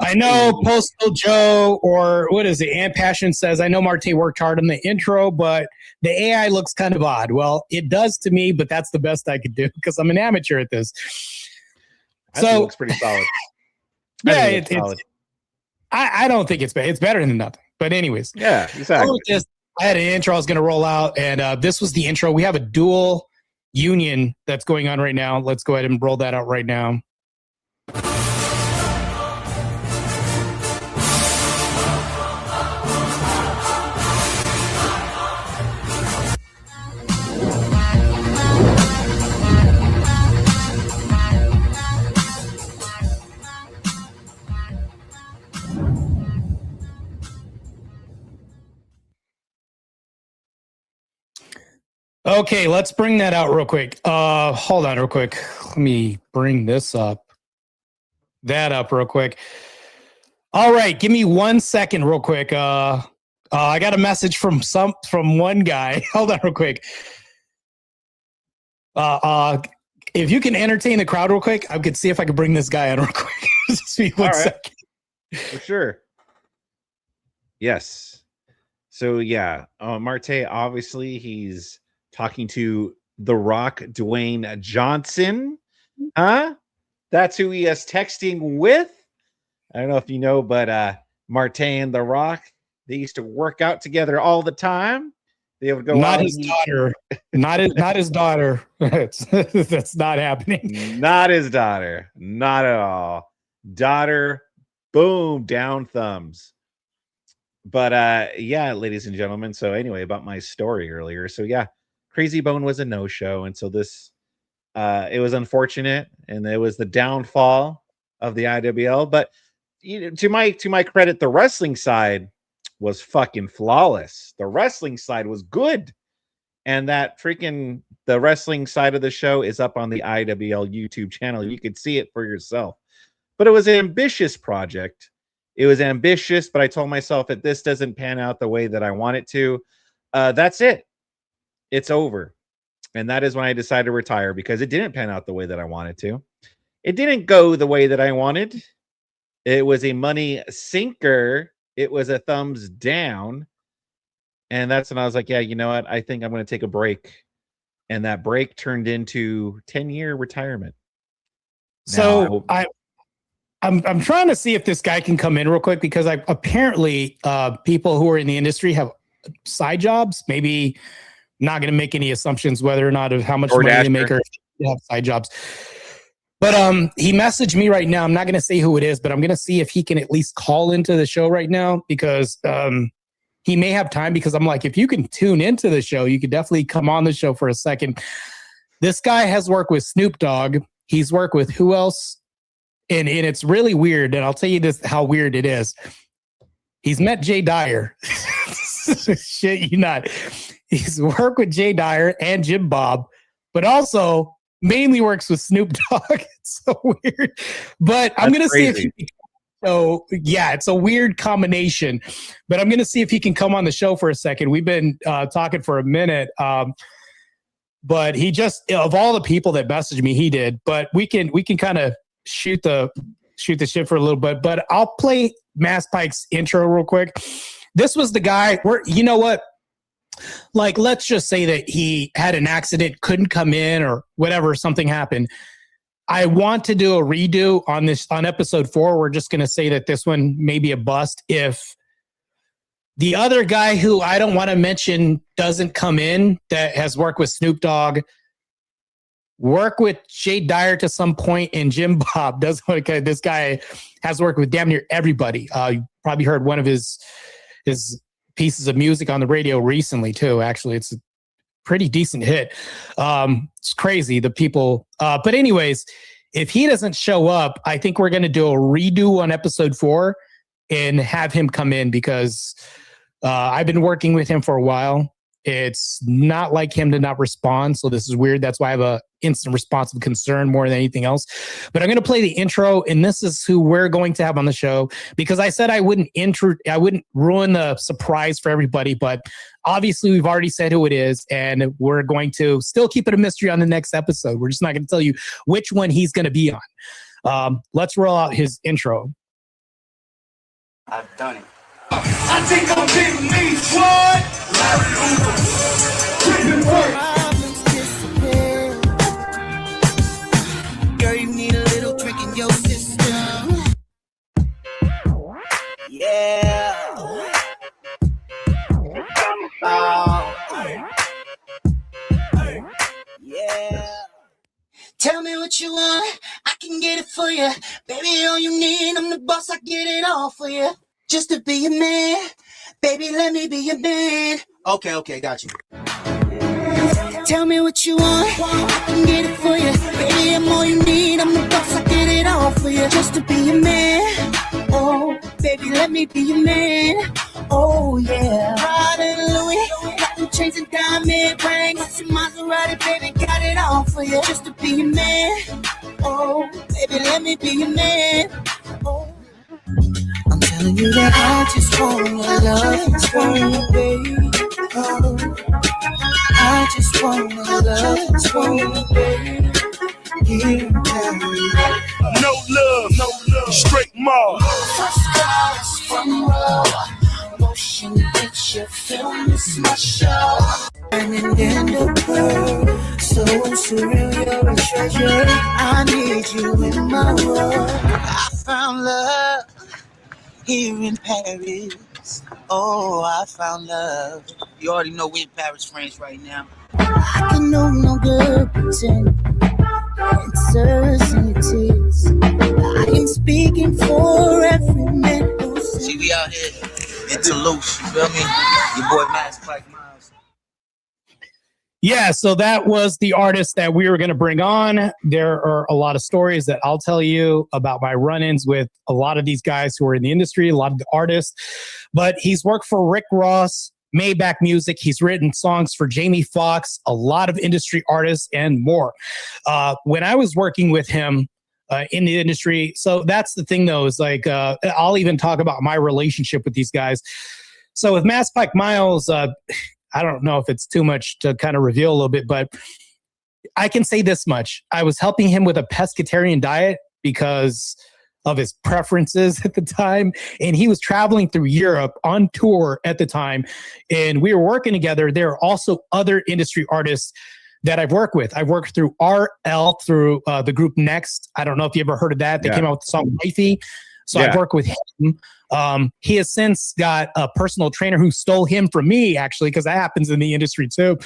I know Postal Joe, or what is it, Aunt Passion says, I know Martae worked hard on the intro, but the AI looks kind of odd. Well, it does to me, but that's the best I could do because I'm an amateur at this. I think it looks pretty solid. Yeah, it's solid. I don't think it's bad. It's better than nothing. But anyways. Yeah, exactly. I had an intro I was going to roll out, and this was the intro. We have a dual union that's going on right now. Let's go ahead and roll that out right now. Okay, let's bring that out real quick. Hold on real quick. Let me bring this up. That up real quick. All right, give me 1 second real quick. I got a message from one guy. Hold on real quick. If you can entertain the crowd real quick, I could see if I could bring this guy on real quick. Just be 1 second. For sure. Yes. So yeah, Martae, obviously he's talking to The Rock, Dwayne Johnson. Huh? That's who he is texting with. I don't know if you know, but Martae and The Rock, they used to work out together all the time. They would go not his daughter. not his daughter. That's not happening. Not his daughter. Not at all. Daughter, boom, down thumbs. But yeah, ladies and gentlemen. So anyway, about my story earlier. So yeah, Crazy Bone was a no-show, and so this it was unfortunate, and it was the downfall of the IWL. But you know, to my credit, the wrestling side was fucking flawless. The wrestling side was good, and that freaking the wrestling side of the show is up on the IWL YouTube channel. You could see it for yourself. But it was an ambitious project. It was ambitious, but I told myself if this doesn't pan out the way that I want it to, that's it. It's over. And that is when I decided to retire, because it didn't pan out the way that I wanted to. It didn't go the way that I wanted. It was a money sinker. It was a thumbs down. And that's when I was like, yeah, you know what? I think I'm going to take a break. And that break turned into 10-year retirement. So I'm trying to see if this guy can come in real quick, because apparently people who are in the industry have side jobs. Maybe not going to make any assumptions whether or not of how much money they make or if they have side jobs. But he messaged me right now. I'm not going to say who it is, but I'm going to see if he can at least call into the show right now, because he may have time, because I'm like, if you can tune into the show, you could definitely come on the show for a second. This guy has worked with Snoop Dogg. He's worked with who else? And it's really weird. And I'll tell you this, how weird it is. He's met Jay Dyer. Shit, you not. He's worked with Jay Dyer and Jim Bob, but also mainly works with Snoop Dogg. It's so weird. But I'm going to see if he can. So yeah, it's a weird combination, but I'm going to see if he can come on the show for a second. We've been talking for a minute, but he just, of all the people that messaged me, he did. But we can kind of shoot the shit for a little bit. But I'll play Mass Pike's intro real quick. This was the guy where, you know what? Like, let's just say that he had an accident, couldn't come in or whatever, something happened. I want to do a redo on this on episode 4. We're just going to say that this one may be a bust if the other guy, who I don't want to mention, doesn't come in, that has worked with Snoop Dogg, work with Jay Dyer to some point, and Jim Bob does. Okay, this guy has worked with damn near everybody. You probably heard one of his pieces of music on the radio recently too. Actually, it's pretty decent hit. It's crazy, the people. But anyways, if he doesn't show up, I think we're going to do a redo on episode 4 and have him come in because I've been working with him for a while. It's not like him to not respond. So this is weird. That's why I have a instant response of concern more than anything else. But I'm going to play the intro, and this is who we're going to have on the show because I said I wouldn't ruin the surprise for everybody. But obviously, we've already said who it is, and we're going to still keep it a mystery on the next episode. We're just not going to tell you which one he's going to be on. Let's roll out his intro. I've done it. I think I'm getting me what? Larry Hoover. Girl, you need a little drink in your system. Yeah. Yeah. Tell me what you want, I can get it for you. Baby, all you need, I'm the boss, I get it all for you. Just to be a man, baby, let me be your man. Okay, got you. Tell me what you want, I can get it for you. Baby, I'm all you need, I'm the boss, I get it all for you. Just to be your man, oh, baby, let me be your man. Oh, yeah. Prada and Louis, got them chains and diamond rings. Got some Maserati, baby, got it all for you. Just to be your man, oh, baby, let me be your man. Oh. I'm telling you that I just wanna love you, baby. Oh, I just wanna love you, baby. Here in Paris. No love, straight Mars. First class from love, motion picture film is my show. And in the world, so surreal, you're a treasure. I need you in my world. I found love here in Paris. Oh, I found love. You already know we're in Paris, France right now. I can no good pretend. Answers in your tears. I am speaking for every man who says. See, we out here in Toulouse, you feel me? Your boy Max Mike Miles. Yeah, so that was the artist that we were going to bring on. There are a lot of stories that I'll tell you about my run-ins with a lot of these guys who are in the industry, a lot of the artists. But he's worked for Rick Ross, Maybach Music. He's written songs for Jamie Foxx, a lot of industry artists, and more. When I was working with him in the industry, so that's the thing, though, is like I'll even talk about my relationship with these guys. So with Mass Pike Miles, I don't know if it's too much to kind of reveal a little bit, but I can say this much. I was helping him with a pescatarian diet because of his preferences at the time. And he was traveling through Europe on tour at the time. And we were working together. There are also other industry artists that I've worked with. I've worked through RL, through the group Next. I don't know if you ever heard of that. They came out with the song Wifey. So I've worked with him. He has since got a personal trainer who stole him from me, actually, because that happens in the industry too.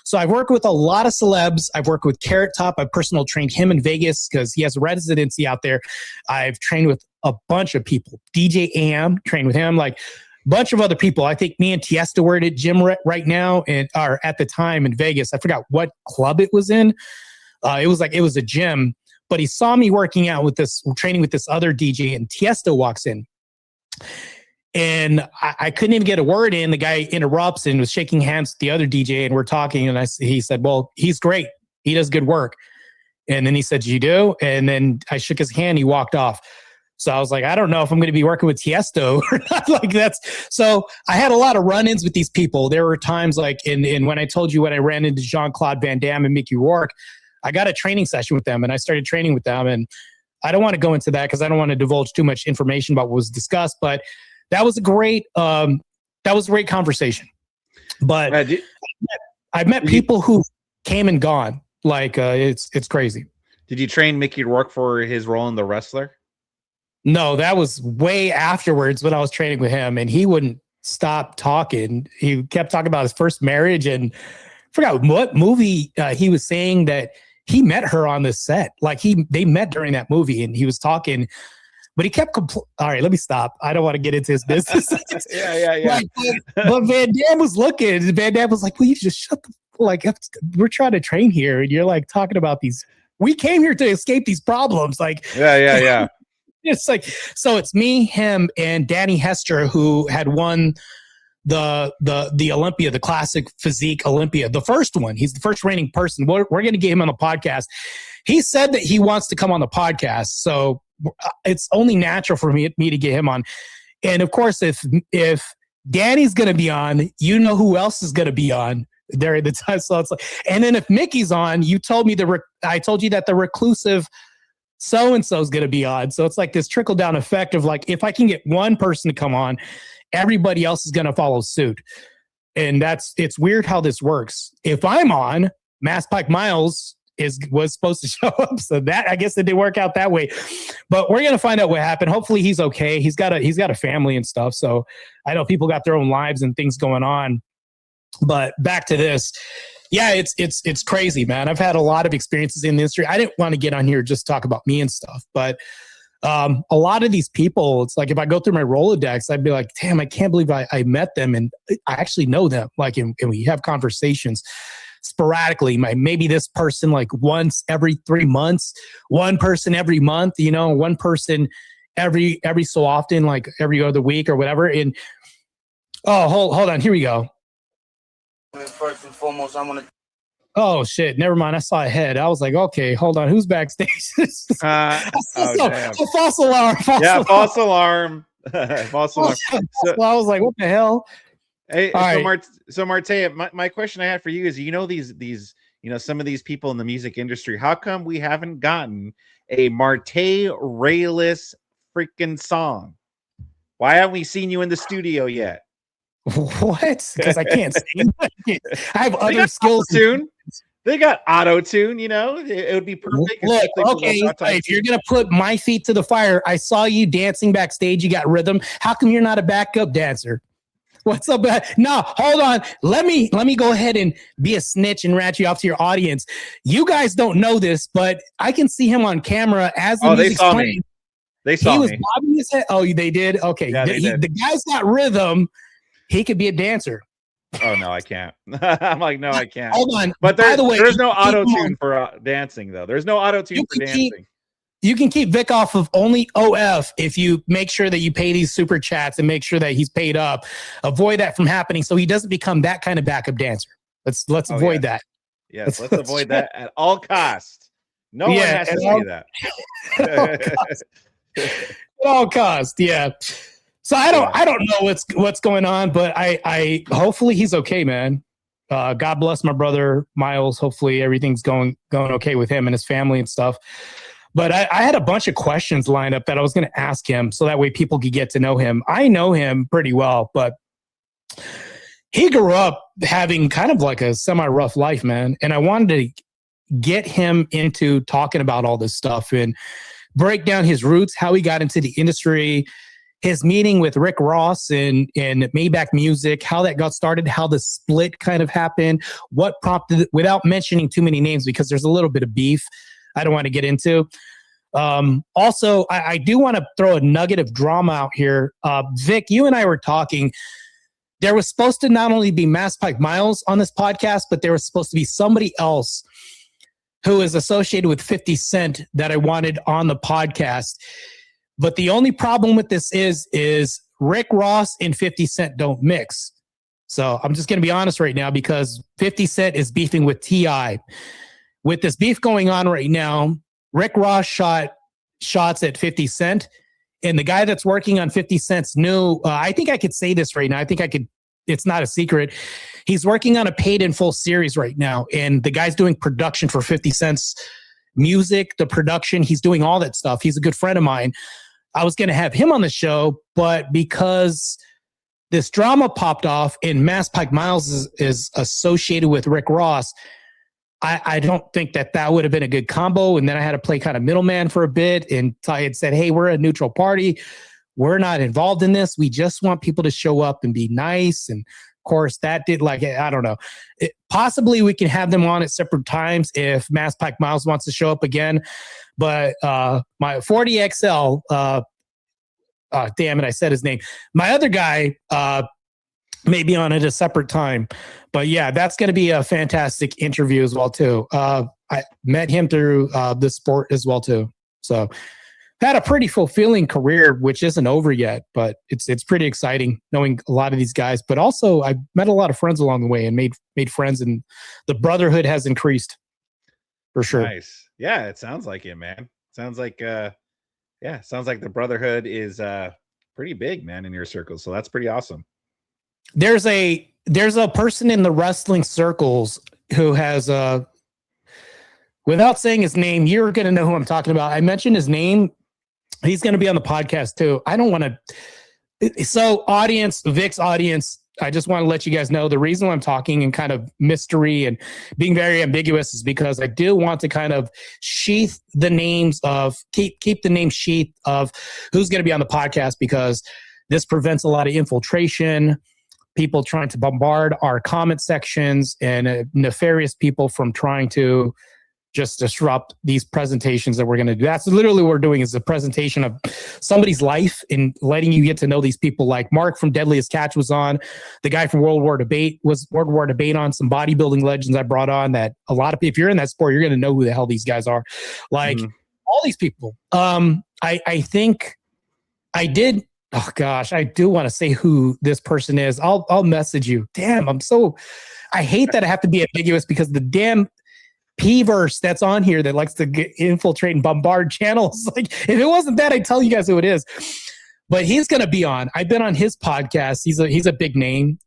So I've worked with a lot of celebs. I've worked with Carrot Top. I personal trained him in Vegas because he has a residency out there. I've trained with a bunch of people. DJ AM, trained with him, like a bunch of other people. I think me and Tiesto were at a gym right now, and are at the time in Vegas. I forgot what club it was in. It was a gym. But he saw me working out with this, training with this other DJ, and Tiesto walks in. And I couldn't even get a word in. The guy interrupts and was shaking hands with the other DJ, and we're talking. And he said, well, he's great. He does good work. And then he said, you do? And then I shook his hand. He walked off. So I was like, I don't know if I'm going to be working with Tiesto or not. Like so I had a lot of run-ins with these people. There were times like when I told you when I ran into Jean-Claude Van Damme and Mickey Rourke, I got a training session with them, and I started training with them. And I don't want to go into that because I don't want to divulge too much information about what was discussed. But that was a great conversation. But I've met people who came and gone. Like it's crazy. Did you train Mickey Rourke for his role in The Wrestler? No, that was way afterwards when I was training with him, and he wouldn't stop talking. He kept talking about his first marriage, and I forgot what movie he was saying that he met her on this set. Like they met during that movie, and he was talking, but he kept all right, let me stop. I don't want to get into his business. Yeah. But Van Damme was looking, and Van Damme was like, will you just shut the like, we're trying to train here, and you're like talking about these. We came here to escape these problems. Like, yeah. It's like, so it's me, him, and Danny Hester, who had won the Olympia, the classic physique Olympia, the first one. He's the first reigning person. We're going to get him on the podcast. He said that he wants to come on the podcast, so it's only natural for me to get him on. And of course, if Danny's going to be on, you know who else is going to be on there at the time. So it's like, and then if Mickey's on, I told you that the reclusive so-and-so is going to be on. So it's like this trickle-down effect of like, if I can get one person to come on, everybody else is going to follow suit. And it's weird how this works. If I'm on, Mass Pike Miles was supposed to show up. So that, I guess it didn't work out that way, but we're going to find out what happened. Hopefully he's okay. He's got a family and stuff. So I know people got their own lives and things going on, but back to this. Yeah, it's crazy, man. I've had a lot of experiences in the industry. I didn't want to get on here just talk about me and stuff, but a lot of these people, it's like if I go through my Rolodex, I'd be like, damn, I can't believe I met them and I actually know them. Like, and we have conversations sporadically. Maybe this person like once every 3 months, one person every month, one person every so often, like every other week or whatever. And hold on, here we go. First and foremost, I want to. Oh shit! Never mind. I saw a head. I was like, okay, hold on. Who's backstage? False alarm. False alarm. False alarm. So, I was like, what the hell? Hey, so Martae, my question I had for you is, these some of these people in the music industry, how come we haven't gotten a Martae Ruelas freaking song? Why haven't we seen you in the studio yet? What? Because I can't sing. I have other skills. They got auto tune. It would be perfect. Look, okay, if you're gonna put my feet to the fire, I saw you dancing backstage. You got rhythm. How come you're not a backup dancer? What's up? No, hold on. Let me go ahead and be a snitch and rat you off to your audience. You guys don't know this, but I can see him on camera as the music's playing. They saw he me. was bobbing his head. Oh, they did? Okay. Yeah, the guy's got rhythm. He could be a dancer. Oh, no, I can't. I'm like, no, I can't. Hold on. But by the way, there's no auto tune for dancing, though. There's no auto tune for dancing. You can keep Vic off of only OF if you make sure that you pay these super chats and make sure that he's paid up. Avoid that from happening so he doesn't become that kind of backup dancer. Let's avoid that. Yes, let's avoid that at all costs. No one has to see that. At all costs, yeah. So I don't know what's going on, but I hopefully he's okay, man. God bless my brother Miles. Hopefully everything's going okay with him and his family and stuff. But I had a bunch of questions lined up that I was going to ask him so that way people could get to know him. I know him pretty well, but he grew up having kind of like a semi-rough life, man. And I wanted to get him into talking about all this stuff and break down his roots, how he got into the industry, his meeting with Rick Ross and Maybach Music, how that got started, how the split kind of happened, what prompted it, without mentioning too many names because there's a little bit of beef I don't want to get into. Also, I do want to throw a nugget of drama out here. Vic, you and I were talking. There was supposed to not only be Mass Pike Miles on this podcast, but there was supposed to be somebody else who is associated with 50 Cent that I wanted on the podcast. But the only problem with this is Rick Ross and 50 Cent don't mix. So I'm just going to be honest right now because 50 Cent is beefing with T.I. With this beef going on right now, Rick Ross shot shots at 50 Cent. And the guy that's working on 50 Cent's new, I think I could say this right now. I think I could. It's not a secret. He's working on a paid in full series right now. And the guy's doing production for 50 Cent's music, the production. He's doing all that stuff. He's a good friend of mine. I was going to have him on the show, but because this drama popped off and Mass Pike Miles is associated with Rick Ross, I don't think that would have been a good combo. And then I had to play kind of middleman for a bit. And Ty had said, hey, we're a neutral party. We're not involved in this. We just want people to show up and be nice. And of course, that did I don't know. Possibly we can have them on at separate times if Mass Pike Miles wants to show up again. But my 40XL, damn it, I said his name. My other guy, maybe on at a separate time. But yeah, that's going to be a fantastic interview as well too. I met him through the sport as well too. So had a pretty fulfilling career, which isn't over yet, but it's pretty exciting knowing a lot of these guys. But also, I met a lot of friends along the way and made friends, and the brotherhood has increased for sure. Nice. Yeah, it sounds like it, man. Sounds like sounds like the brotherhood is pretty big, man, in your circles. So that's pretty awesome. There's a person in the wrestling circles who has without saying his name, you're going to know who I'm talking about. I mentioned his name. He's going to be on the podcast too. I don't want to. So audience, Vic's audience, I just want to let you guys know the reason why I'm talking in kind of mystery and being very ambiguous is because I do want to kind of sheath the names of, keep the name sheath of who's going to be on the podcast, because this prevents a lot of infiltration, people trying to bombard our comment sections, and nefarious people from trying to just disrupt these presentations that we're going to do. That's literally what we're doing, is a presentation of somebody's life and letting you get to know these people. Like Mark from Deadliest Catch was on, the guy from World War Debate on, some bodybuilding legends I brought on that a lot of people, if you're in that sport, you're going to know who the hell these guys are. Like all these people. I think I did. Oh gosh, I do want to say who this person is. I'll message you. Damn, I hate that I have to be ambiguous because the damn P-verse that's on here that likes to infiltrate and bombard channels. Like, if it wasn't that, I'd tell you guys who it is. But he's going to be on. I've been on his podcast. He's a big name.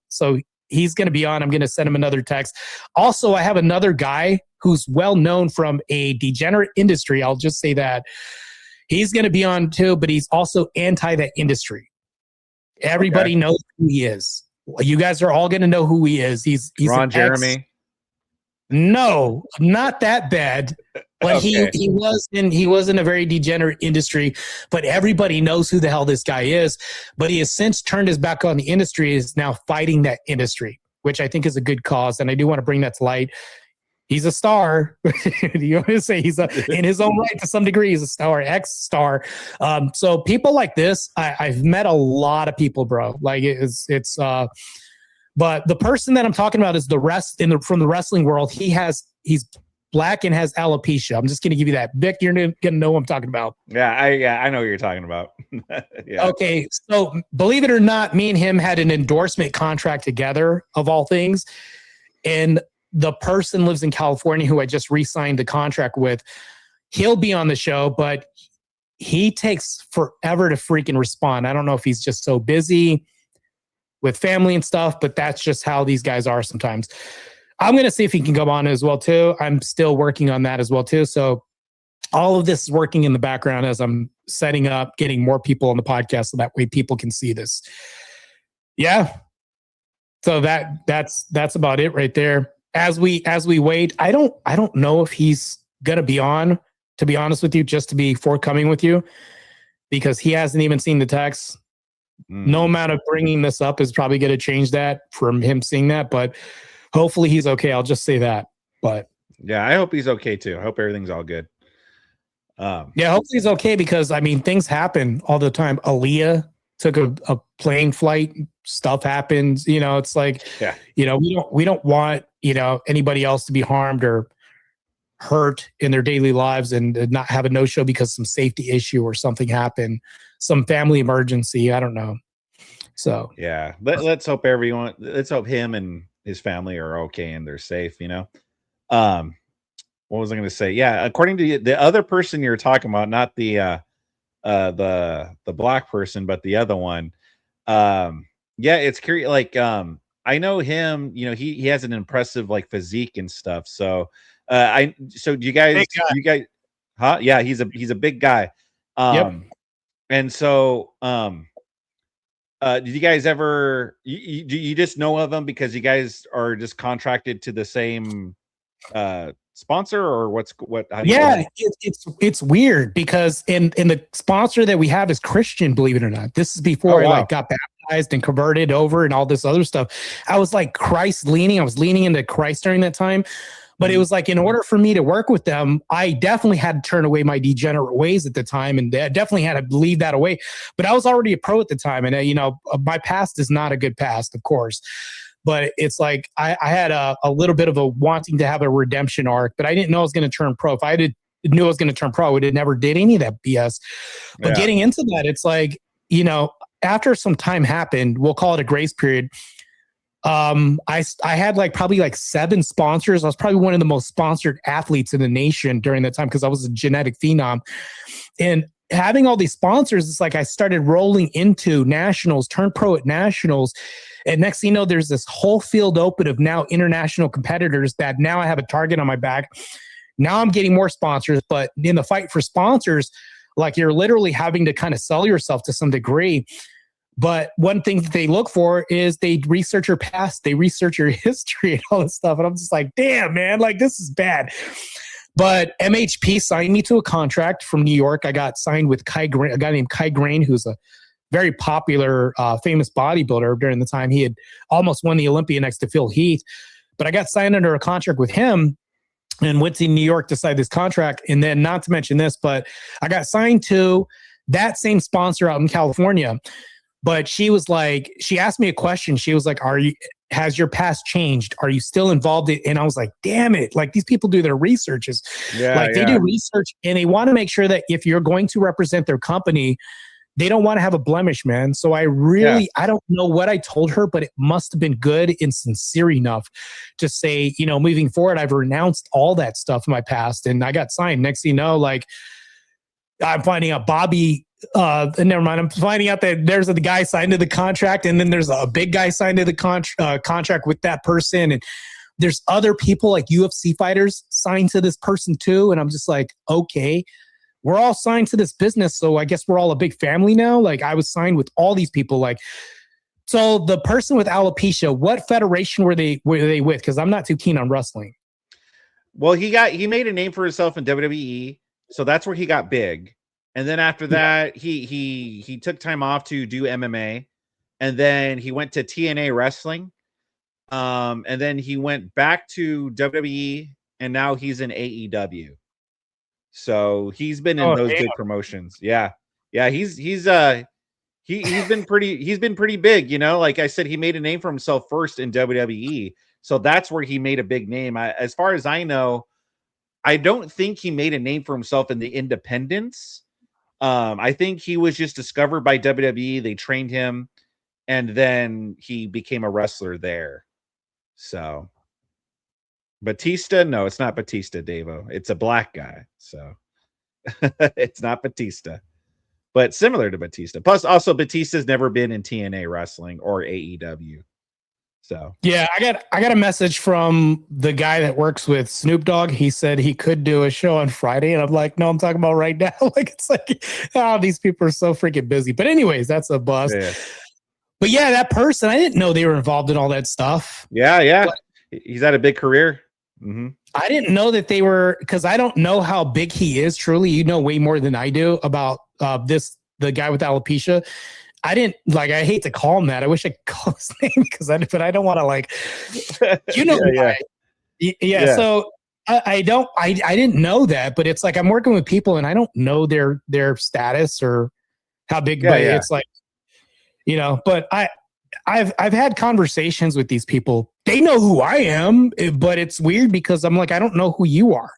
So he's going to be on. I'm going to send him another text. Also, I have another guy who's well known from a degenerate industry. I'll just say that. He's going to be on too, but he's also anti that industry. Everybody knows who he is. You guys are all going to know who he is. He's Ron Jeremy. No, not that bad. But Okay. he was in a very degenerate industry, but everybody knows who the hell this guy is. But he has since turned his back on the industry, is now fighting that industry, which I think is a good cause. And I do want to bring that to light. He's a star. You want to say he's in his own right to some degree, he's a star, ex-star. So people like this, I've met a lot of people, bro. Like it's but the person that I'm talking about is from the wrestling world. He's black and has alopecia. I'm just going to give you that. Vic, you're going to know what I'm talking about. Yeah, I know what you're talking about. Yeah. Okay, so believe it or not, me and him had an endorsement contract together, of all things. And the person lives in California who I just re-signed the contract with. He'll be on the show, but he takes forever to freaking respond. I don't know if he's just so busy with family and stuff, but that's just how these guys are sometimes. I'm going to see if he can come on as well too. I'm still working on that as well too. So all of this is working in the background as I'm setting up, getting more people on the podcast so that way people can see this. Yeah. So that's about it right there. As we wait, I don't know if he's going to be on, to be honest with you, just to be forthcoming with you, because he hasn't even seen the text. No amount of bringing this up is probably going to change that from him seeing that, but hopefully he's okay. I'll just say that. But yeah, I hope he's okay too. I hope everything's all good. Yeah, hopefully he's okay, because I mean, things happen all the time. Aaliyah took a plane flight, stuff happens, it's like, we don't want, anybody else to be harmed or hurt in their daily lives and not have a no-show because some safety issue or something happened, some family emergency. I don't know. So yeah, let's hope let's hope him and his family are okay and they're safe, What was I going to say? Yeah. According to the other person you're talking about, not the black person, but the other one. Yeah, it's curious. Like, I know him, he has an impressive like physique and stuff. So, do you guys, huh? Yeah, he's a big guy. Yep. And so, did you guys ever, you just know of him because you guys are just contracted to the same, sponsor, or it's weird because in the sponsor that we have is Christian, believe it or not. This is before I got baptized and converted over and all this other stuff. I was like Christ leaning. I was leaning into Christ during that time. But it was like, in order for me to work with them, I definitely had to turn away my degenerate ways at the time, and definitely had to leave that away. But I was already a pro at the time, and my past is not a good past, of course. But it's like I had a little bit of a wanting to have a redemption arc, but I didn't know I was going to turn pro. If I knew I was going to turn pro, I would have never did any of that BS. But getting into that, it's like, after some time happened, we'll call it a grace period. I had probably 7 sponsors. I was probably one of the most sponsored athletes in the nation during that time because I was a genetic phenom. And having all these sponsors, it's like I started rolling into nationals, turned pro at nationals. And next thing you know, there's this whole field open of now international competitors that now I have a target on my back. Now I'm getting more sponsors, but in the fight for sponsors, you're literally having to kind of sell yourself to some degree. But one thing that they look for is they research your past, they research your history and all this stuff. And I'm just like, damn, man, this is bad. But MHP signed me to a contract from New York. I got signed with a guy named Kai Grain, who's a very popular, famous bodybuilder during the time. He had almost won the Olympia next to Phil Heath. But I got signed under a contract with him and went to New York to sign this contract. And then, not to mention this, but I got signed to that same sponsor out in California. But she asked me a question. She was like, has your past changed? Are you still involved in? And I was like, damn it. These people do their researches. They do research, and they want to make sure that if you're going to represent their company, they don't want to have a blemish, man. So I don't know what I told her, but it must have been good and sincere enough to say, moving forward, I've renounced all that stuff in my past. And I got signed. Next thing you know, I'm finding out Bobby, never mind. I'm finding out that there's a guy signed to the contract, and then there's a big guy signed to the contract with that person. And there's other people like UFC fighters signed to this person too. And I'm just like, okay, we're all signed to this business. So I guess we're all a big family now. I was signed with all these people. So the person with alopecia, what federation were they with? Because I'm not too keen on wrestling. Well, he made a name for himself in WWE. So that's where he got big. And then after that, he took time off to do MMA. And then he went to TNA Wrestling. And then he went back to WWE, and now he's in AEW. So he's been in those good promotions. Yeah. He's been pretty big, Like I said, he made a name for himself first in WWE. So that's where he made a big name. As far as I know, I don't think he made a name for himself in the independents. I think he was just discovered by WWE. They trained him, and then he became a wrestler there. So Batista, no, it's not Batista, Davo. It's a black guy. So it's not Batista, but similar to Batista. Plus, also Batista's never been in TNA Wrestling or AEW. So yeah, I got a message from the guy that works with Snoop Dogg. He said he could do a show on Friday, and I'm like, no, I'm talking about right now. These people are so freaking busy. But anyways, that's a bust. Yeah. But yeah, that person, I didn't know they were involved in all that stuff. Yeah. But he's had a big career. Mm-hmm. I didn't know that they were, because I don't know how big he is. Truly, you know way more than I do about the guy with alopecia. I didn't I hate to call him that. I wish I could call his name but I don't want to Yeah. So I didn't know that, but it's I'm working with people and I don't know their status or how big, but it's but I've had conversations with these people. They know who I am, but it's weird because I'm I don't know who you are.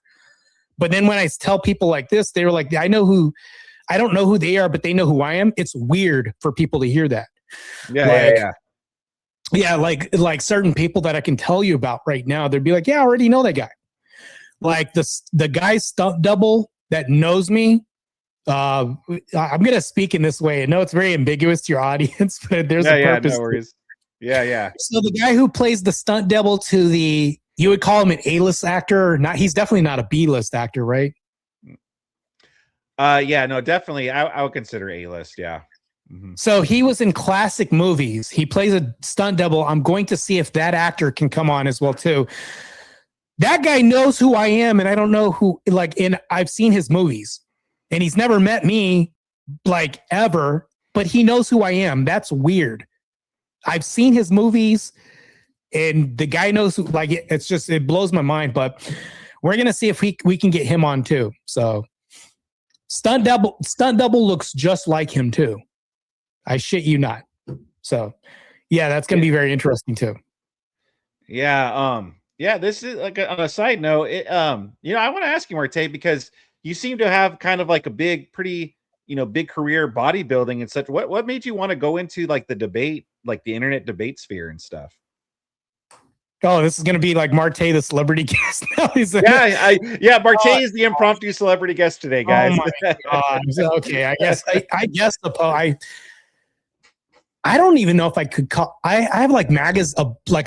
But then when I tell people like this, they're like, I don't know who they are, but they know who I am. It's weird for people to hear that. Yeah, like certain people that I can tell you about right now, they'd be like, yeah, I already know that guy. Like the guy's stunt double that knows me. I'm going to speak in this way. I know it's very ambiguous to your audience, but there's a purpose. No worries. Yeah. So the guy who plays the stunt double to you would call him an A-list actor or not? He's definitely not a B-list actor, right? No, definitely. I would consider A-list. Yeah. Mm-hmm. So he was in classic movies. He plays a stunt double. I'm going to see if that actor can come on as well too. That guy knows who I am, and I don't know who. I've seen his movies, and he's never met me ever. But he knows who I am. That's weird. I've seen his movies. And the guy knows, like, it blows my mind, but we're going to see if we can get him on too. So stunt double looks just like him too. I shit you not. So yeah, that's going to be very interesting too. Yeah. Yeah, this is like on a side note, I want to ask you, Martae, because you seem to have kind of like a big career bodybuilding and such. What made you want to go into like the debate, like the internet debate sphere and stuff? Oh, this is going to be like Martae, the celebrity guest. Martae is the impromptu celebrity guest today, guys. Oh my God. Okay, I guess I don't even know if I could call. I have like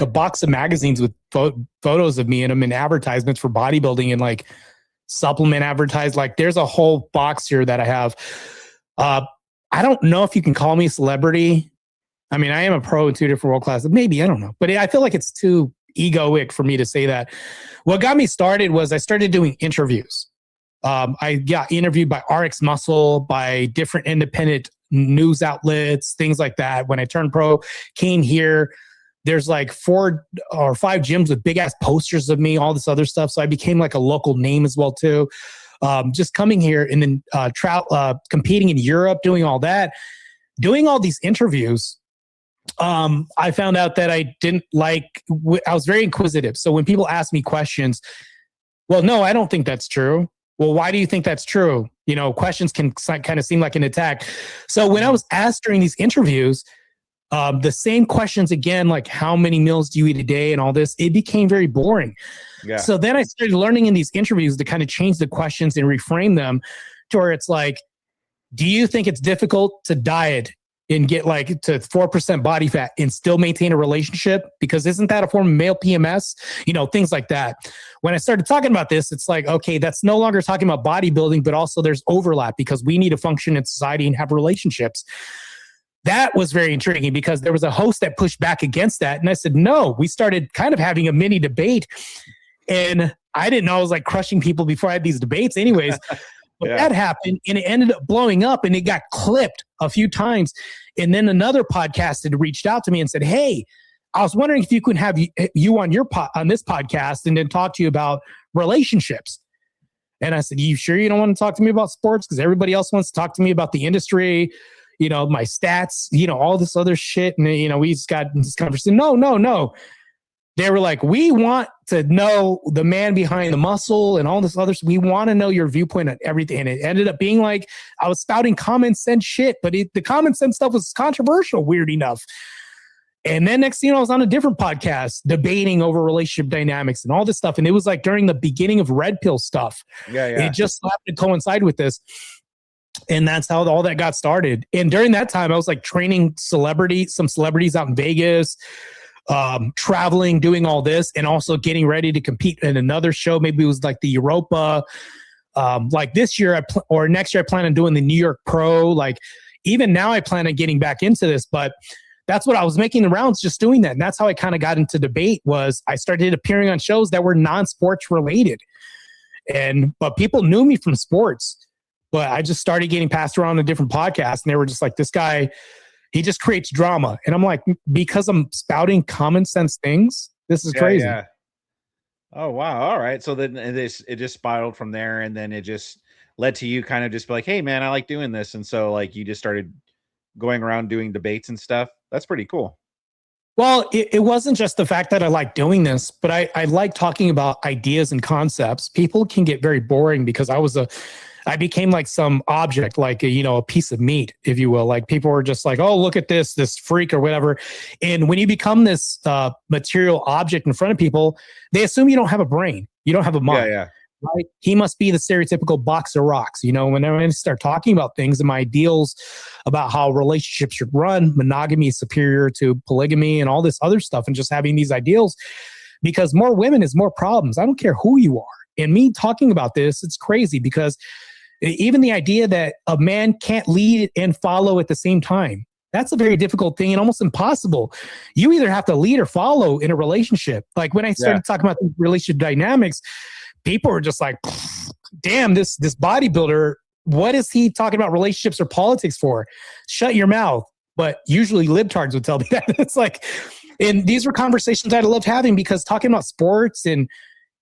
a box of magazines with photos of me in them and advertisements for bodybuilding and like supplement advertised. Like there's a whole box here that I have. I don't know if you can call me a celebrity. I mean, I am a pro in 2 different world classes. Maybe, I don't know. But I feel like it's too egoic for me to say that. What got me started was I started doing interviews. I got interviewed by RX Muscle, by different independent news outlets, things like that. When I turned pro, came here, there's like 4 or 5 gyms with big ass posters of me, all this other stuff. So I became like a local name as well too. Just coming here and then competing in Europe, doing all that, doing all these interviews. I found out that I didn't like, I was very inquisitive. So when people ask me questions, well, no, I don't think that's true. Well, why do you think that's true? Questions can kind of seem like an attack. So when I was asked during these interviews, the same questions again, like how many meals do you eat a day and all this, it became very boring. Yeah. So then I started learning in these interviews to kind of change the questions and reframe them to where it's like, do you think it's difficult to diet and get like to 4% body fat and still maintain a relationship? Because isn't that a form of male PMS? Things like that. When I started talking about this, it's like, okay, that's no longer talking about bodybuilding, but also there's overlap because we need to function in society and have relationships. That was very intriguing because there was a host that pushed back against that. And I said, no, we started kind of having a mini debate. And I didn't know I was like crushing people before I had these debates anyways. But that happened and it ended up blowing up and it got clipped a few times. And then another podcast had reached out to me and said, hey, I was wondering if you could have you on on this podcast and then talk to you about relationships. And I said, you sure you don't want to talk to me about sports? Because everybody else wants to talk to me about the industry, my stats, all this other shit. And, we just got this conversation. No. They were like, we want to know the man behind the muscle and all this other stuff. We want to know your viewpoint on everything. And it ended up being like, I was spouting common sense shit, but the common sense stuff was controversial, weird enough. And then next thing you know, I was on a different podcast debating over relationship dynamics and all this stuff. And it was like during the beginning of Red Pill stuff. Yeah. It just happened to coincide with this. And that's how all that got started. And during that time, I was like training some celebrities out in Vegas, traveling, doing all this, and also getting ready to compete in another show. Maybe it was like the Europa. Like this year or next year, I plan on doing the New York Pro. Like even now, I plan on getting back into this. But that's what I was making the rounds, just doing that. And that's how I kind of got into debate. Was I started appearing on shows that were non-sports related, but people knew me from sports. But I just started getting passed around to different podcasts, and they were just like, this guy, he just creates drama. And I'm like, because I'm spouting common sense things, this is crazy. Yeah. Oh, wow. All right. So then it just spiraled from there, and then it just led to you kind of just be like, hey, man, I like doing this. And so like you just started going around doing debates and stuff. That's pretty cool. Well, it wasn't just the fact that I like doing this, but I like talking about ideas and concepts. People can get very boring because I became like some object, like a piece of meat, if you will. Like people were just like, oh, look at this freak or whatever. And when you become this material object in front of people, they assume you don't have a brain. You don't have a mind. Yeah. Right? He must be the stereotypical box of rocks. When I start talking about things and my ideals about how relationships should run, monogamy is superior to polygamy and all this other stuff, and just having these ideals, because more women is more problems. I don't care who you are. And me talking about this, it's crazy because even the idea that a man can't lead and follow at the same time, that's a very difficult thing and almost impossible. You either have to lead or follow in a relationship. Like when I started talking about the relationship dynamics, people were just like, damn, this bodybuilder, what is he talking about relationships or politics for? Shut your mouth. But usually libtards would tell me that. It's like, And these were conversations I loved having, because talking about sports and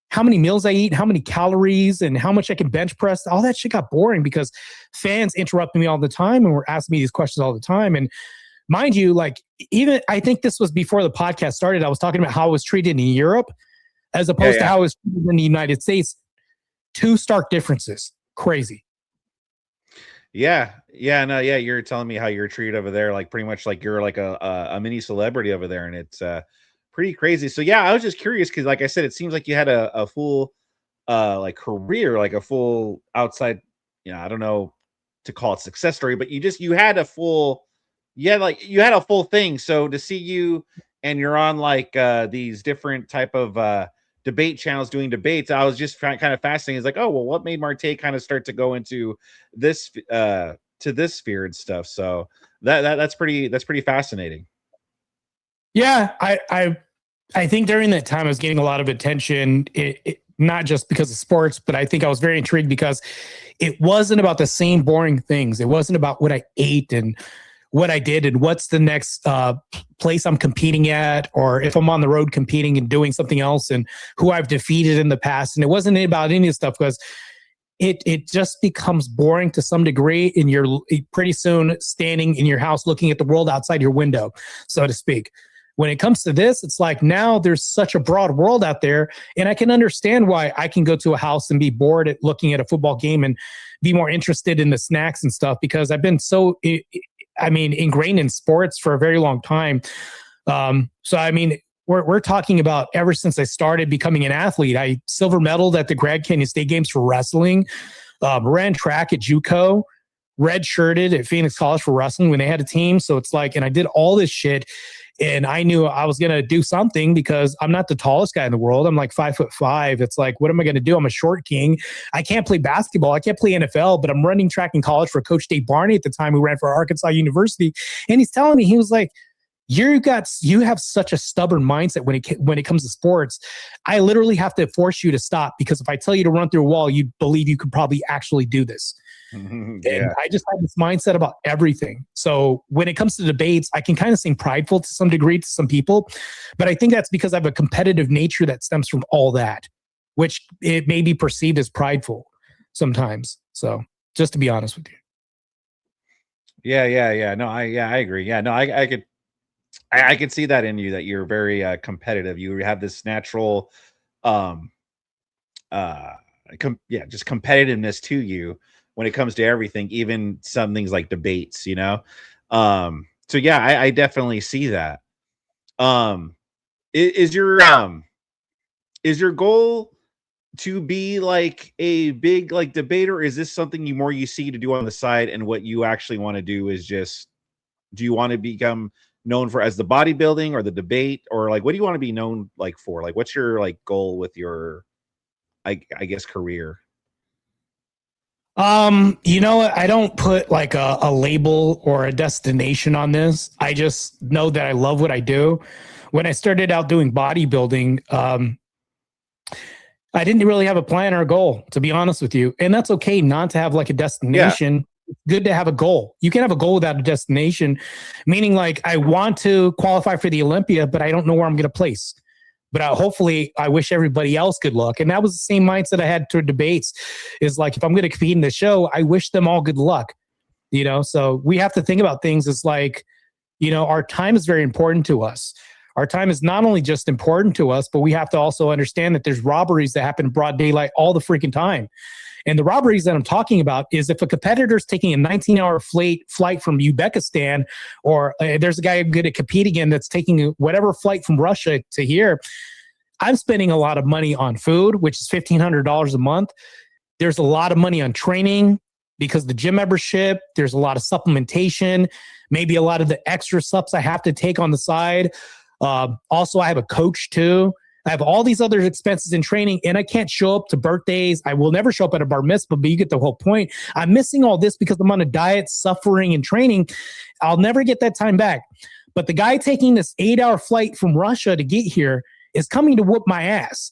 how many meals I eat, how many calories, and how much I can bench press, all that shit got boring because fans interrupted me all the time and were asking me these questions all the time. And mind you, like, even I think this was before the podcast started, I was talking about how I was treated in Europe as opposed to how I was treated in the United States. Two stark differences. Crazy. Yeah. You're telling me how you're treated over there, like pretty much like you're like a mini celebrity over there, and it's pretty crazy. So yeah, I was just curious because, like I said, it seems like you had a full like career, like a full outside, I don't know to call it success story, but you had a full, you had a full thing. So to see you and you're on like these different type of debate channels doing debates, I was just kind of fascinated. It's like, oh well, what made Martae kind of start to go into this to this sphere and stuff? So that's pretty fascinating. Yeah, I think during that time I was getting a lot of attention, not just because of sports, but I think I was very intrigued because it wasn't about the same boring things. It wasn't about what I ate and what I did and what's the next place I'm competing at, or if I'm on the road competing and doing something else, and who I've defeated in the past. And it wasn't about any of stuff, because it just becomes boring to some degree, and you're pretty soon standing in your house looking at the world outside your window, so to speak. When it comes to this, it's like now there's such a broad world out there, and I can understand why I can go to a house and be bored at looking at a football game and be more interested in the snacks and stuff, because I've been so, ingrained in sports for a very long time. So, we're talking about ever since I started becoming an athlete. I silver medaled at the Grand Canyon State Games for wrestling, ran track at JUCO, red-shirted at Phoenix College for wrestling when they had a team. So it's like, and I did all this shit. And I knew I was going to do something because I'm not the tallest guy in the world. I'm like 5'5". It's like, what am I going to do? I'm a short king. I can't play basketball. I can't play NFL, but I'm running track in college for Coach Dave Barney at the time, who ran for Arkansas University. And he's telling me, he was like, you have such a stubborn mindset when it comes to sports. I literally have to force you to stop, because if I tell you to run through a wall, you believe you could probably actually do this. And I just have this mindset about everything. So when it comes to debates, I can kind of seem prideful to some degree to some people, but I think that's because I have a competitive nature that stems from all that, which it may be perceived as prideful sometimes. So just to be honest with you. Yeah. No, I agree. Yeah, no, I could see that in you, that you're very competitive. You have this natural, just competitiveness to you when it comes to everything, even some things like debates, So yeah, I definitely see that. Is your goal to be like a big like debater? Or is this something you see to do on the side, and what you actually want to do is just, do you want to become known for as the bodybuilding or the debate, or like what do you want to be known like for? Like what's your like goal with your I guess career? I don't put like a label or a destination on this. I just know that I love what I do. When I started out doing bodybuilding, I didn't really have a plan or a goal, to be honest with you. And that's okay not to have like a destination. Yeah. It's good to have a goal. You can have a goal without a destination, meaning like I want to qualify for the Olympia, but I don't know where I'm going to place. But hopefully I wish everybody else good luck. And that was the same mindset I had to debates, is like, if I'm going to compete in the show, I wish them all good luck, So we have to think about things as like, our time is very important to us. Our time is not only just important to us, but we have to also understand that there's robberies that happen in broad daylight all the freaking time. And the robberies that I'm talking about is if a competitor's taking a 19-hour flight from Uzbekistan, or there's a guy I'm going to compete again that's taking whatever flight from Russia to here, I'm spending a lot of money on food, which is $1,500 a month. There's a lot of money on training because the gym membership, there's a lot of supplementation, maybe a lot of the extra subs I have to take on the side. Also, I have a coach too. I have all these other expenses in training, and I can't show up to birthdays. I will never show up at a bar mitzvah, but you get the whole point. I'm missing all this because I'm on a diet, suffering, and training. I'll never get that time back. But the guy taking this 8-hour flight from Russia to get here is coming to whoop my ass.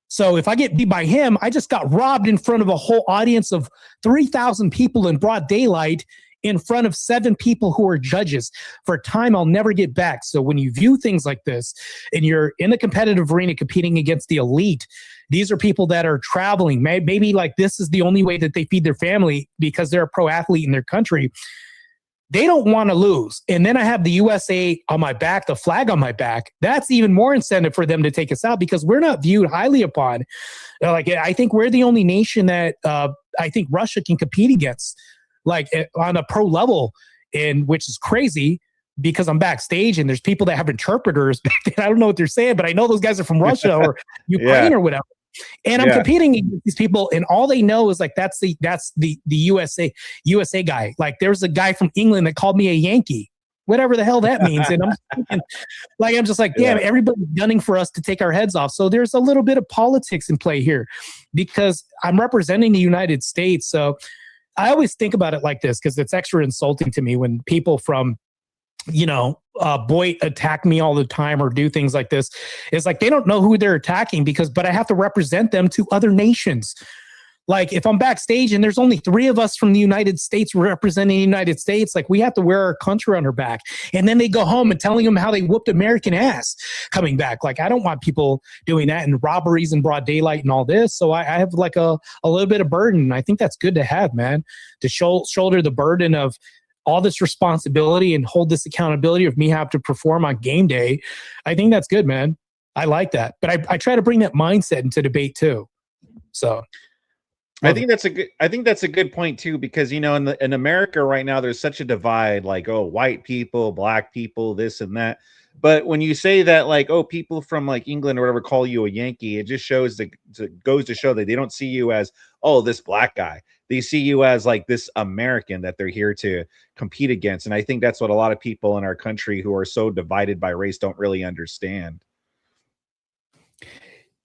So if I get beat by him, I just got robbed in front of a whole audience of 3,000 people in broad daylight, in front of 7 people who are judges for time I'll never get back. So when you view things like this and you're in a competitive arena competing against the elite, these are people that are traveling. Maybe like this is the only way that they feed their family because they're a pro athlete in their country. They don't want to lose. And then I have the USA on my back, the flag on my back. That's even more incentive for them to take us out because we're not viewed highly upon. Like, I think we're the only nation that I think Russia can compete against, like on a pro level, and which is crazy because I'm backstage and there's people that have interpreters. I don't know what they're saying, but I know those guys are from Russia or Ukraine or whatever. And I'm competing against these people, and all they know is like that's the USA guy. Like there's a guy from England that called me a Yankee, whatever the hell that means. And I'm just like, damn, everybody's gunning for us to take our heads off. So there's a little bit of politics in play here because I'm representing the United States. So I always think about it like this because it's extra insulting to me when people from attack me all the time or do things like this. It's like they don't know who they're attacking but I have to represent them to other nations. Like if I'm backstage and there's only 3 of us from the United States representing the United States, like we have to wear our country on our back. And then they go home and telling them how they whooped American ass coming back. Like I don't want people doing that and robberies in broad daylight and all this. So I have like a little bit of burden. I think that's good to have, man, to shoulder the burden of all this responsibility and hold this accountability of me have to perform on game day. I think that's good, man. I like that. But I try to bring that mindset into debate too. So I think that's a good point too, because in America right now there's such a divide, like, oh, white people, black people, this and that. But when you say that, like, oh, people from like England or whatever call you a Yankee, it just goes to show that they don't see you as, oh, this black guy. They see you as like this American that they're here to compete against. And I think that's what a lot of people in our country who are so divided by race don't really understand.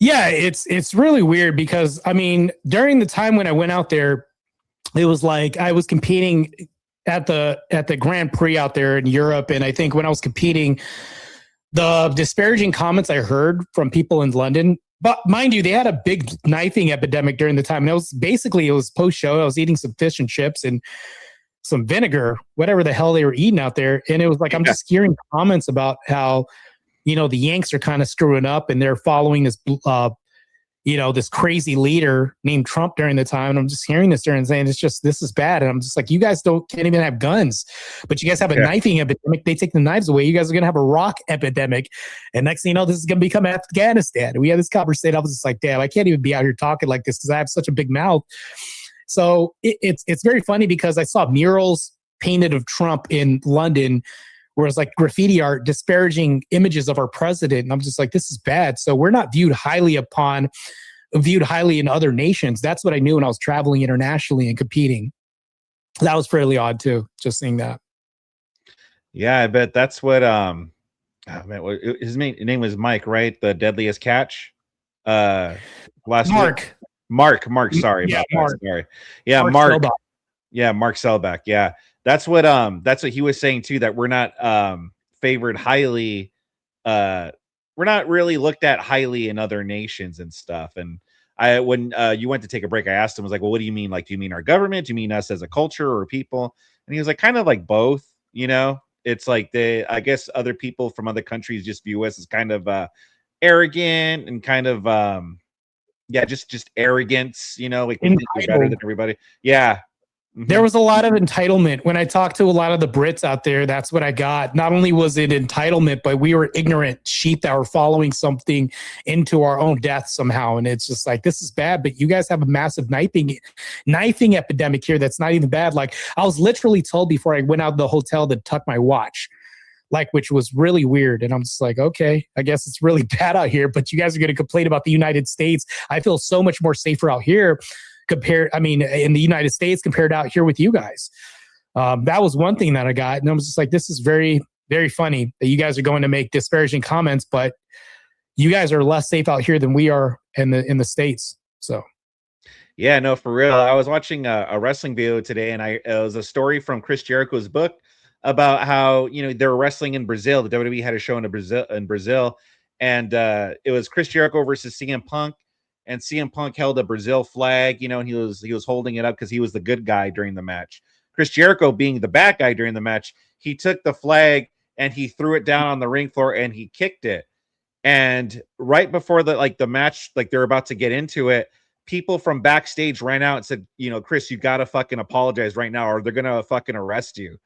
Yeah, it's really weird because I mean, during the time when I went out there, it was like I was competing at the Grand Prix out there in Europe. And I think when I was competing, the disparaging comments I heard from people in London, but mind you, they had a big knifing epidemic during the time. And it was post-show. I was eating some fish and chips and some vinegar, whatever the hell they were eating out there. And it was like, I'm just hearing comments about how, the Yanks are kind of screwing up and they're following this, this crazy leader named Trump during the time. And I'm just hearing this and saying, this is bad. And I'm just like, you guys can't even have guns, but you guys have a knifing epidemic. They take the knives away. You guys are going to have a rock epidemic. And next thing you know, this is going to become Afghanistan. And we had this conversation. I was just like, damn, I can't even be out here talking like this because I have such a big mouth. So it's very funny because I saw murals painted of Trump in London where it's like graffiti art disparaging images of our president. And I'm just like, this is bad. So we're not viewed highly in other nations. That's what I knew when I was traveling internationally and competing. That was fairly odd too, just seeing that. Yeah, I bet that's what his name was Mike, right? The Deadliest Catch. Mark, sorry about that. Sorry. Yeah, Mark. Yeah, Mark Selbach. Yeah. That's what he was saying too, that we're not favored highly. We're not really looked at highly in other nations and stuff. And when you went to take a break, I asked him, I was like, well, what do you mean? Like, do you mean our government? Do you mean us as a culture or people? And he was like, kind of like both, it's like I guess other people from other countries just view us as kind of arrogant and kind of, just arrogance, like we think we're better than everybody. Yeah. There was a lot of entitlement. When I talked to a lot of the Brits out there, that's what I got. Not only was it entitlement, but we were ignorant sheep that were following something into our own death somehow. And it's just like, this is bad, but you guys have a massive knifing epidemic here that's not even bad. Like I was literally told before I went out of the hotel to tuck my watch, which was really weird. And I'm just like, okay, I guess it's really bad out here, but you guys are going to complain about the United States. I feel so much more safer out here in the United States compared out here with you guys. That was one thing that I got. And I was just like, this is very, very funny that you guys are going to make disparaging comments, but you guys are less safe out here than we are in the States. So. Yeah, no, for real. I was watching a wrestling video today and it was a story from Chris Jericho's book about how, they're wrestling in Brazil. The WWE had a show in Brazil and it was Chris Jericho versus CM Punk. And CM Punk held a Brazil flag, and he was holding it up because he was the good guy during the match. Chris Jericho, being the bad guy during the match, he took the flag and he threw it down on the ring floor and he kicked it. And right before the match, like they're about to get into it, people from backstage ran out and said, Chris, you gotta fucking apologize right now, or they're gonna fucking arrest you.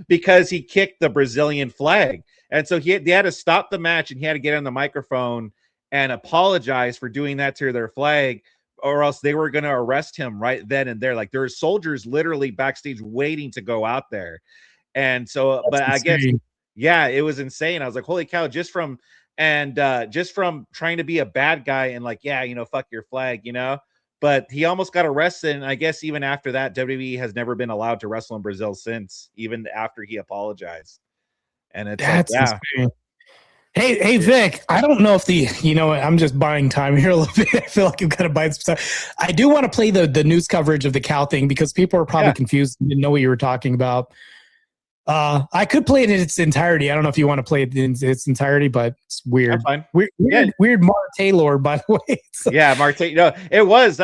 Because he kicked the Brazilian flag. And so they had to stop the match and he had to get on the microphone and apologize for doing that to their flag, or else they were going to arrest him right then and there. Like, there were soldiers literally backstage waiting to go out there. And so, That's but insane. I guess, yeah, it was insane. I was like, holy cow, just from trying to be a bad guy and like, yeah, fuck your flag, but he almost got arrested. And I guess even after that, WWE has never been allowed to wrestle in Brazil since, even after he apologized. And it's insane. Hey, Vic, I don't know if I'm just buying time here a little bit. I feel like I'm going to buy this time. I do want to play the news coverage of the KEWL thing because people are probably confused and didn't know what you were talking about. I could play it in its entirety. I don't know if you want to play it in its entirety, but it's weird. That's fine. Weird Martae lore, by the way. So. Yeah, Martae. No, it was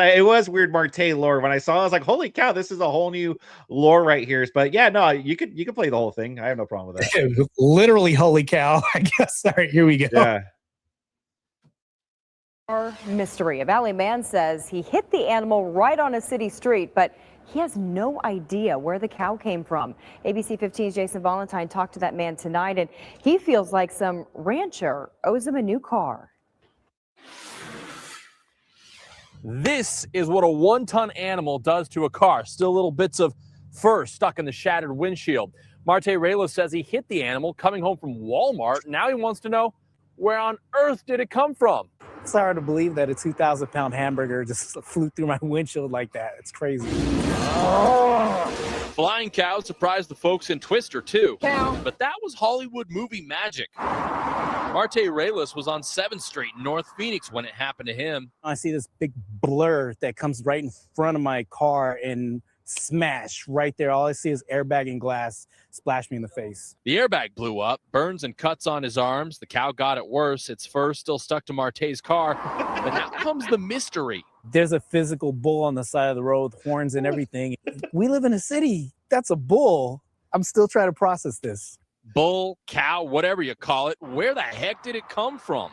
weird Martae lore. When I saw it, I was like, holy cow, this is a whole new lore right here. But yeah, no, you could play the whole thing. I have no problem with that. Literally, holy cow, I guess. All right, here we go. Yeah. Mystery. A Valley man says he hit the animal right on a city street, but he has no idea where the cow came from. ABC 15's Jason Valentine talked to that man tonight, and he feels like some rancher owes him a new car. This is what a one-ton animal does to a car. Still little bits of fur stuck in the shattered windshield. Martae Ruelas says he hit the animal coming home from Walmart. Now he wants to know, where on earth did it come from? It's hard to believe that a 2,000-pound hamburger just flew through my windshield like that. It's crazy. Flying cow surprised the folks in Twister, too. But that was Hollywood movie magic. Martae Ruelas was on 7th Street in North Phoenix when it happened to him. I see this big blur that comes right in front of my car and smash right there. All I see is airbag and glass splash me in the face. The airbag blew up, burns and cuts on his arms. The cow got it worse. Its fur still stuck to Martae's car. But now comes the mystery. There's a physical bull on the side of the road, horns and everything. We live in a city. That's a bull. I'm still trying to process this. Bull, cow, whatever you call it. Where the heck did it come from?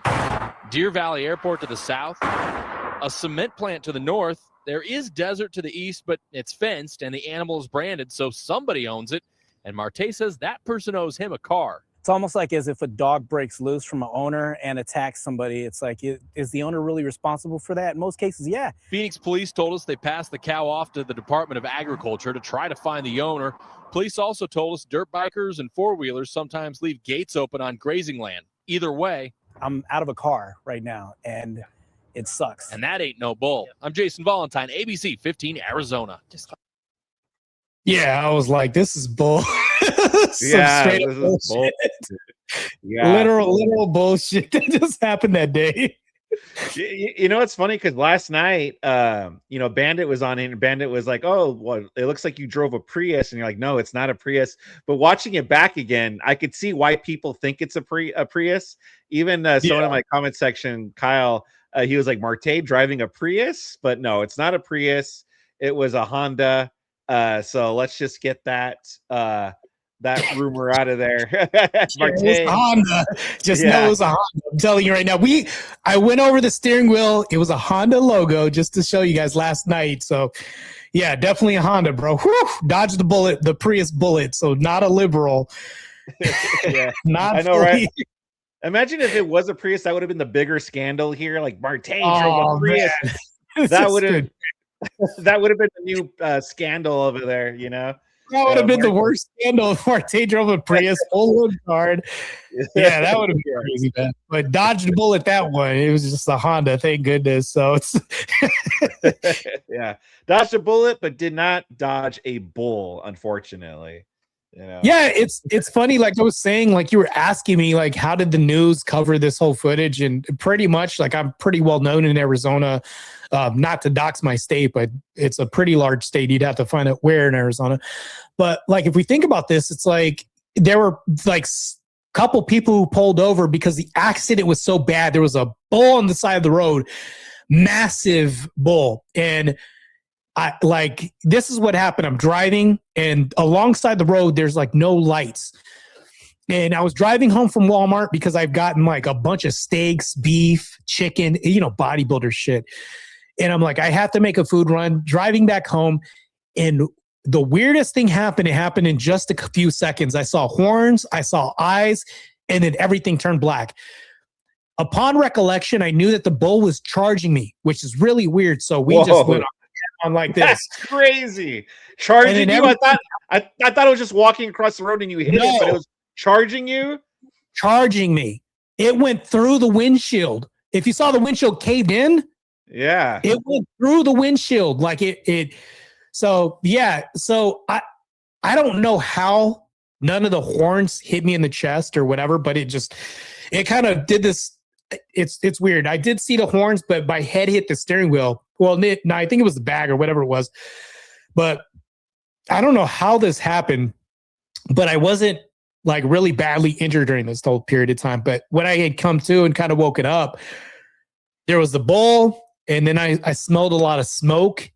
Deer Valley Airport to the south, a cement plant to the north. There is desert to the east, but it's fenced and the animal is branded, so somebody owns it. And Martae says that person owes him a car. It's almost like as if a dog breaks loose from an owner and attacks somebody. It's like, is the owner really responsible for that? In most cases, yeah. Phoenix police told us they passed the cow off to the Department of Agriculture to try to find the owner. Police also told us dirt bikers and four-wheelers sometimes leave gates open on grazing land. Either way, I'm out of a car right now, and it sucks. And that ain't no bull. I'm Jason Valentine, ABC 15 Arizona. Yeah, I was like, this is bull. Yeah, this is bull. Yeah. Literal bullshit that just happened that day. You know, it's funny because last night, Bandit was on and Bandit was like, oh, well, it looks like you drove a Prius. And you're like, no, it's not a Prius. But watching it back again, I could see why people think it's a Prius. Even someone in my comment section, Kyle, he was like, Martae driving a Prius? But no, it's not a Prius. It was a Honda. So let's just get that rumor out of there. It was a Honda. Just know it was a Honda. I'm telling you right now. I went over the steering wheel. It was a Honda logo just to show you guys last night. So yeah, definitely a Honda, bro. Whew, dodged the bullet, the Prius bullet. So not a liberal. Yeah, not I know, right? Imagine if it was a Prius, that would have been the bigger scandal here. Like Martae drove a Prius. That would have been the new scandal over there, you know. That would have been the worst scandal if Martae drove a Prius full of card. Yeah, that would have been crazy, man. But dodged a bullet that one. It was just a Honda, thank goodness. So it's yeah, dodged a bullet, but did not dodge a bull, unfortunately. You know? Yeah, it's funny. Like I was saying, like you were asking me, like how did the news cover this whole footage? And pretty much, like I'm pretty well known in Arizona. Not to dox my state, but it's a pretty large state. You'd have to find out where in Arizona. But like if we think about this, it's like there were like a couple people who pulled over because the accident was so bad. There was a bull on the side of the road, massive bull, and this is what happened. I'm driving, and alongside the road, there's like no lights. And I was driving home from Walmart because I've gotten like a bunch of steaks, beef, chicken, bodybuilder shit. And I'm like, I have to make a food run. Driving back home, and the weirdest thing happened. It happened in just a few seconds. I saw horns, I saw eyes, and then everything turned black. Upon recollection, I knew that the bull was charging me, which is really weird. So we just went on like this. That's crazy. Charging you? I thought it was just walking across the road and you hit it, but it was charging you? Charging me. It went through the windshield. If you saw the windshield caved in, yeah, it went through the windshield. Like it. So yeah. So I don't know how none of the horns hit me in the chest or whatever, but it kind of did this. It's weird. I did see the horns, but my head hit the steering wheel. Well, no, I think it was the bag or whatever it was. But I don't know how this happened, but I wasn't like really badly injured during this whole period of time. But when I had come to and kind of woken up, there was the bull, and then I smelled a lot of smoke,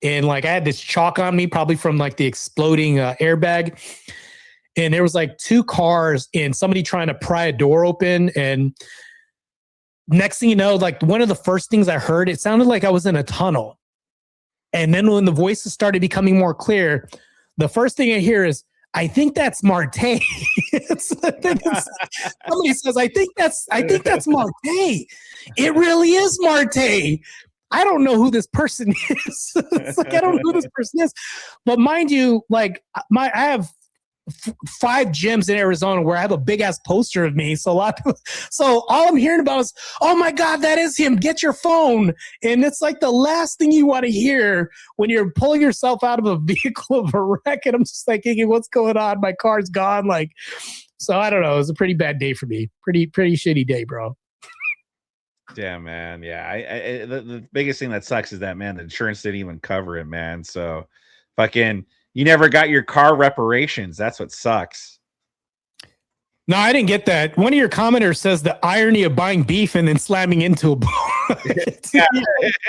and like I had this chalk on me, probably from like the exploding airbag. And there was like 2 cars and somebody trying to pry a door open. And next thing you know, like one of the first things I heard, it sounded like I was in a tunnel. And then when the voices started becoming more clear, the first thing I hear is, I think that's Martae. Somebody says, I think that's Martae. It really is Martae. I don't know who this person is. It's like, I don't know who this person is. But mind you, like I have 5 gyms in Arizona where I have a big ass poster of me. So so all I'm hearing about is, oh my God, that is him. Get your phone. And it's like the last thing you want to hear when you're pulling yourself out of a vehicle of a wreck. And I'm just like, hey, what's going on? My car's gone. Like, so I don't know. It was a pretty bad day for me. Pretty shitty day, bro. Damn, man. Yeah. The biggest thing that sucks is that, man, the insurance didn't even cover it, man. So fucking, you never got your car reparations. That's what sucks. No, I didn't get that. One of your commenters says the irony of buying beef and then slamming into a bull. Yeah,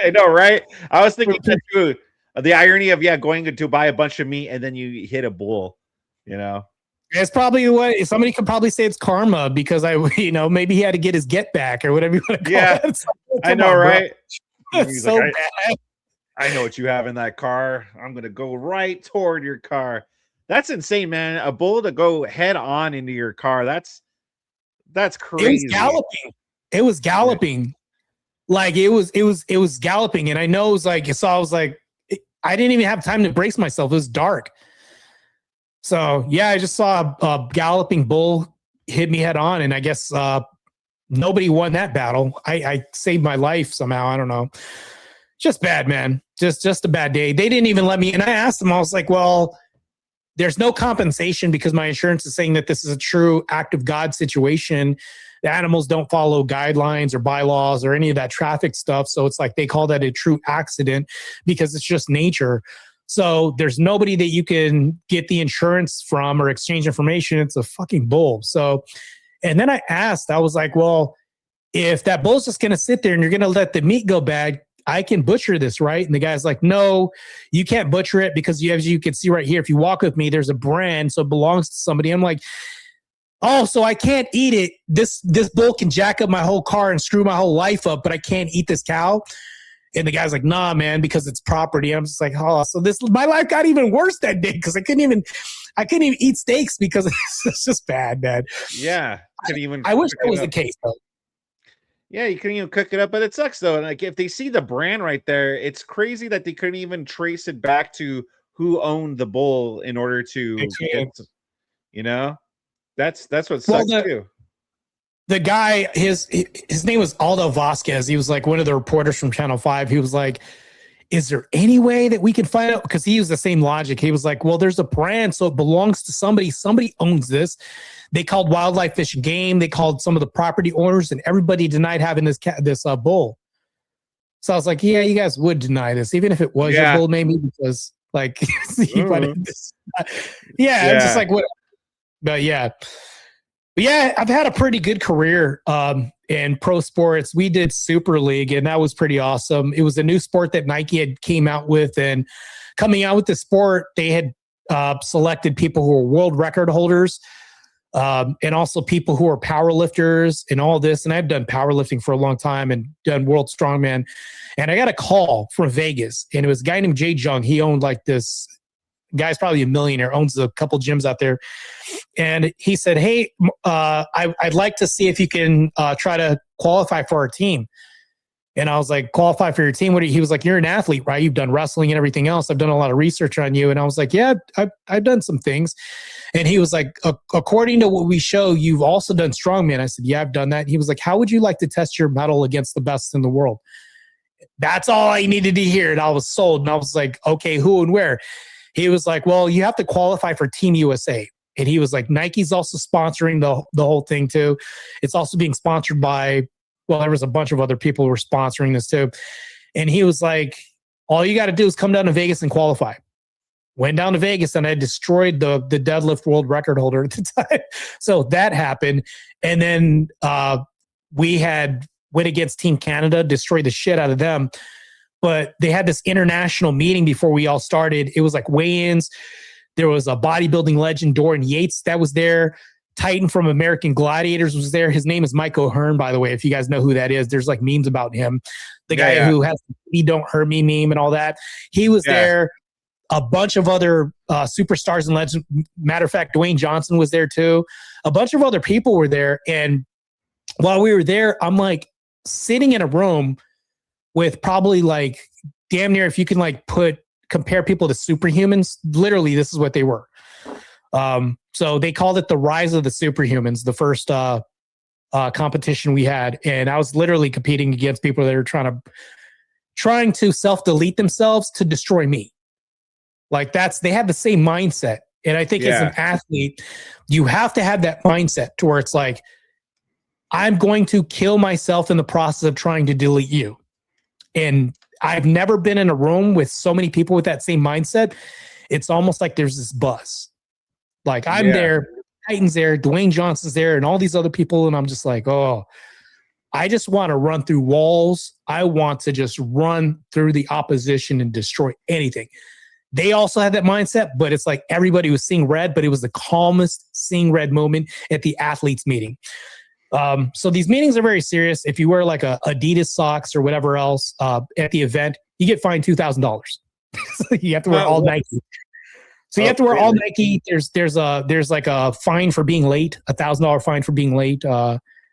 I know, right? I was thinking that too. The irony of going to buy a bunch of meat and then you hit a bull. It's probably what somebody could probably say it's karma because maybe he had to get his get back or whatever you want to call it. Like, I know, right? It's so bad. I know what you have in that car. I'm going to go right toward your car. That's insane, man. A bull to go head on into your car. That's crazy. It was galloping. Like it was galloping. And I know it was like, so I was like, I didn't even have time to brace myself. It was dark. So yeah, I just saw a galloping bull hit me head on. And I guess nobody won that battle. I saved my life somehow. I don't know. Just bad, man. Just a bad day. They didn't even let me. And I asked them, I was like, well, there's no compensation because my insurance is saying that this is a true act of God situation. The animals don't follow guidelines or bylaws or any of that traffic stuff. So it's like they call that a true accident because it's just nature. So there's nobody that you can get the insurance from or exchange information. It's a fucking bull. So, and then I asked, I was like, well, if that bull's just going to sit there and you're going to let the meat go bad, I can butcher this, right? And the guy's like, no, you can't butcher it because as you can see right here, if you walk with me, there's a brand, so it belongs to somebody. I'm like, oh, so I can't eat it. This bull can jack up my whole car and screw my whole life up, but I can't eat this cow. And the guy's like, nah, man, because it's property. I'm just like, oh, so my life got even worse that day because I couldn't even eat steaks because it's just bad, man. Yeah. I wish that was the case, though. Yeah, you couldn't even cook it up, but it sucks though. And like if they see the brand right there, it's crazy that they couldn't even trace it back to who owned the bull in order to get, that's what sucks too. The guy, his name was Aldo Vasquez. He was like one of the reporters from Channel 5. He was like, is there any way that we can find out? Because he used the same logic. He was like, well, there's a brand, so it belongs to somebody. Somebody owns this. They called Wildlife Fish and Game. They called some of the property owners, and everybody denied having this bull. So I was like, yeah, you guys would deny this, even if it was your bull, maybe because like, it's just like what. But yeah. But yeah, I've had a pretty good career in pro sports. We did Super League, and that was pretty awesome. It was a new sport that Nike had came out with, and coming out with the sport, they had selected people who were world record holders, and also people who are power lifters and all this. And I've done powerlifting for a long time and done world strongman. And I got a call from Vegas, and it was a guy named Jay Jung. He owned like this guy's probably a millionaire, owns a couple gyms out there. And he said, hey, I'd like to see if you can try to qualify for our team. And I was like, qualify for your team? What? He was like, you're an athlete, right? You've done wrestling and everything else. I've done a lot of research on you. And I was like, yeah, I've done some things. And he was like, according to what we show, you've also done strongman. I said, yeah, I've done that. He was like, how would you like to test your mettle against the best in the world? That's all I needed to hear. And I was sold. And I was like, okay, who and where? He was like, well, you have to qualify for Team USA. And he was like, Nike's also sponsoring the whole thing too. It's also being sponsored by, well, there was a bunch of other people who were sponsoring this too. And he was like, all you got to do is come down to Vegas and qualify. Went down to Vegas, and I destroyed the deadlift world record holder at the time. So that happened. And then we went against Team Canada, destroyed the shit out of them. But they had this international meeting before we all started. It was like weigh-ins. There was a bodybuilding legend, Dorian Yates, that was there. Titan from American Gladiators was there. His name is Mike O'Hearn, by the way, if you guys know who that is. There's like memes about him. The guy who has the Don't Hurt Me meme and all that. He was there. A bunch of other superstars and legends. Matter of fact, Dwayne Johnson was there too. A bunch of other people were there. And while we were there, I'm like sitting in a room with probably like damn near, if you can like compare people to superhumans, literally this is what they were. So they called it the Rise of the Superhumans, the first competition we had. And I was literally competing against people that are trying to self-delete themselves to destroy me. Like they have the same mindset. And I think as an athlete, you have to have that mindset to where it's like, I'm going to kill myself in the process of trying to delete you. And I've never been in a room with so many people with that same mindset. It's almost like there's this buzz. Like I'm there, Titan's there, Dwayne Johnson's there, and all these other people. And I'm just like, oh, I just want to run through walls. I want to just run through the opposition and destroy anything. They also had that mindset, but it's like everybody was seeing red, but it was the calmest seeing red moment at the athletes meeting. So these meetings are very serious. If you wear like a Adidas socks or whatever else at the event, you get fined $2,000. You have to wear all Nike. So you have to wear all Nike. There's like a fine for being late, $1,000 fine for being late.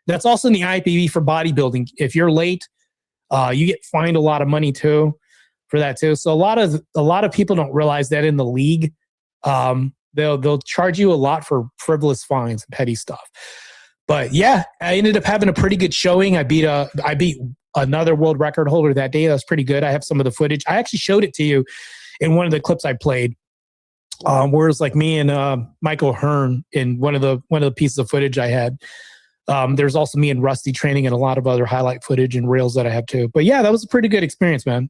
That's also in the IPV for bodybuilding. If you're late, you get fined a lot of money too for that too. So a lot of people don't realize that in the league, they'll charge you a lot for frivolous fines and petty stuff. But yeah, I ended up having a pretty good showing. I beat another world record holder that day. That was pretty good. I have some of the footage. I actually showed it to you in one of the clips I played. Where it's like me and Michael Hearn in one of the pieces of footage I had. There's also me and Rusty training and a lot of other highlight footage and reels that I have too. But yeah, that was a pretty good experience, man.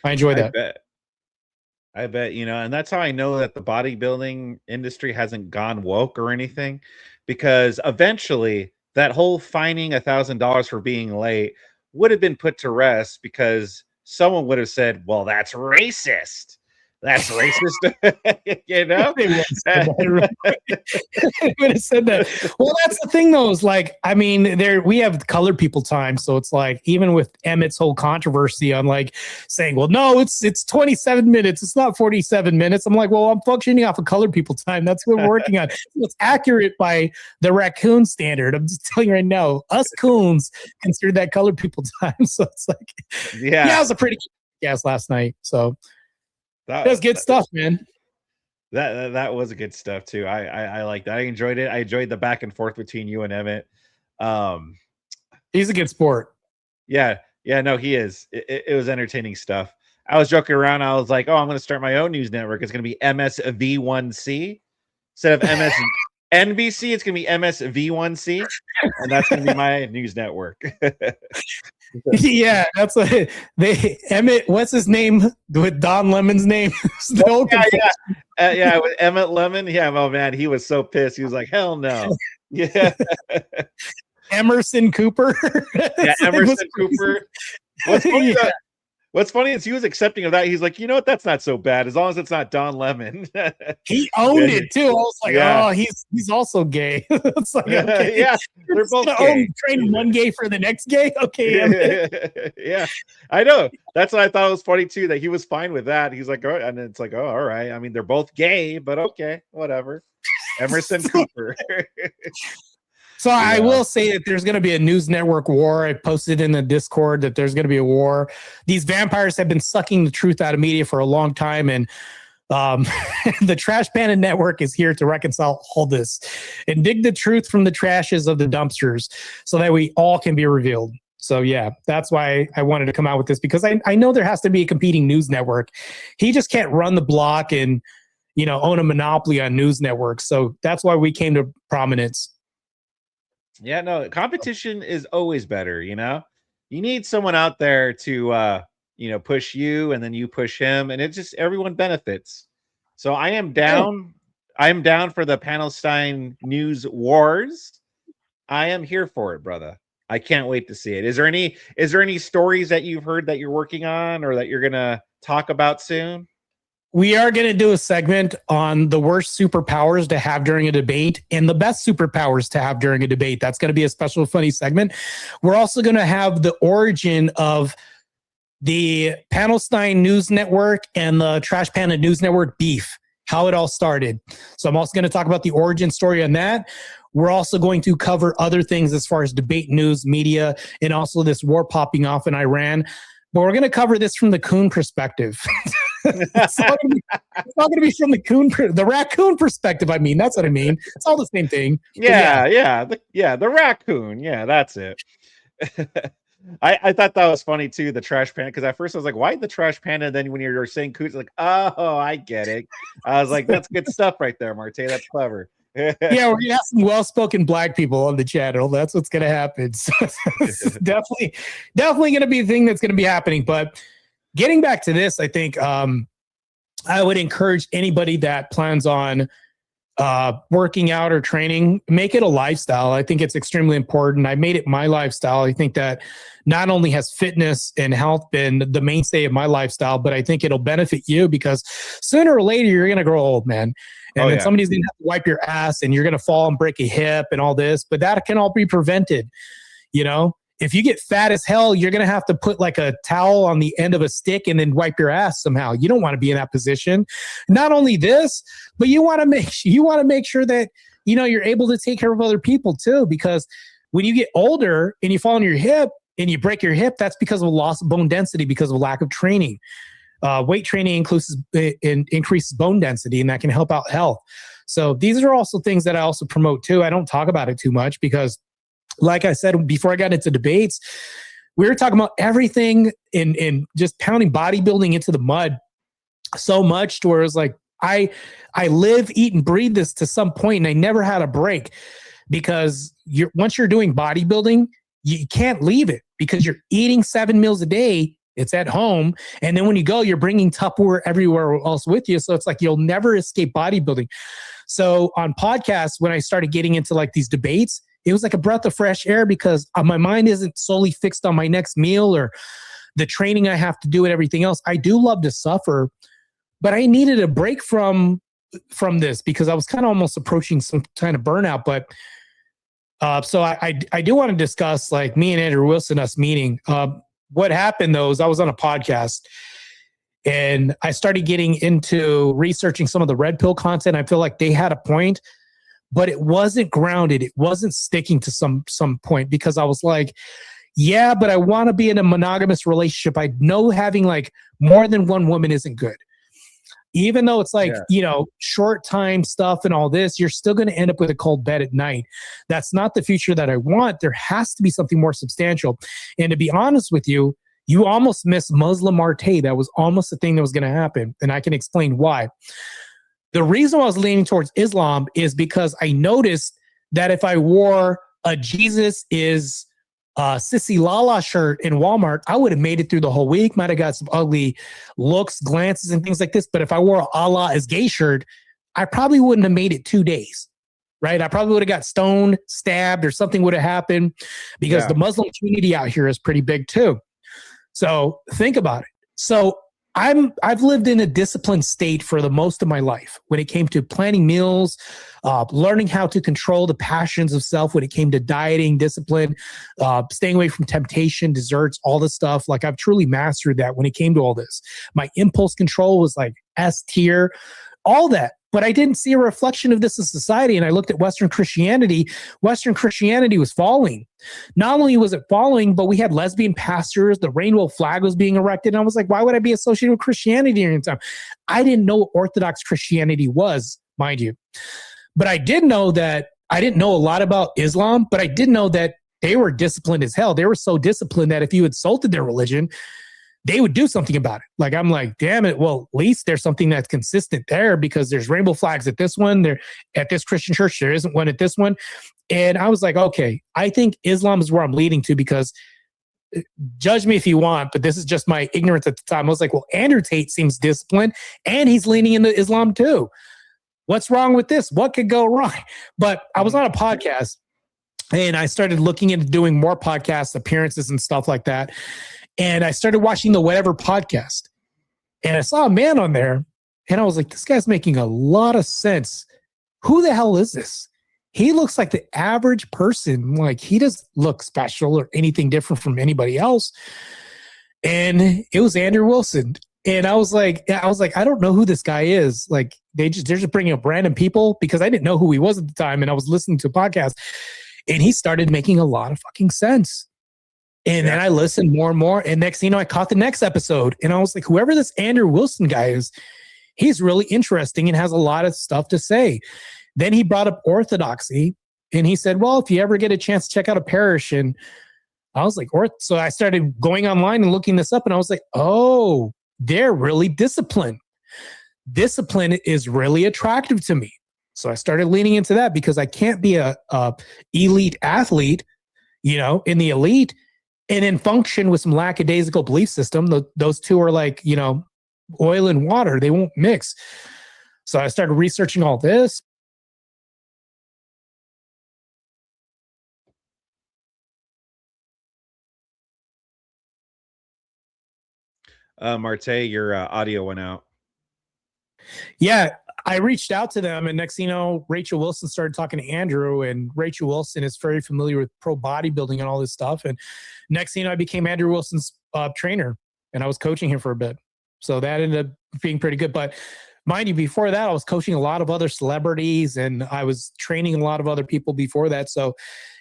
I enjoyed that. I bet, and that's how I know that the bodybuilding industry hasn't gone woke or anything, because eventually that whole fining $1,000 for being late would have been put to rest, because someone would have said, well, that's racist. That's racist. They would have said that. Well, that's the thing though, is like, I mean, we have colored people time. So it's like, even with Emmett's whole controversy on like saying, well, no, it's 27 minutes. It's not 47 minutes. I'm like, well, I'm functioning off of colored people time. That's what we're working on. It's accurate by the raccoon standard. I'm just telling you right now, us coons consider that colored people time. So it's like, yeah, it was a pretty good gas last night. So that was good stuff, man. That was good stuff too. I like that. I enjoyed it. I enjoyed the back and forth between you and Emmett. He's a good sport. Yeah, no, he is. It was entertaining stuff. I was joking around. I was like, oh, I'm going to start my own news network. It's going to be MSV1C instead of MSNBC. It's going to be MSV1C, and that's going to be my news network. Yeah, that's what they Emmett. What's his name with Don Lemon's name? With Emmett Lemon. Yeah, oh man, he was so pissed. He was like, "Hell no." Yeah, Emerson Cooper. yeah, Emerson Cooper. What's funny is he was accepting of that. He's like, you know what? That's not so bad as long as it's not Don Lemon. He owned it too. I was like, oh, he's also gay. It's like, okay, yeah, they're both gay. Train one gay for the next gay. Okay, yeah, I know. That's what I thought was funny too. That he was fine with that. He's like, oh, and it's like, oh, all right. I mean, they're both gay, but okay, whatever. Emerson Cooper. So I will say that there's going to be a news network war. I posted in the Discord that there's going to be a war. These vampires have been sucking the truth out of media for a long time, and the Trash Panda Network is here to reconcile all this and dig the truth from the trashes of the dumpsters so that we all can be revealed. So yeah, that's why I wanted to come out with this, because I know there has to be a competing news network. He just can't run the block and, own a monopoly on news networks. So that's why we came to prominence. Yeah, no, competition is always better, You need someone out there to push you, and then you push him, and it just everyone benefits. So I am down. I am down for the Palestine news wars. I am here for it, brother. I can't wait to see it. Is there any stories that you've heard that you're working on or that you're gonna talk about soon? We are going to do a segment on the worst superpowers to have during a debate and the best superpowers to have during a debate. That's going to be a special funny segment. We're also going to have the origin of the Palestine News Network and the Trash Panda News Network beef, how it all started. So I'm also going to talk about the origin story on that. We're also going to cover other things as far as debate news, media, and also this war popping off in Iran. But we're going to cover this from the coon perspective. It's not going to be from the raccoon perspective. I mean, that's what I mean. It's all the same thing. The raccoon. Yeah, that's it. I thought that was funny too, the Trash Panda, because at first I was like, why the Trash Panda? And then when you're saying coons, like, oh, I get it. I was like, that's good stuff right there, Martae. That's clever. Yeah, we're gonna have some well-spoken black people on the channel. That's what's gonna happen. So it's definitely gonna be a thing that's gonna be happening. But getting back to this, I think I would encourage anybody that plans on working out or training, make it a lifestyle. I think it's extremely important. I made it my lifestyle. I think that not only has fitness and health been the mainstay of my lifestyle, but I think it'll benefit you, because sooner or later you're gonna grow old, man. And then somebody's going to have to wipe your ass, and you're going to fall and break a hip and all this, but that can all be prevented. If you get fat as hell, you're going to have to put like a towel on the end of a stick and then wipe your ass somehow. You don't want to be in that position. Not only this, but you want to make sure that, you're able to take care of other people too, because when you get older and you fall on your hip and you break your hip, that's because of loss of bone density, because of lack of training. Weight training increases bone density, and that can help out health. So these are also things that I also promote too. I don't talk about it too much because, like I said, before I got into debates, we were talking about everything in just pounding bodybuilding into the mud so much to where it's like, I live, eat, and breathe this to some point, and I never had a break, because once you're doing bodybuilding, you can't leave it, because you're eating 7 meals a day. It's at home. And then when you go, you're bringing Tupperware everywhere else with you. So it's like, you'll never escape bodybuilding. So on podcasts, when I started getting into like these debates, it was like a breath of fresh air, because my mind isn't solely fixed on my next meal or the training I have to do and everything else. I do love to suffer, but I needed a break from this, because I was kind of almost approaching some kind of burnout. But so I do want to discuss, like, me and Andrew Wilson, us meeting. What happened though is I was on a podcast and I started getting into researching some of the red pill content. I feel like they had a point, but it wasn't grounded. It wasn't sticking to some point, because I was like, yeah, but I want to be in a monogamous relationship. I know having like more than one woman isn't good. Even though it's like, short time stuff and all this, you're still going to end up with a cold bed at night. That's not the future that I want. There has to be something more substantial. And to be honest with you, you almost missed Muslim Martae. That was almost the thing that was going to happen. And I can explain why. The reason why I was leaning towards Islam is because I noticed that if I wore a Jesus is Sissy Lala shirt in Walmart, I would have made it through the whole week. Might have got some ugly looks, glances, and things like this. But if I wore a Allah is gay shirt, I probably wouldn't have made it 2 days. Right? I probably would have got stoned, stabbed, or something would have happened because the Muslim community out here is pretty big too. So think about it. So I've lived in a disciplined state for the most of my life when it came to planning meals, learning how to control the passions of self when it came to dieting, discipline, staying away from temptation, desserts, all this stuff. Like I've truly mastered that when it came to all this. My impulse control was like S tier, all that. But I didn't see a reflection of this in society. And I looked at Western Christianity. Western Christianity was falling. Not only was it falling, but we had lesbian pastors. The rainbow flag was being erected. And I was like, why would I be associated with Christianity during the time? I didn't know what Orthodox Christianity was, mind you. But I did know that I didn't know a lot about Islam, but I did know that they were disciplined as hell. They were so disciplined that if you insulted their religion, they would do something about it. Like, I'm like, damn it. Well, at least there's something that's consistent there because there's rainbow flags at this one. There at this Christian church, there isn't one at this one. And I was like, okay, I think Islam is where I'm leading to because judge me if you want, but this is just my ignorance at the time. I was like, well, Andrew Tate seems disciplined and he's leaning into Islam too. What's wrong with this? What could go wrong? But I was on a podcast and I started looking into doing more podcast appearances and stuff like that. And I started watching the Whatever podcast. And I saw a man on there. And I was like, this guy's making a lot of sense. Who the hell is this? He looks like the average person. Like, he doesn't look special or anything different from anybody else. And it was Andrew Wilson. And I was like, I don't know who this guy is. Like, they're just bringing up random people because I didn't know who he was at the time. And I was listening to a podcast. And he started making a lot of fucking sense. And then I listened more and more. And next thing you know, I caught the next episode. And I was like, whoever this Andrew Wilson guy is, he's really interesting and has a lot of stuff to say. Then he brought up orthodoxy. And he said, well, if you ever get a chance to check out a parish. And I was like, so I started going online and looking this up. And I was like, oh, they're really disciplined. Discipline is really attractive to me. So I started leaning into that because I can't be a elite athlete, in the elite, and then function with some lackadaisical belief system. Those two are like, oil and water. They won't mix. So I started researching all this. Martae, your audio went out. Yeah, I reached out to them, and next thing you know, Rachel Wilson started talking to Andrew, and Rachel Wilson is very familiar with pro bodybuilding and all this stuff. And next thing you know, I became Andrew Wilson's trainer, and I was coaching him for a bit. So that ended up being pretty good. But mind you, before that, I was coaching a lot of other celebrities, and I was training a lot of other people before that. So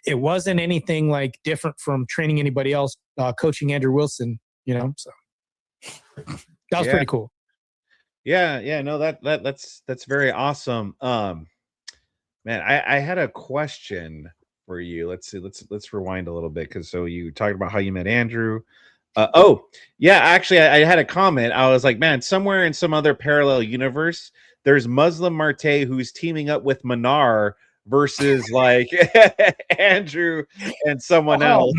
it wasn't anything like different from training anybody else, coaching Andrew Wilson, so that was pretty cool. Yeah, no, that's very awesome. Man, I had a question for you. Let's see, let's rewind a little bit because so you talked about how you met Andrew. Actually, I had a comment. I was like, man, somewhere in some other parallel universe, there's Muslim Martae who's teaming up with Manar versus like Andrew and someone else.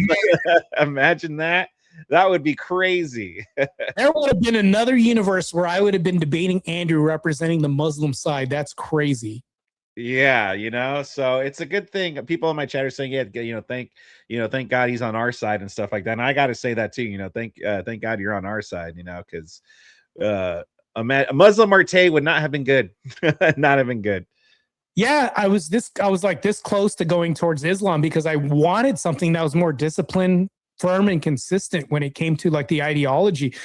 Imagine that. That would be crazy. There would have been another universe where I would have been debating Andrew representing the Muslim side. That's crazy. Yeah, so it's a good thing. People in my chat are saying, yeah, thank God he's on our side and stuff like that. And I got to say that too, thank God you're on our side, because a Muslim Martae would not have been good. Not have been good. Yeah, I was like this close to going towards Islam because I wanted something that was more disciplined, firm, and consistent when it came to like the ideology.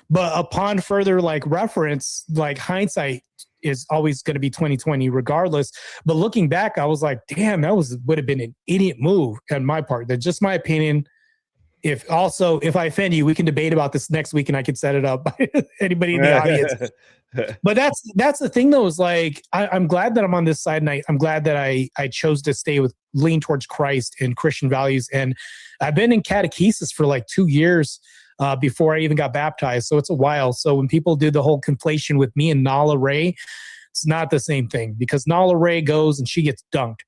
But upon further like reference, like hindsight is always going to be 2020 regardless. But looking back, I was like, damn, would have been an idiot move on my part. That's just my opinion. If I offend you, we can debate about this next week and I can set it up. Anybody in the audience. But that's the thing though, is like, I'm glad that I'm on this side, and I'm glad that I chose to lean towards Christ and Christian values. And I've been in catechesis for like 2 years before I even got baptized. So it's a while. So when people do the whole conflation with me and Nala Ray, it's not the same thing because Nala Ray goes and she gets dunked.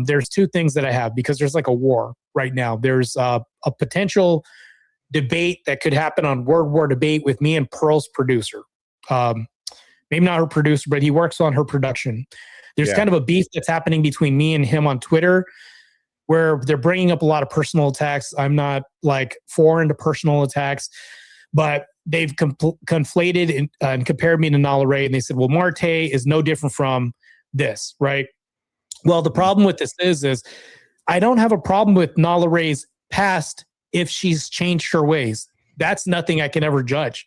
There's two things that I have because there's like a war, right now. There's a potential debate that could happen on Word War Debate with me and Pearl's producer. Maybe not her producer, but he works on her production. There's kind of a beef that's happening between me and him on Twitter, where they're bringing up a lot of personal attacks. I'm not like foreign to personal attacks, but they've conflated and compared me to Nala Ray, and they said, well, Martae is no different from this, right? Well, the problem with this is I don't have a problem with Nala Ray's past if she's changed her ways. That's nothing I can ever judge.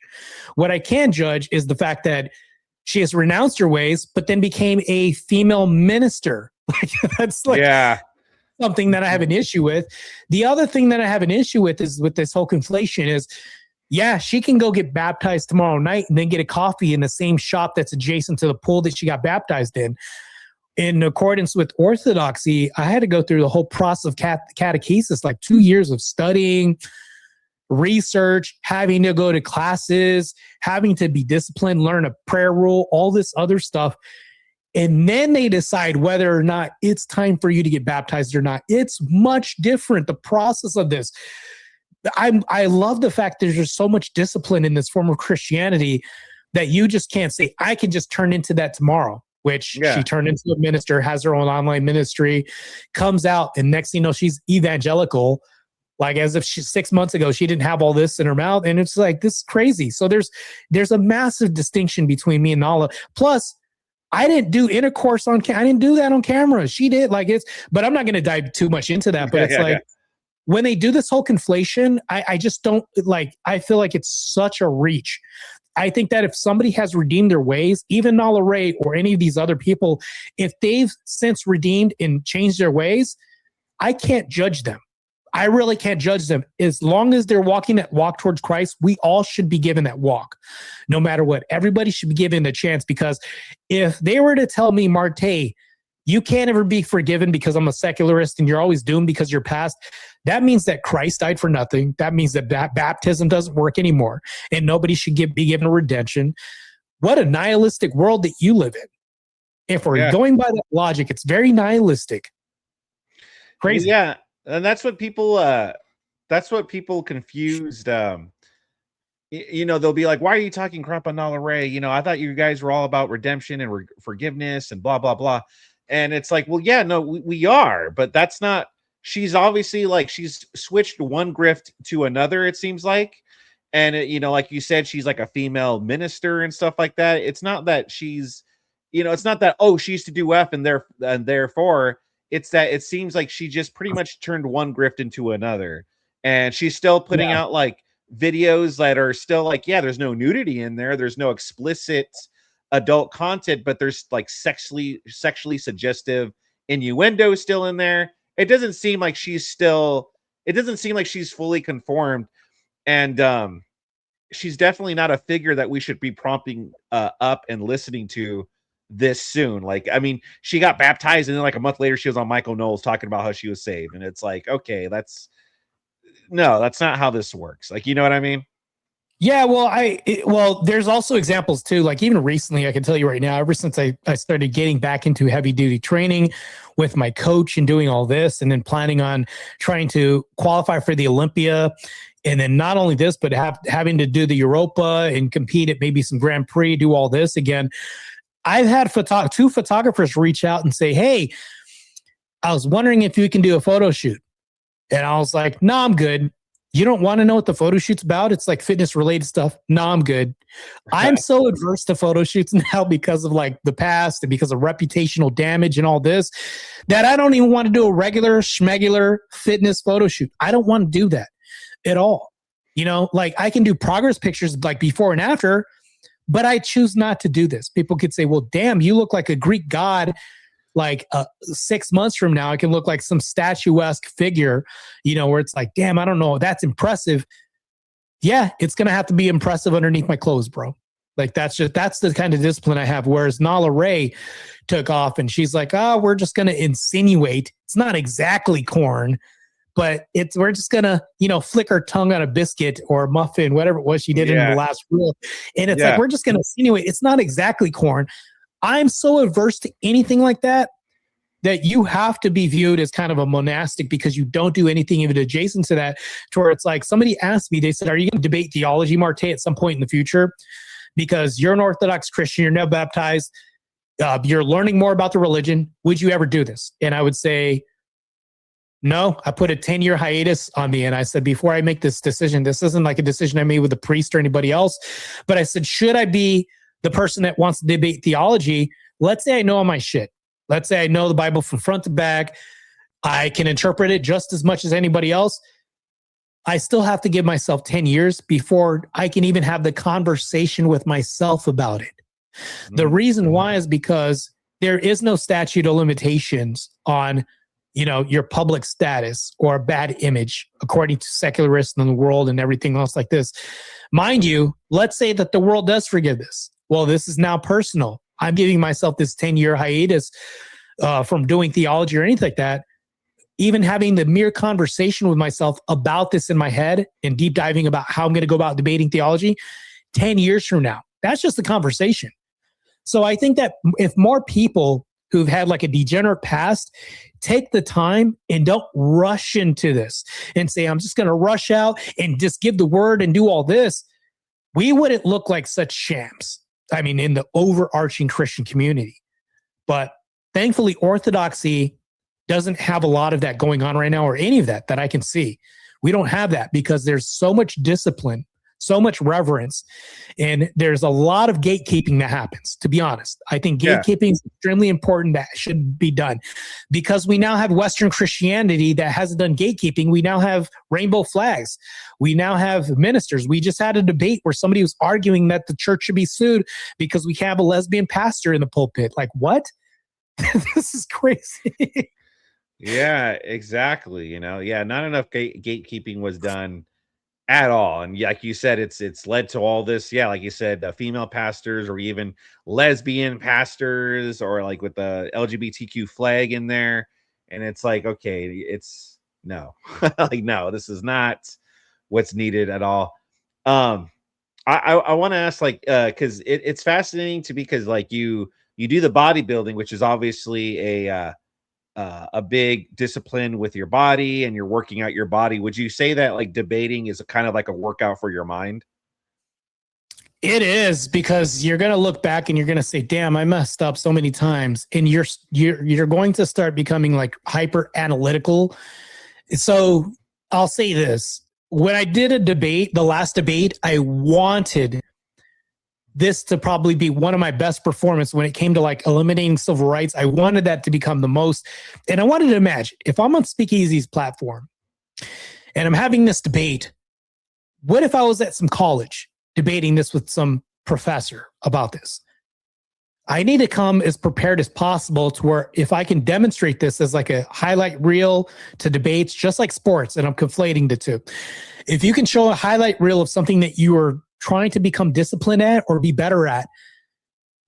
What I can judge is the fact that she has renounced her ways, but then became a female minister. That's like something that I have an issue with. The other thing that I have an issue with is with this whole conflation is, yeah, she can go get baptized tomorrow night and then get a coffee in the same shop that's adjacent to the pool that she got baptized in. In accordance with orthodoxy, I had to go through the whole process of catechesis, like 2 years of studying, research, having to go to classes, having to be disciplined, learn a prayer rule, all this other stuff. And then they decide whether or not it's time for you to get baptized or not. It's much different, the process of this. I love the fact there's just so much discipline in this form of Christianity that you just can't say, I can just turn into that tomorrow, which she turned into a minister, has her own online ministry, comes out, and next thing you know, she's evangelical, like as if 6 months ago, she didn't have all this in her mouth. And it's like, this is crazy. So there's a massive distinction between me and Nala. Plus, I didn't do intercourse I didn't do that on camera. She did, but I'm not going to dive too much into that. But when they do this whole conflation, I just don't I feel like it's such a reach. I think that if somebody has redeemed their ways, even Nala Ray or any of these other people, if they've since redeemed and changed their ways, I can't judge them. I really can't judge them. As long as they're walking that walk towards Christ, we all should be given that walk, no matter what. Everybody should be given a chance, because if they were to tell me, Martae, you can't ever be forgiven because I'm a secularist and you're always doomed because you're past, that means that Christ died for nothing. That means that baptism doesn't work anymore and nobody should be given a redemption. What a nihilistic world that you live in. If we're going by that logic, it's very nihilistic. Crazy. Yeah. And that's what people confused. They'll be like, why are you talking crap on Nala Ray? I thought you guys were all about redemption and forgiveness and blah, blah, blah. And it's like, well, yeah, no, we are, but that's not, she's obviously she's switched one grift to another, it seems like. And, like you said, she's like a female minister and stuff like that. It's not that she's, it's not that, oh, she used to do F and therefore it's that it seems like she just pretty much turned one grift into another. And she's still putting out videos that are still there's no nudity in there. There's no explicit adult content, but there's sexually suggestive innuendo still in there. It doesn't seem like she's fully conformed. And she's definitely not a figure that we should be prompting up and listening to this soon. She got baptized and then a month later she was on Michael Knowles talking about how she was saved. And it's like, okay, that's not how this works. You know what I mean? Yeah, well, there's also examples too. Even recently, I can tell you right now, ever since I started getting back into heavy duty training with my coach and doing all this, and then planning on trying to qualify for the Olympia, and then not only this, but having to do the Europa and compete at maybe some Grand Prix, do all this again. I've had two photographers reach out and say, hey, I was wondering if you can do a photo shoot. And I was like, no, I'm good. You don't want to know what the photo shoot's about? It's fitness related stuff. No, I'm good. I'm so adverse to photo shoots now because of the past and because of reputational damage and all this, that I don't even want to do a regular schmegular fitness photo shoot. I don't want to do that at all. I can do progress pictures before and after, but I choose not to do this. People could say, well, damn, you look like a Greek god. 6 months from now, I can look like some statuesque figure, where it's damn, I don't know. That's impressive. Yeah, it's going to have to be impressive underneath my clothes, bro. That's the kind of discipline I have. Whereas Nala Ray took off and she's like, oh, we're just going to insinuate. It's not exactly corn, but we're just going to, flick her tongue on a biscuit or a muffin, whatever it was she did in the last reel. And it's we're just going to insinuate. It's not exactly corn. I'm so averse to anything like that that you have to be viewed as kind of a monastic because you don't do anything even adjacent to that, to where it's like somebody asked me, they said, are you going to debate theology, Martae, at some point in the future? Because you're an Orthodox Christian, you're now baptized, you're learning more about the religion. Would you ever do this? And I would say, no. I put a 10-year hiatus on me. And I said, before I make this decision, this isn't like a decision I made with a priest or anybody else. But I said, should I be the person that wants to debate theology? Let's say I know my shit. Let's say I know the Bible from front to back. I can interpret it just as much as anybody else. I still have to give myself 10 years before I can even have the conversation with myself about it. The reason why is because there is no statute of limitations on, your public status or a bad image, according to secularists in the world and everything else like this. Mind you, let's say that the world does forgive this. Well, this is now personal. I'm giving myself this 10-year hiatus from doing theology or anything like that. Even having the mere conversation with myself about this in my head and deep diving about how I'm going to go about debating theology 10 years from now, that's just the conversation. So I think that if more people who've had like a degenerate past take the time and don't rush into this and say, I'm just going to rush out and just give the word and do all this, we wouldn't look like such shams. I mean, in the overarching Christian community. But thankfully, Orthodoxy doesn't have a lot of that going on right now, or any of that I can see. We don't have that because there's so much discipline, so much reverence, and there's a lot of gatekeeping that happens, to be honest. I think gatekeeping is extremely important. That should be done because we now have Western Christianity that hasn't done gatekeeping. We now have rainbow flags. We now have ministers. We just had a debate where somebody was arguing that the church should be sued because we have a lesbian pastor in the pulpit. Like, what? This is crazy. Yeah, exactly. Not enough gatekeeping was done at all. And like you said, it's led to all this. Yeah, like you said, female pastors or even lesbian pastors, or like with the LGBTQ flag in there. And it's like, okay, it's no, like, no, this is not what's needed at all. I want to ask, like, because it's fascinating to me, because like you do the bodybuilding, which is obviously a big discipline with your body, and you're working out your body. Would you say that like debating is a kind of like a workout for your mind? It is, because you're going to look back and you're going to say, damn, I messed up so many times. And you're going to start becoming like hyper analytical. So I'll say this. When I did a debate, the last debate, I wanted this to probably be one of my best performances when it came to like eliminating civil rights. I wanted that to become the most. And I wanted to imagine if I'm on Speakeasy's platform and I'm having this debate, what if I was at some college debating this with some professor about this? I need to come as prepared as possible to where if I can demonstrate this as like a highlight reel to debates, just like sports, and I'm conflating the two. If you can show a highlight reel of something that you are trying to become disciplined at or be better at,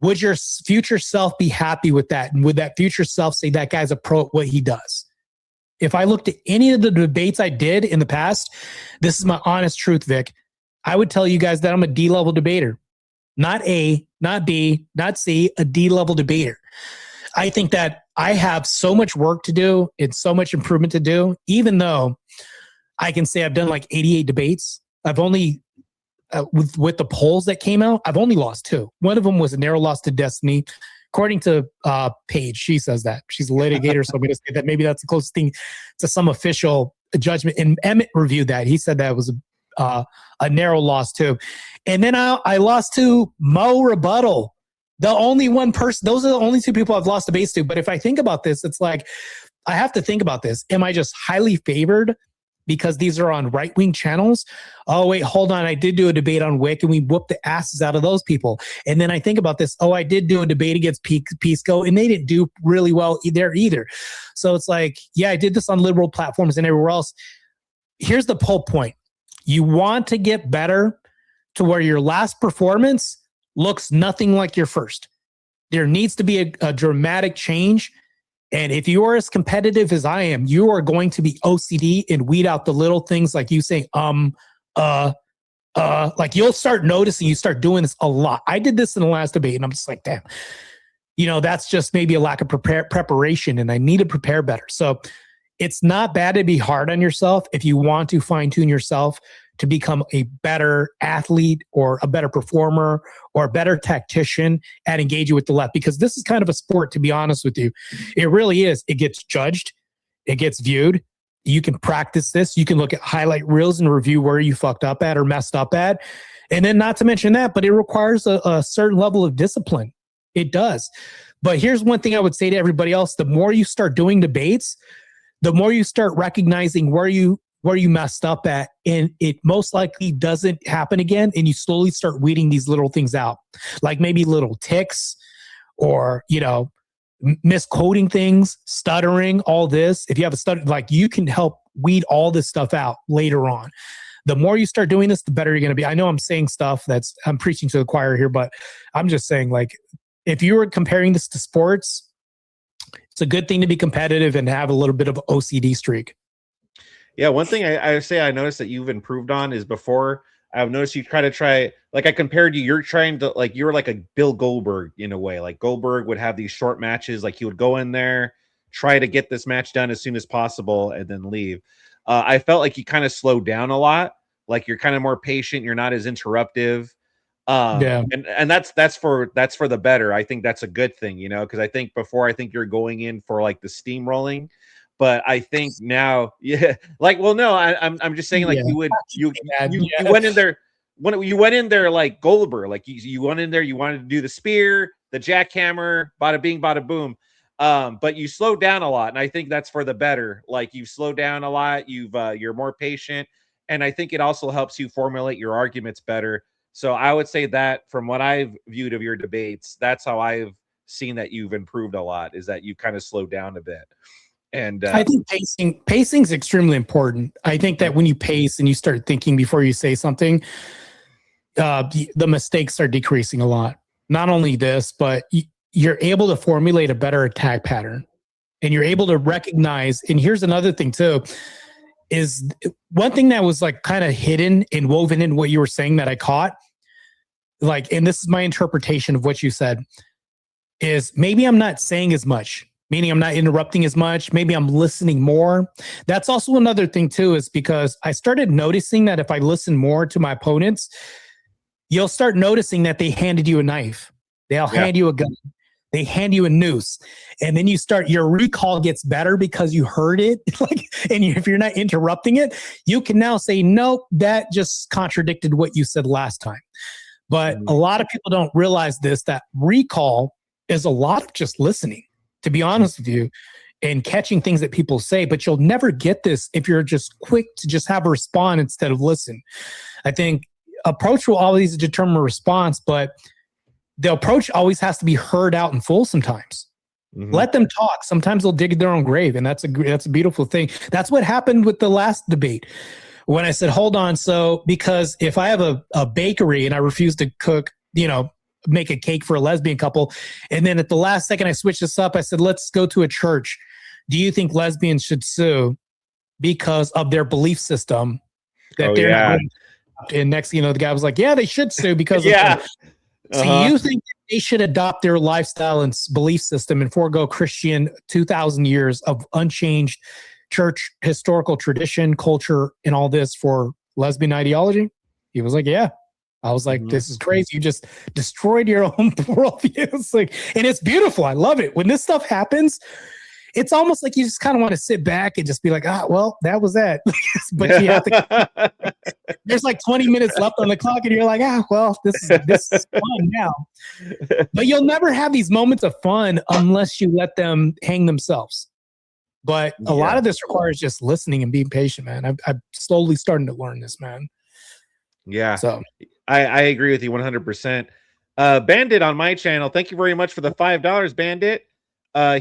would your future self be happy with that? And would that future self say that guy's a pro at what he does? If I looked at any of the debates I did in the past, this is my honest truth, Vic, I would tell you guys that I'm a D-level debater. Not A, not B, not C, a D-level debater. I think that I have so much work to do and so much improvement to do, even though I can say I've done like 88 debates. I've only, with the polls that came out, I've only lost 2. One of them was a narrow loss to Destiny. According to Paige, she says that. She's a litigator, so I'm going to say that maybe that's the closest thing to some official judgment. And Emmett reviewed that. He said that was a narrow loss too. And then I lost to Mo Rebuttal. The only one person, those are the only 2 people I've lost debates to. But if I think about this, it's like, I have to think about this. Am I just highly favored because these are on right-wing channels? Oh, wait, hold on. I did do a debate on Wick and we whooped the asses out of those people. And then I think about this. Oh, I did do a debate against Pisco and they didn't do really well there either. So it's like, yeah, I did this on liberal platforms and everywhere else. Here's the whole point. You want to get better to where your last performance looks nothing like your first. There needs to be a dramatic change. And if you are as competitive as I am, you are going to be OCD and weed out the little things like you saying, like you'll start noticing, you start doing this a lot. I did this in the last debate and I'm just like, damn, that's just maybe a lack of preparation, and I need to prepare better. So it's not bad to be hard on yourself if you want to fine tune yourself to become a better athlete or a better performer or a better tactician at engaging with the left, because this is kind of a sport, to be honest with you. It really is. It gets judged. It gets viewed. You can practice this. You can look at highlight reels and review where you fucked up at or messed up at. And then not to mention that, but it requires a certain level of discipline. It does. But here's one thing I would say to everybody else. The more you start doing debates, the more you start recognizing where you messed up at, and it most likely doesn't happen again. And you slowly start weeding these little things out, like maybe little ticks or, misquoting things, stuttering, all this. If you have a stutter, like, you can help weed all this stuff out later on. The more you start doing this, the better you're going to be. I know I'm saying stuff I'm preaching to the choir here, but I'm just saying, like, if you were comparing this to sports, it's a good thing to be competitive and have a little bit of OCD streak. Yeah, one thing I noticed that you've improved on is before I've noticed you try like I compared you. You're trying to like you're like a Bill Goldberg in a way. Like Goldberg would have these short matches. Like he would go in there, try to get this match done as soon as possible, and then leave. I felt like you kind of slowed down a lot. Like you're kind of more patient. You're not as interruptive. And that's for the better. I think that's a good thing, because I think before you're going in for like the steamrolling. But I think now, yeah, like, well, no, I'm just saying, like, you went in there when you went in there like Goldberg, like you went in there, you wanted to do the spear, the jackhammer, bada bing, bada boom. But you slowed down a lot, and I think that's for the better. Like you've slowed down a lot, you're more patient, and I think it also helps you formulate your arguments better. So I would say that from what I've viewed of your debates, that's how I've seen that you've improved a lot, is that you kind of slowed down a bit. And I think pacing is extremely important. I think that when you pace and you start thinking before you say something, the mistakes are decreasing a lot. Not only this, but you're able to formulate a better attack pattern, and you're able to recognize. And here's another thing too, is one thing that was like kind of hidden and woven in what you were saying that I caught, like, and this is my interpretation of what you said, is maybe I'm not saying as much. Meaning I'm not interrupting as much. Maybe I'm listening more. That's also another thing too, is because I started noticing that if I listen more to my opponents, you'll start noticing that they handed you a knife. They'll hand you a gun. They hand you a noose. And then your recall gets better because you heard it. If you're not interrupting it, you can now say, nope, that just contradicted what you said last time. But a lot of people don't realize that recall is a lot of just listening, to be honest with you, and catching things that people say. But you'll never get this if you're just quick to just have a respond instead of listen. I think approach will always determine a response, but the approach always has to be heard out in full sometimes. Let them talk. Sometimes they'll dig their own grave, and that's a beautiful thing. That's what happened with the last debate. When I said, hold on, so because if I have a bakery and I refuse to cook, make a cake for a lesbian couple, and then at the last second I switched this up, I said, let's go to a church. Do you think lesbians should sue because of their belief system that they're not going to? And next the guy was like, yeah, they should sue because So you think they should adopt their lifestyle and belief system and forego Christian 2,000 years of unchanged church historical tradition, culture, and all this for lesbian ideology? He was like, yeah. I was like, this is crazy. You just destroyed your own worldview. It's like, and it's beautiful. I love it. When this stuff happens, it's almost like you just kind of want to sit back and just be like, well, that was that. But you have to, there's like 20 minutes left on the clock, and you're like, well, this is fun now. But you'll never have these moments of fun unless you let them hang themselves. But a lot of this requires just listening and being patient, man. I'm slowly starting to learn this, man. Yeah. So I agree with you 100%. Bandit on my channel, thank you very much for the $5, Bandit.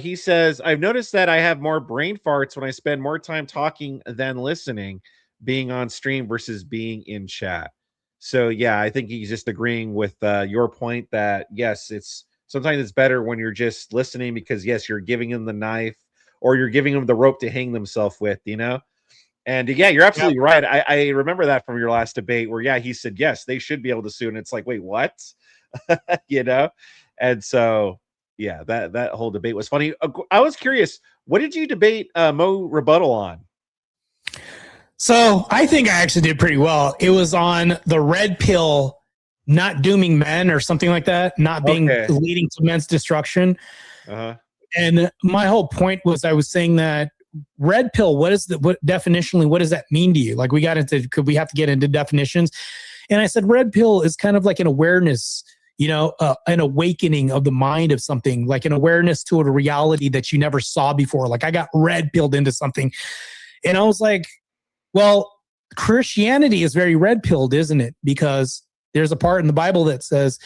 He says, I've noticed that I have more brain farts when I spend more time talking than listening, being on stream versus being in chat. So yeah, I think he's just agreeing with your point that yes, sometimes it's better when you're just listening, because yes, you're giving him the knife or you're giving them the rope to hang themselves with, And yeah, you're absolutely right. I remember that from your last debate where, he said, yes, they should be able to sue. And it's like, wait, what? And so, yeah, that whole debate was funny. I was curious, what did you debate Mo rebuttal on? So I think I actually did pretty well. It was on the red pill not dooming men or something like that, not being leading to men's destruction. And my whole point was I was saying that red pill, what definitionally, what does that mean to you? Like we have to get into definitions. And I said, red pill is kind of like an awareness, an awakening of the mind of something, like an awareness to a reality that you never saw before. Like I got red pilled into something. And I was like, well, Christianity is very red pilled, isn't it? Because there's a part in the Bible that says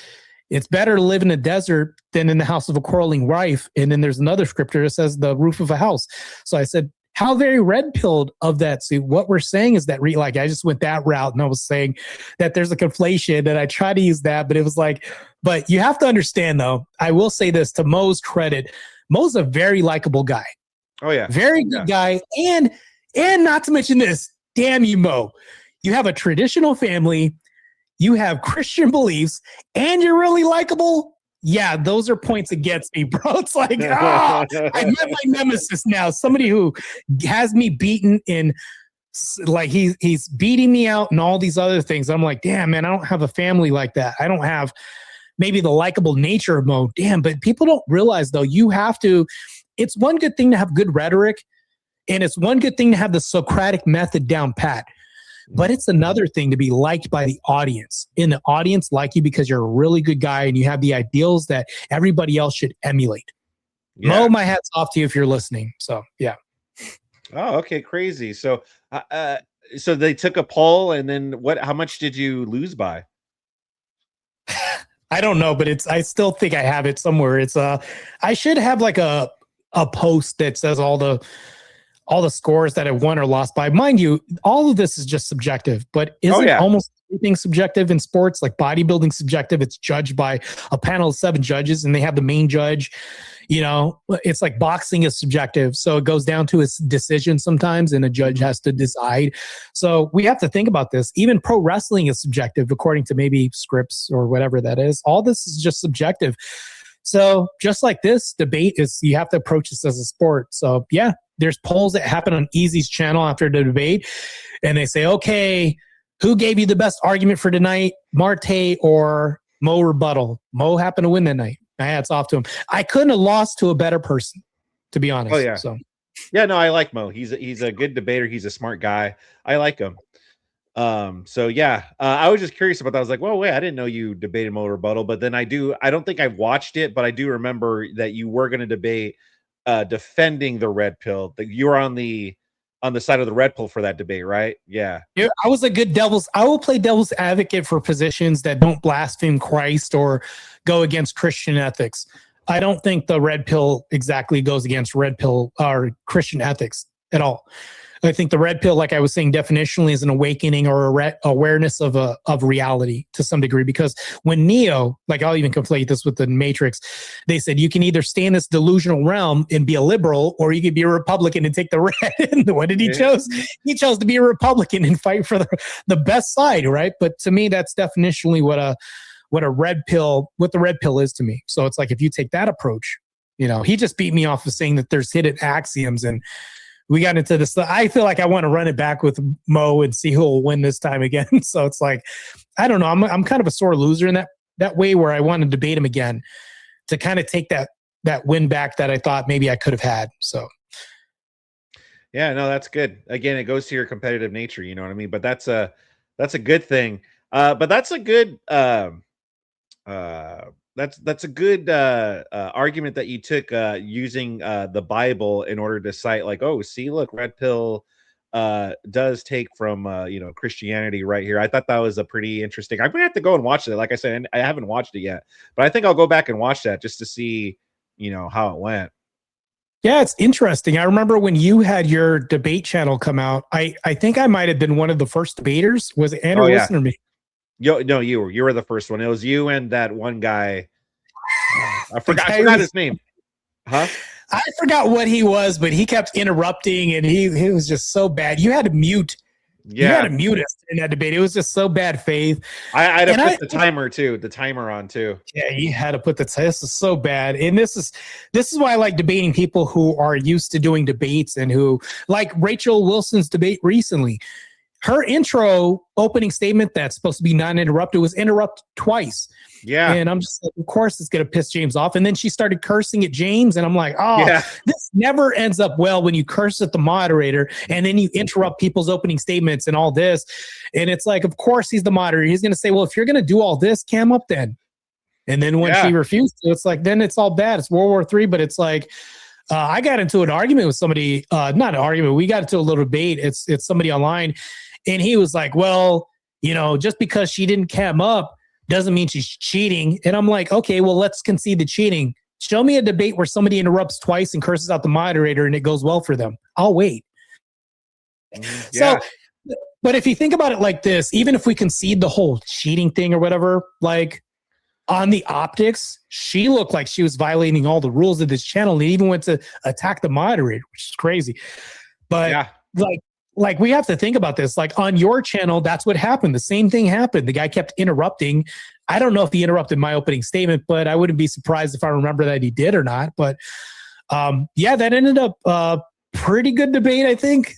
it's better to live in a desert than in the house of a quarreling wife. And then there's another scripture that says the roof of a house. So I said, how very red pilled of that. See, what we're saying is that like I just went that route and I was saying that there's a conflation and I try to use that, but it was like, but you have to understand though, I will say this to Mo's credit. Mo's a very likable guy. Oh yeah. Very good guy. And not to mention this, damn you, Mo, you have a traditional family, you have Christian beliefs, and you're really likable. Yeah, those are points against me, bro. It's like, I met my nemesis now. Somebody who has me beaten in, like he's beating me out and all these other things. I'm like, damn, man, I don't have a family like that. I don't have maybe the likable nature of Mo. Damn, but people don't realize though, it's one good thing to have good rhetoric, and it's one good thing to have the Socratic method down pat. But it's another thing to be liked by the audience. And the audience like you because you're a really good guy and you have the ideals that everybody else should emulate. Yeah. Mo, my hat's off to you if you're listening. So, yeah. Oh, okay. Crazy. So, so they took a poll and then how much did you lose by? I don't know, but I still think I have it somewhere. I should have like a post that says all the scores that I've won or lost by. Mind you, all of this is just subjective, but isn't almost everything subjective in sports? Like bodybuilding subjective, it's judged by a panel of 7 judges and they have the main judge. It's like boxing is subjective. So it goes down to a decision sometimes and a judge has to decide. So we have to think about this. Even pro wrestling is subjective according to maybe scripts or whatever that is. All this is just subjective. So just like this debate you have to approach this as a sport. So yeah, there's polls that happen on Easy's channel after the debate, and they say, okay, who gave you the best argument for tonight, Martae or Mo rebuttal? Mo happened to win that night. My hat's off to him. I couldn't have lost to a better person, to be honest. Oh yeah. So yeah, no, I like Mo. He's a good debater. He's a smart guy. I like him. So yeah, I was just curious about that. I was like, well, wait, I didn't know you debated Mo rebuttal, but then I don't think I've watched it, but I do remember that you were going to debate defending the red pill. That you were on the side of the red pill for that debate, right? Yeah. I was a good I will play devil's advocate for positions that don't blaspheme Christ or go against Christian ethics. I don't think the red pill exactly goes against red pill or Christian ethics at all. I think the red pill, like I was saying, definitionally is an awakening or awareness of reality to some degree. Because when Neo, like I'll even conflate this with the Matrix, they said you can either stay in this delusional realm and be a liberal, or you could be a Republican and take the red. And what did he chose? He chose to be a Republican and fight for the best side, right? But to me, that's definitionally what the red pill is to me. So it's like if you take that approach, he just beat me off of saying that there's hidden axioms and. We got into this. I feel like I want to run it back with Mo and see who will win this time again. So it's like, I don't know. I'm kind of a sore loser in that way where I want to debate him again to kind of take that win back that I thought maybe I could have had. So. Yeah, no, that's good. Again, it goes to your competitive nature. You know what I mean? But that's a good thing. But that's a good, that's a good argument that you took using the Bible in order to cite like, oh, see, look, red pill does take from Christianity right here. I thought that was a pretty interesting. I'm gonna have to go and watch it. Like I said, I haven't watched it yet, but I think I'll go back and watch that just to see how it went. Yeah, it's interesting. I remember when you had your debate channel come out. I think I might have been one of the first debaters. Was it Andrew Wilson or me? No, you were the first one. It was you and that one guy. I forgot his name. Huh? I forgot what he was, but he kept interrupting and he was just so bad. You had to mute You had to mute us in that debate. It was just so bad faith. I had to put the timer too. The timer on too. Yeah, you had to put this is so bad. And this is why I like debating people who are used to doing debates and who, like Rachel Wilson's debate recently. Her intro opening statement that's supposed to be non-interrupted was interrupted twice. Yeah. And I'm just like, of course it's going to piss James off. And then she started cursing at James. And I'm like, oh, this never ends up well when you curse at the moderator and then you interrupt people's opening statements and all this. And it's like, of course he's the moderator. He's going to say, well, if you're going to do all this, cam up then. And then when she refused to, it's like, then it's all bad. It's World War III, but it's like, I got into an argument with somebody, not an argument. We got into a little debate. It's somebody online. And he was like, well, you know, just because she didn't cam up doesn't mean she's cheating. And I'm like, okay, well, let's concede the cheating. Show me a debate where somebody interrupts twice and curses out the moderator and it goes well for them. I'll wait. So, but if you think about it like this, even if we concede the whole cheating thing or whatever, like on the optics, she looked like she was violating all the rules of this channel and even went to attack the moderator, which is crazy. But like we have to think about this. Like on your channel, that's what happened. The same thing happened. The guy kept interrupting. I don't know if he interrupted my opening statement, but I wouldn't be surprised if I remember that he did or not. But yeah, that ended up pretty good debate, I think.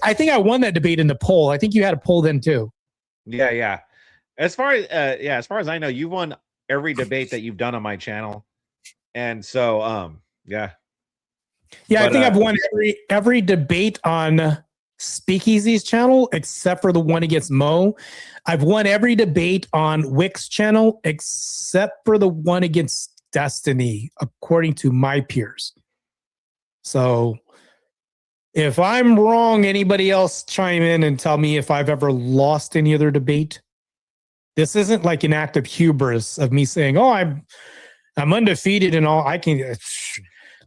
I think I won that debate in the poll. I think you had a poll then too. Yeah. As far as I know, you won every debate that you've done on my channel. And so yeah. Yeah, but, I think I've won every debate on Speakeasy's channel except for the one against Mo. I've won every debate on Wick's channel except for the one against Destiny, according to my peers. So if I'm wrong, anybody else chime in and tell me if I've ever lost any other debate. This isn't like an act of hubris of me saying, oh, I'm undefeated and all. I can...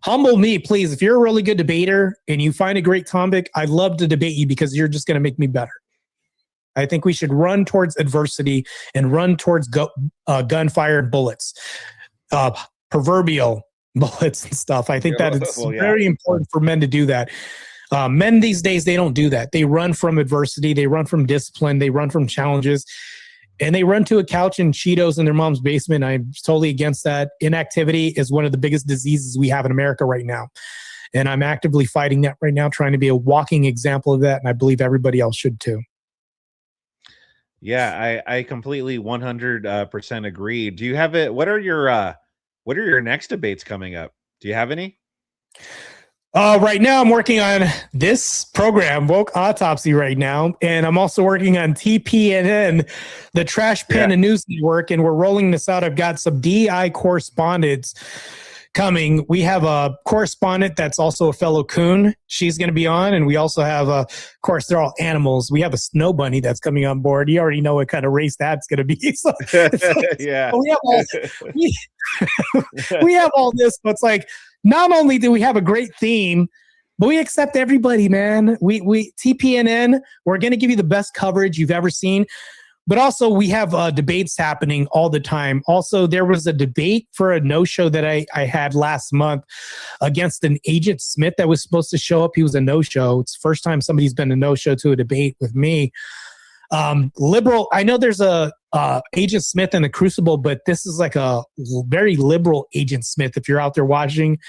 Humble me, please. If you're a really good debater and you find a great topic, I'd love to debate you because you're just going to make me better. I think we should run towards adversity and run towards gunfire and bullets, proverbial bullets and stuff. I think that it's very important for men to do that. Men these days, they don't do that. They run from adversity. They run from discipline. They run from challenges. And they run to a couch and Cheetos in their mom's basement. I'm totally against that. Inactivity is one of the biggest diseases we have in America right now. And I'm actively fighting that right now, trying to be a walking example of that. And I believe everybody else should too. Yeah, I completely 100% agree. Do you have it? What are your next debates coming up? Do you have any? Right now, I'm working on this program, Woke Autopsy, right now. And I'm also working on TPNN, the Trash Pen and News Network. And we're rolling this out. I've got some DI correspondents coming. We have a correspondent that's also a fellow coon. She's going to be on. And we also have, of course, they're all animals. We have a snow bunny that's coming on board. You already know what kind of race that's going to be. So, yeah. We have all this, but it's like, not only do we have a great theme, but we accept everybody, man. We TPNN, we're going to give you the best coverage you've ever seen. But also we have debates happening all the time. Also, there was a debate for a no-show that I had last month against an Agent Smith that was supposed to show up. He was a no-show. It's the first time somebody's been a no-show to a debate with me. Liberal, I know there's a Agent Smith in the Crucible, but this is like a very liberal Agent Smith. If you're out there watching,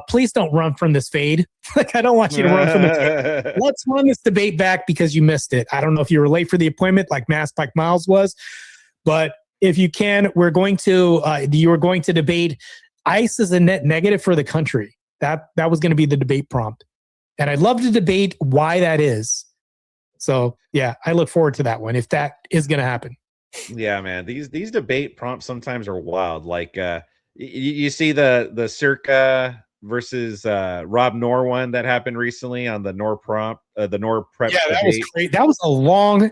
please don't run from this fade. Like, I don't want you to run from the fade. Let's run this debate back because you missed it. I don't know if you were late for the appointment like Mass Pike Miles was, but if you can, you are going to debate ICE is a net negative for the country. That was going to be the debate prompt. And I'd love to debate why that is. So yeah, I look forward to that one if that is going to happen. Yeah, man. These debate prompts sometimes are wild. Like you see the Circa versus Rob Noor one that happened recently on the Noor prep. Yeah, that debate. Was great. That was a long.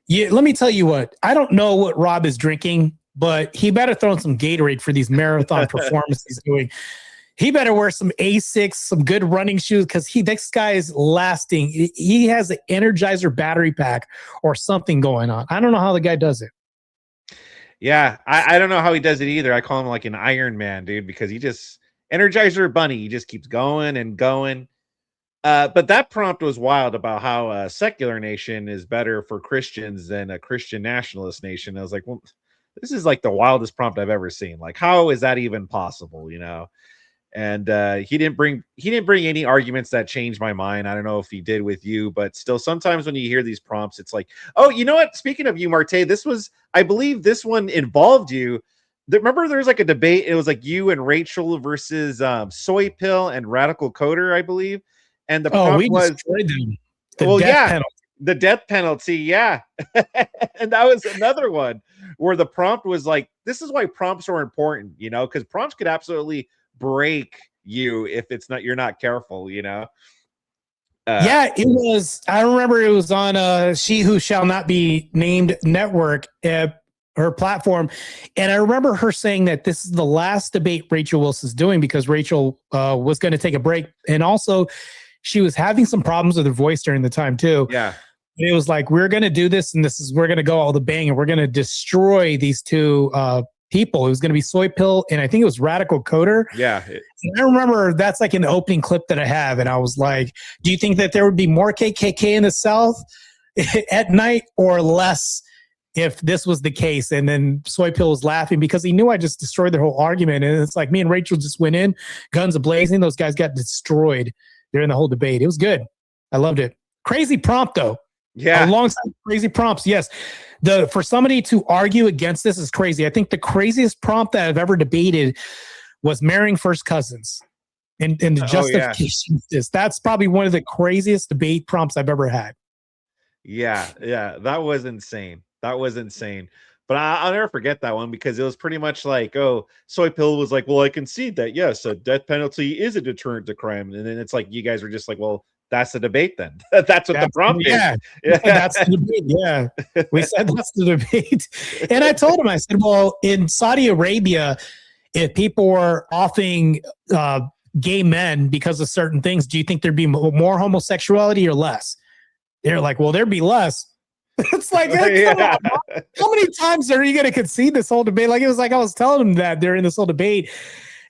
Yeah, let me tell you what. I don't know what Rob is drinking, but he better throw in some Gatorade for these marathon performances he's doing. He better wear some Asics, some good running shoes, because this guy is lasting. He has an Energizer battery pack or something going on. I don't know how the guy does it. Yeah, I don't know how he does it either. I call him like an Iron Man, dude, because he just Energizer Bunny. He just keeps going and going. But that prompt was wild about how a secular nation is better for Christians than a Christian nationalist nation. I was like, well, this is like the wildest prompt I've ever seen. Like, how is that even possible? You know? And he didn't bring any arguments that changed my mind. I don't know if he did with you, but still, sometimes when you hear these prompts, it's like, oh, you know what? Speaking of you, Martae, I believe this one involved you. Remember, there was like a debate. It was like you and Rachel versus Soy Pill and Radical Coder, I believe. And the prompt was destroyed them. The death penalty, yeah. And that was another one where the prompt was like, this is why prompts are important, you know, because prompts could absolutely break you if you're not careful, you know. Yeah, it was. I remember it was on She Who Shall Not Be Named network, her platform, and I remember her saying that this is the last debate Rachel Wilson's doing because Rachel was going to take a break, and also she was having some problems with her voice during the time too. Yeah. And it was like, we're going to do this, and we're going to go all the bang, and we're going to destroy these two people. It was going to be Soy Pill, and I think it was Radical Coder. Yeah. And I remember that's like an opening clip that I have, and I was like, do you think that there would be more KKK in the South at night or less if this was the case? And then Soy Pill was laughing because he knew I just destroyed their whole argument. And it's like me and Rachel just went in, guns a-blazing. Those guys got destroyed during the whole debate. It was good. I loved it. Crazy prompt, though. Yeah. Alongside crazy prompts, yes. For somebody to argue against this is crazy. I think the craziest prompt that I've ever debated was marrying first cousins and the justification of this. That's probably one of the craziest debate prompts I've ever had. Yeah, that was insane. But I'll never forget that one because it was pretty much like, oh, Soy Pill was like, well, I concede that, yes, a death penalty is a deterrent to crime. And then it's like, you guys were just like, well, that's the debate then. That's what the prompt is. Yeah, that's the debate. Yeah, we said that's the debate. And I told him, I said, well, in Saudi Arabia, if people were offing gay men because of certain things, do you think there'd be more homosexuality or less? They're like, well, there'd be less. It's like, come on, how many times are you going to concede this whole debate? Like, it was like I was telling them that during this whole debate.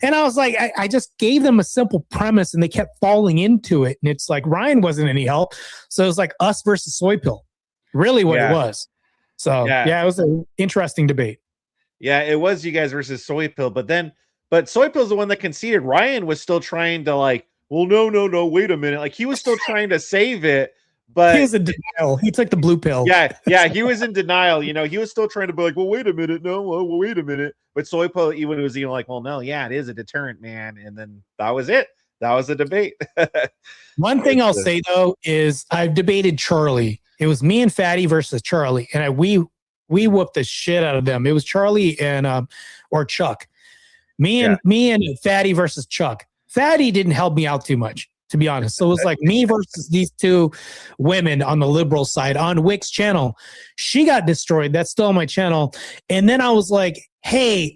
And I was like, I just gave them a simple premise and they kept falling into it. And it's like, Ryan wasn't any help. So it was like us versus Soy Pill, really what it was. So yeah, it was an interesting debate. Yeah, it was you guys versus Soy Pill. But Soy Pill's the one that conceded. Ryan was still trying to like, well, no, wait a minute. Like he was still trying to save it. But he was in denial. He took the blue pill. Yeah, he was in denial. You know, he was still trying to be like, well, wait a minute. No, well, wait a minute. But Soy Pill even was even like, well, no, yeah, it is a deterrent, man. And then that was it. That was the debate. One thing I'll say, though, is I've debated Charlie. It was me and Fatty versus Charlie. And we whooped the shit out of them. It was Charlie and or Chuck. Me and Fatty versus Chuck. Fatty didn't help me out too much, to be honest. So it was like me versus these two women on the liberal side on Wick's channel. She got destroyed. That's still on my channel. And then I was like, hey,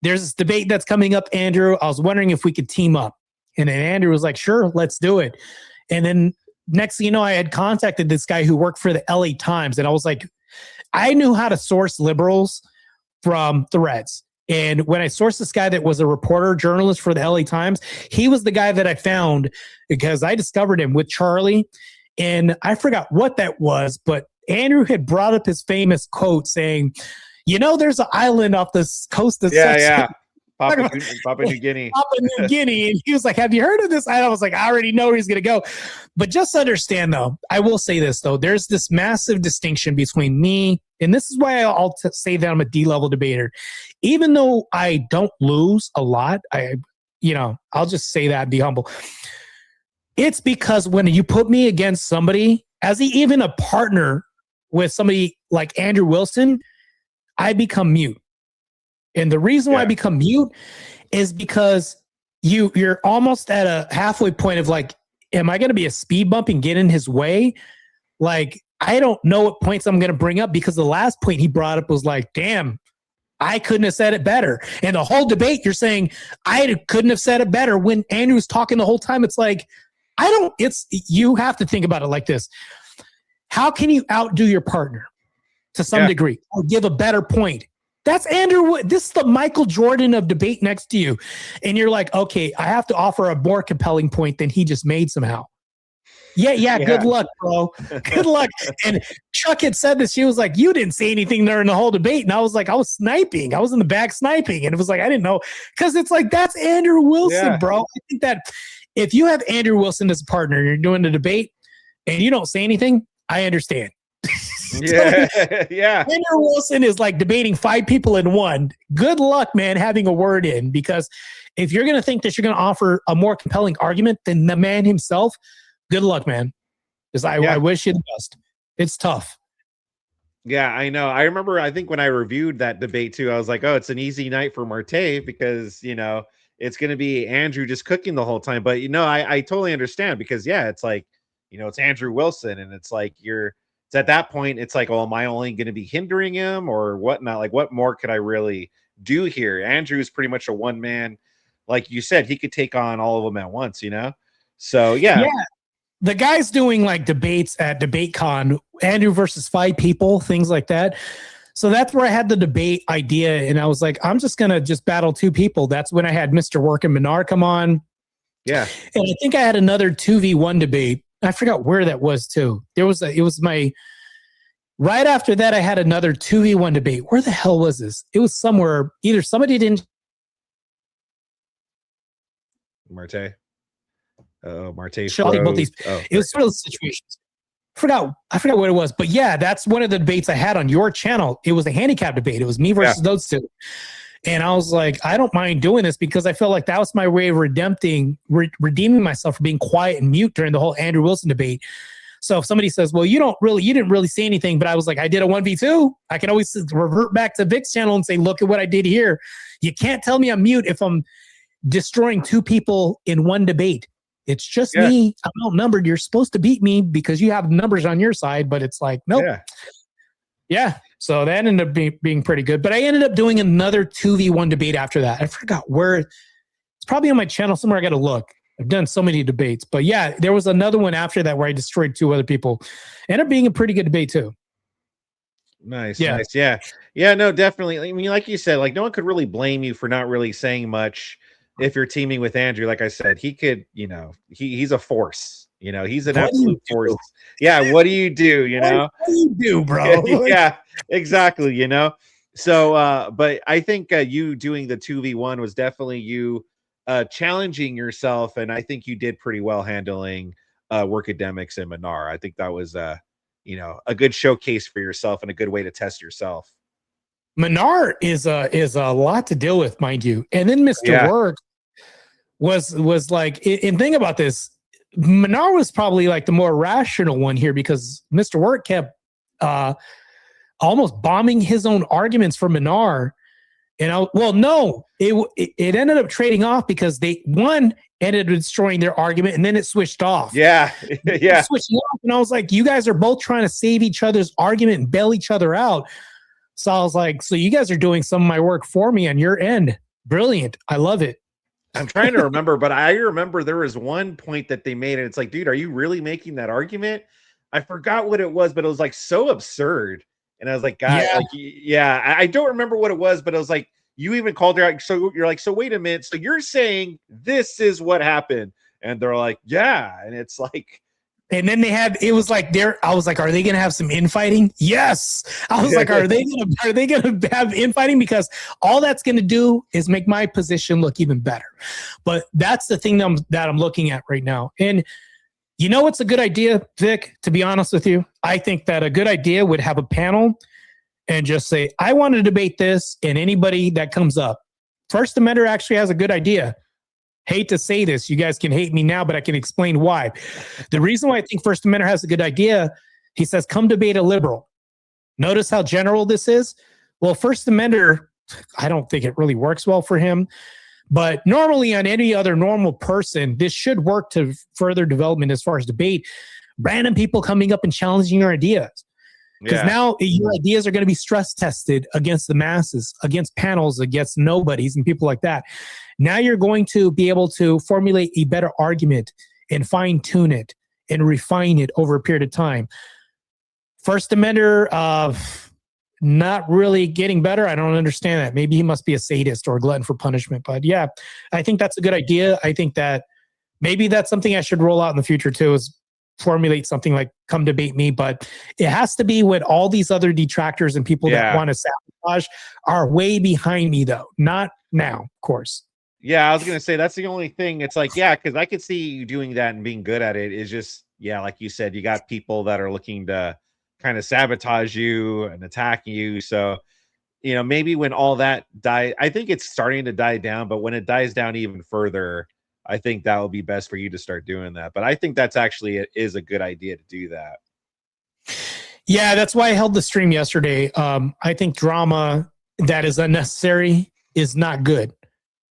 there's this debate that's coming up, Andrew. I was wondering if we could team up. And then Andrew was like, sure, let's do it. And then next thing you know, I had contacted this guy who worked for the LA Times. And I was like, I knew how to source liberals from threads. And when I sourced this guy that was a reporter, journalist for the LA Times, he was the guy that I found because I discovered him with Charlie. And I forgot what that was, but Andrew had brought up his famous quote saying, you know, there's an island off the coast of Papua New Guinea. Papua New Guinea. And he was like, have you heard of this? I was like, I already know where he's going to go. But just understand, though, I will say this, though. There's this massive distinction between me, and this is why I'll say that I'm a D-level debater. Even though I don't lose a lot, I'll just say that and be humble. It's because when you put me against somebody, as even a partner with somebody like Andrew Wilson, I become mute. And the reason why I become mute is because you're almost at a halfway point of like, am I going to be a speed bump and get in his way? Like, I don't know what points I'm going to bring up because the last point he brought up was like, damn, I couldn't have said it better. And the whole debate, you're saying I couldn't have said it better when Andrew was talking the whole time. It's like, you have to think about it like this. How can you outdo your partner to some degree or give a better point? That's Andrew. This is the Michael Jordan of debate next to you. And you're like, okay, I have to offer a more compelling point than he just made somehow. Yeah. Good luck, bro. Good luck. And Chuck had said this. She was like, you didn't say anything during the whole debate. And I was like, I was sniping. I was in the back sniping. And it was like, I didn't know. Because it's like, that's Andrew Wilson, bro. I think that if you have Andrew Wilson as a partner and you're doing the debate and you don't say anything, I understand. Yeah. Andrew Wilson is like debating 5 people in one. Good luck, man, having a word in. Because if you're going to think that you're going to offer a more compelling argument than the man himself, good luck, man. Because I wish you the best. It's tough. Yeah, I know. I remember, I think when I reviewed that debate too, I was like, oh, it's an easy night for Martae because, it's going to be Andrew just cooking the whole time. But, I totally understand because, it's like, it's Andrew Wilson. And it's like, it's at that point, it's like, oh, am I only going to be hindering him or whatnot? Like, what more could I really do here? Andrew is pretty much a one man. Like you said, he could take on all of them at once, So, yeah. The guy's doing like debates at DebateCon, Andrew versus 5 people, things like that. So that's where I had the debate idea. And I was like, I'm just going to just battle 2 people. That's when I had Mr. Work and Menard come on. Yeah. And I think I had another 2v1 debate. I forgot where that was too. Right after that, I had another 2v1 debate. Where the hell was this? It was somewhere, either somebody didn't. Martae. Martae. Both these. It was sort of situations. I forgot what it was, but yeah, that's one of the debates I had on your channel. It was a handicap debate. It was me versus those 2. And I was like, I don't mind doing this because I felt like that was my way of redeeming myself for being quiet and mute during the whole Andrew Wilson debate. So if somebody says, well, you didn't really say anything, but I was like, I did a 1v2. I can always revert back to Vic's channel and say, look at what I did here. You can't tell me I'm mute if I'm destroying 2 people in one debate. It's just me. I'm outnumbered. You're supposed to beat me because you have numbers on your side, but it's like, nope. Yeah. So that ended up being pretty good. But I ended up doing another 2v1 debate after that. I forgot where. It's probably on my channel somewhere. I got to look. I've done so many debates. But yeah, there was another one after that where I destroyed 2 other people. Ended up being a pretty good debate too. Nice. Yeah, no, definitely. I mean, like you said, like no one could really blame you for not really saying much. If you're teaming with Andrew, like I said, he could, he's a force, he's an absolute force. Yeah. What do you do? What do you do, bro? Yeah, exactly. So, but I think you doing the 2v1 was definitely you challenging yourself. And I think you did pretty well handling Workademics and Manar. I think that was, a good showcase for yourself and a good way to test yourself. Menard is a lot to deal with, mind you. And then Mr. Work was like, and think about this, Menard was probably like the more rational one here because Mr. Work kept almost bombing his own arguments for Menard. And it ended up trading off because one ended up destroying their argument and then it switched off. Yeah. Switching off, and I was like, you guys are both trying to save each other's argument and bail each other out. So I was like, so you guys are doing some of my work for me on your end. Brilliant. I love it. I'm trying to remember, but I remember there was one point that they made and it's like, dude, are you really making that argument? I forgot what it was, but it was like so absurd. And I was like, God, I don't remember what it was, but I was like, you even called her out. So you're like, so wait a minute. So you're saying this is what happened. And they're like, yeah. And it's like, and then I was like, are they going to have some infighting? Yes. I was like, are they going to have infighting? Because all that's going to do is make my position look even better. But that's the thing that I'm looking at right now. And you know what's a good idea, Vic, to be honest with you? I think that a good idea would have a panel and just say, I want to debate this, and anybody that comes up. First Amendment actually has a good idea. Hate to say this, you guys can hate me now, but I can explain why. The reason why I think First Amendment has a good idea, he says, come debate a liberal. Notice how general this is? Well, First Amendment, I don't think it really works well for him. But normally on any other normal person, this should work to further development as far as debate. Random people coming up and challenging your ideas. Because now your ideas are going to be stress tested against the masses, against panels, against nobodies and people like that. Now you're going to be able to formulate a better argument and fine tune it and refine it over a period of time. First Amendment, not really getting better. I don't understand that. Maybe he must be a sadist or a glutton for punishment. But yeah, I think that's a good idea. I think that maybe that's something I should roll out in the future too, is formulate something like come debate me. But it has to be when all these other detractors and people that want to sabotage are way behind me though. Not now, of course. Yeah, I was going to say that's the only thing. It's like, yeah, because I could see you doing that and being good at it. Is just, yeah, like you said, you got people that are looking to kind of sabotage you and attack you. So, you know, maybe when all that die, I think it's starting to die down, but when it dies down even further, I think that will be best for you to start doing that. But I think that's actually is a good idea to do that. Yeah, that's why I held the stream yesterday. I think drama that is unnecessary is not good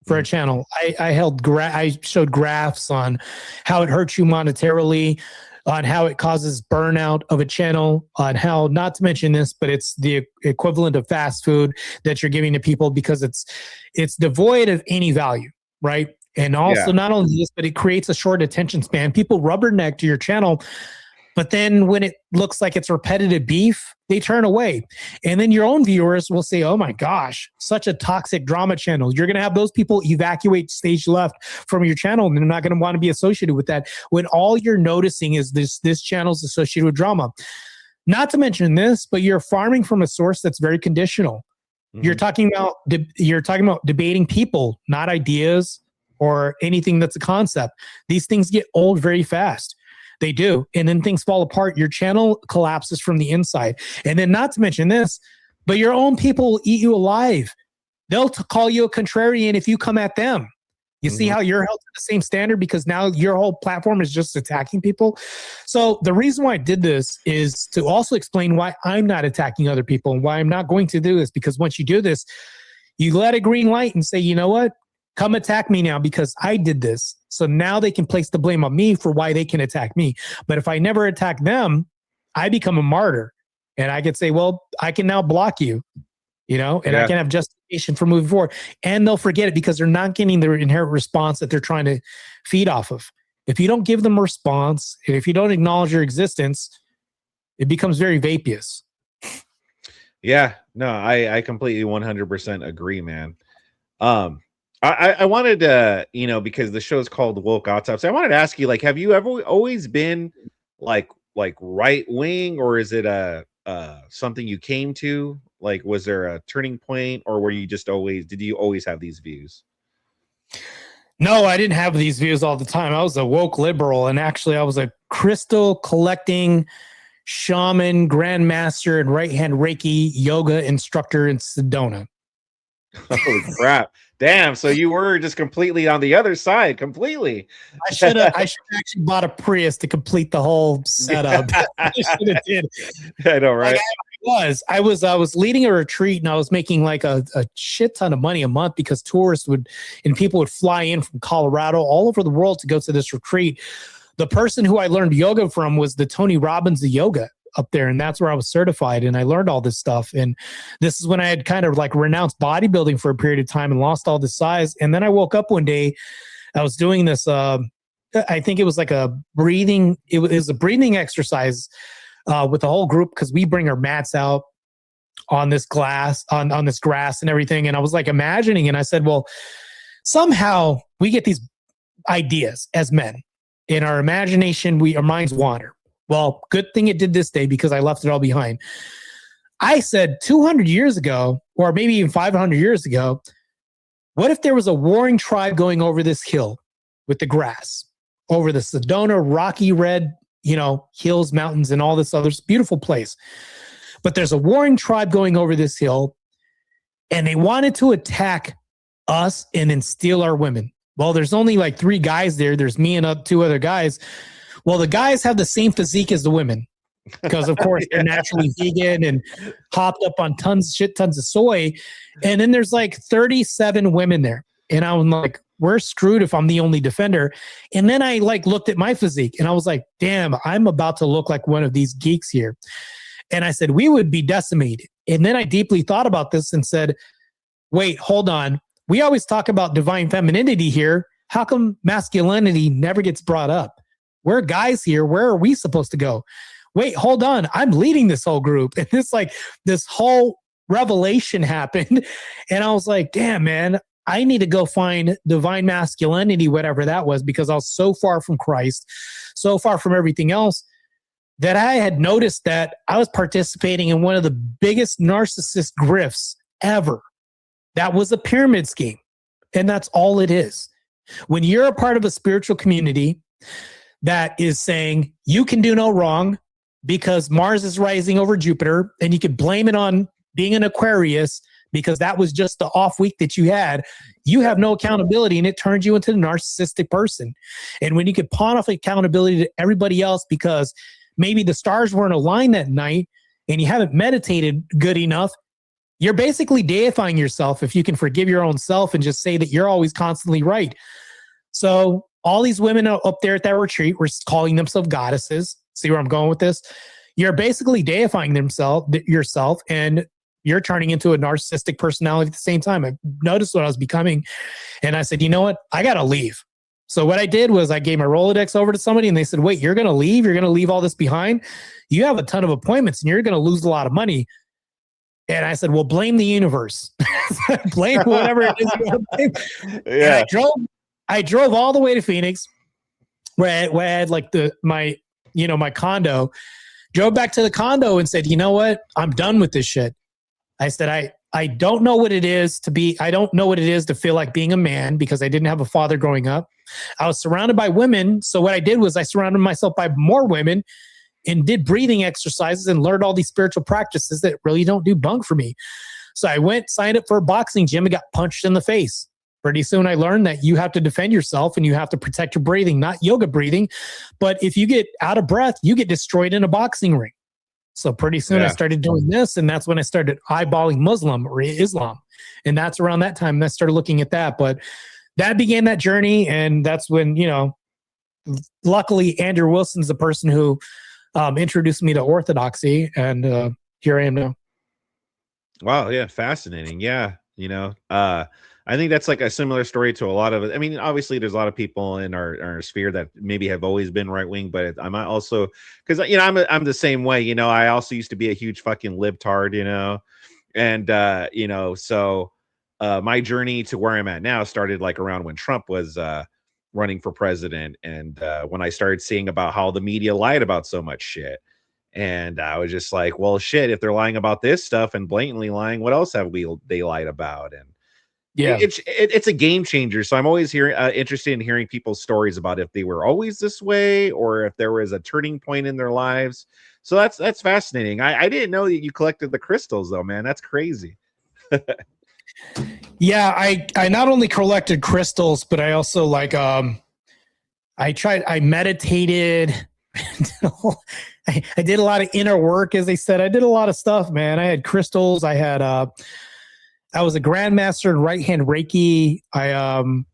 for a channel. I showed graphs on how it hurts you monetarily, on how it causes burnout of a channel, on how, not to mention this, but it's the equivalent of fast food that you're giving to people because it's devoid of any value, right? And also not only this, but it creates a short attention span. People rubberneck to your channel, but then when it looks like it's repetitive beef, they turn away. And then your own viewers will say, oh my gosh, such a toxic drama channel. You're going to have those people evacuate stage left from your channel, and they're not going to want to be associated with that when all you're noticing is this channel's associated with drama. Not to mention this, but you're farming from a source that's very conditional. Mm-hmm. You're talking about debating people, not ideas or anything that's a concept. These things get old very fast. They do. And then things fall apart. Your channel collapses from the inside. And then not to mention this, but your own people will eat you alive. They'll call you a contrarian if you come at them. You see how you're held to the same standard because now your whole platform is just attacking people. So the reason why I did this is to also explain why I'm not attacking other people and why I'm not going to do this. Because once you do this, you let a green light and say, you know what? Come attack me now because I did this. So now they can place the blame on me for why they can attack me. But if I never attack them, I become a martyr. And I could say, well, I can now block you, you know, and I can have justification for moving forward. And they'll forget it because they're not getting their inherent response that they're trying to feed off of. If you don't give them a response, and if you don't acknowledge your existence, it becomes very vaporous. Yeah, no, I completely 100% agree, man. I wanted to, you know, because the show's called Woke Autopsy, I wanted to ask you, like, have you ever always been like right wing, or is it something you came to? Like, was there a turning point, or were you just did you always have these views? No, I didn't have these views all the time. I was a woke liberal, and actually I was a crystal collecting shaman, grandmaster, and right-hand Reiki yoga instructor in Sedona. Holy crap. Damn, so you were just completely on the other side, completely. I should have actually bought a Prius to complete the whole setup. I should have did. I know, right? Like I was leading a retreat, and I was making like a shit ton of money a month because tourists and people would fly in from Colorado, all over the world to go to this retreat. The person who I learned yoga from was the Tony Robbins of yoga up there, and that's where I was certified, and I learned all this stuff. And this is when I had kind of like renounced bodybuilding for a period of time and lost all this size. And then I woke up one day, I was doing this I think it was like a breathing, it was a breathing exercise with the whole group, because we bring our mats out on this glass, on this grass and everything. And I was like imagining, and I said, well, somehow we get these ideas as men in our imagination, our minds wander. Well, good thing it did this day because I left it all behind. I said 200 years ago, or maybe even 500 years ago, what if there was a warring tribe going over this hill with the grass, over the Sedona rocky red, hills, mountains, and all this other beautiful place. But there's a warring tribe going over this hill, and they wanted to attack us and then steal our women. Well, there's only like 3 guys there. There's me and 2 other guys. Well, the guys have the same physique as the women because, of course, they're naturally vegan and hopped up on shit tons of soy. And then there's like 37 women there. And I'm like, we're screwed if I'm the only defender. And then I looked at my physique and I was like, damn, I'm about to look like one of these geeks here. And I said, we would be decimated. And then I deeply thought about this and said, wait, hold on. We always talk about divine femininity here. How come masculinity never gets brought up? We're guys here. Where are we supposed to go? wait, hold on, I'm leading this whole group. And this whole revelation happened. And I was like, damn, man, I need to go find divine masculinity, whatever that was, because I was so far from Christ, so far from everything else, that I had noticed that I was participating in one of the biggest narcissist grifts ever. That was a pyramid scheme. And that's all it is. When you're a part of a spiritual community that is saying you can do no wrong because Mars is rising over Jupiter, and you could blame it on being an Aquarius because that was just the off week that you had, you have no accountability, and it turns you into the narcissistic person. And when you could pawn off accountability to everybody else because maybe the stars weren't aligned that night and you haven't meditated good enough, you're basically deifying yourself if you can forgive your own self and just say that you're always constantly right. So all these women up there at that retreat were calling themselves goddesses. See where I'm going with this? You're basically deifying yourself, and you're turning into a narcissistic personality at the same time. I noticed what I was becoming, and I said, you know what? I got to leave. So what I did was I gave my Rolodex over to somebody, and they said, wait, you're going to leave? You're going to leave all this behind? You have a ton of appointments, and you're going to lose a lot of money. And I said, well, blame the universe. Blame whatever it is you want to blame. Yeah. And I drove all the way to Phoenix, where I had like my condo. Drove back to the condo and said, you know what? I'm done with this shit. I said, I don't know what it is I don't know what it is to feel like being a man, because I didn't have a father growing up. I was surrounded by women. So what I did was I surrounded myself by more women and did breathing exercises and learned all these spiritual practices that really don't do bunk for me. So I went, signed up for a boxing gym, and got punched in the face. Pretty soon I learned that you have to defend yourself and you have to protect your breathing, not yoga breathing. But if you get out of breath, you get destroyed in a boxing ring. So pretty soon I started doing this, and that's when I started eyeballing Muslim or Islam. And that's around that time that I started looking at that. But that began that journey. And that's when, luckily Andrew Wilson's the person who introduced me to orthodoxy, and here I am now. Wow. Yeah. Fascinating. Yeah. I think that's like a similar story to a lot of it. I mean, obviously there's a lot of people in our sphere that maybe have always been right wing, but I'm also, because I'm the same way. I also used to be a huge fucking libtard, and so my journey to where I'm at now started like around when Trump was running for president, and when I started seeing about how the media lied about so much shit. And I was just like, well, shit, if they're lying about this stuff and blatantly lying, what else have they lied about? And yeah, it's a game changer. So I'm always interested in hearing people's stories about if they were always this way or if there was a turning point in their lives. So that's fascinating. I didn't know that you collected the crystals though, man. That's crazy. Yeah, I not only collected crystals, but I also I meditated. I did a lot of inner work, as they said. I did a lot of stuff, man. I had crystals. I was a grandmaster in right hand Reiki. I'm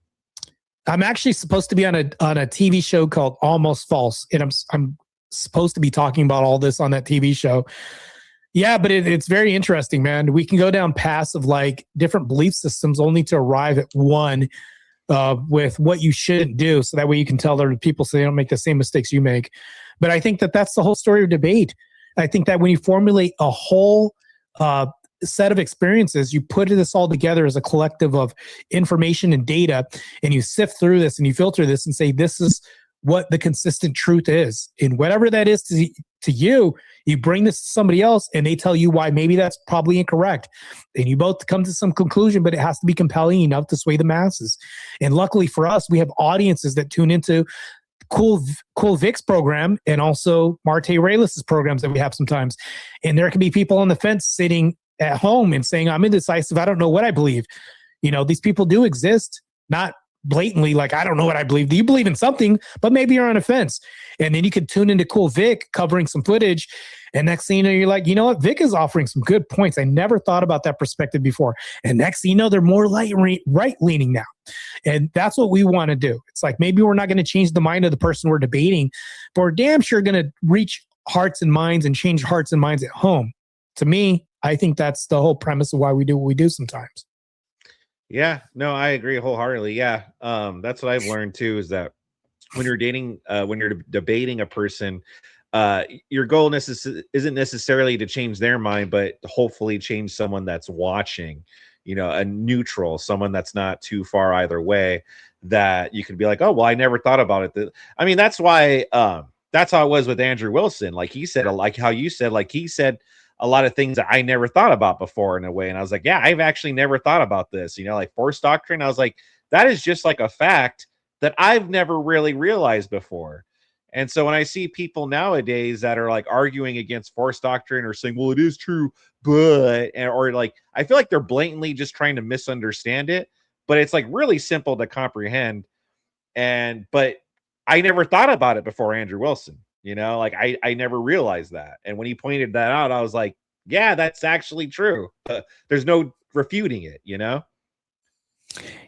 actually supposed to be on a TV show called Almost False, and I'm supposed to be talking about all this on that TV show. Yeah, but it's very interesting, man. We can go down paths of like different belief systems only to arrive at one with what you shouldn't do. So that way you can tell other people so they don't make the same mistakes you make. But I think that that's the whole story of debate. I think that when you formulate a whole set of experiences, you put this all together as a collective of information and data, and you sift through this and you filter this and say, this is what the consistent truth is. And whatever that is to you, you bring this to somebody else and they tell you why maybe that's probably incorrect. And you both come to some conclusion, but it has to be compelling enough to sway the masses. And luckily for us, we have audiences that tune into KEWL Vic's program and also Martae Ruelas' programs that we have sometimes. And there can be people on the fence sitting at home and saying, I'm indecisive. I don't know what I believe. These people do exist, not blatantly like, I don't know what I believe. Do you believe in something? But maybe you're on a fence. And then you could tune into KEWL Vic covering some footage. And next thing you know, you're like, you know what? Vic is offering some good points. I never thought about that perspective before. And next thing you know, they're more right-leaning now. And that's what we want to do. It's like, maybe we're not going to change the mind of the person we're debating, but we're damn sure going to reach hearts and minds and change hearts and minds at home. To me, I think that's the whole premise of why we do what we do sometimes. Yeah, no, I agree wholeheartedly. Yeah. That's what I've learned too, is that when you're dating, when you're debating a person, your goal isn't necessarily to change their mind, but hopefully change someone that's watching, you know, a neutral, someone that's not too far either way, that you can be like, oh, well, I never thought about it. I mean, that's why, that's how it was with Andrew Wilson. Like he said, like how you said, like he said a lot of things that I never thought about before in a way. And I was like, yeah, I've actually never thought about this, you know, like force doctrine. I was like, that is just like a fact that I've never really realized before. And so when I see people nowadays that are like arguing against force doctrine or saying, well, it is true, but, or like, I feel like they're blatantly just trying to misunderstand it, but it's like really simple to comprehend. But I never thought about it before Andrew Wilson, you know, like I never realized that. And when he pointed that out, I was like, yeah, that's actually true. There's no refuting it, you know?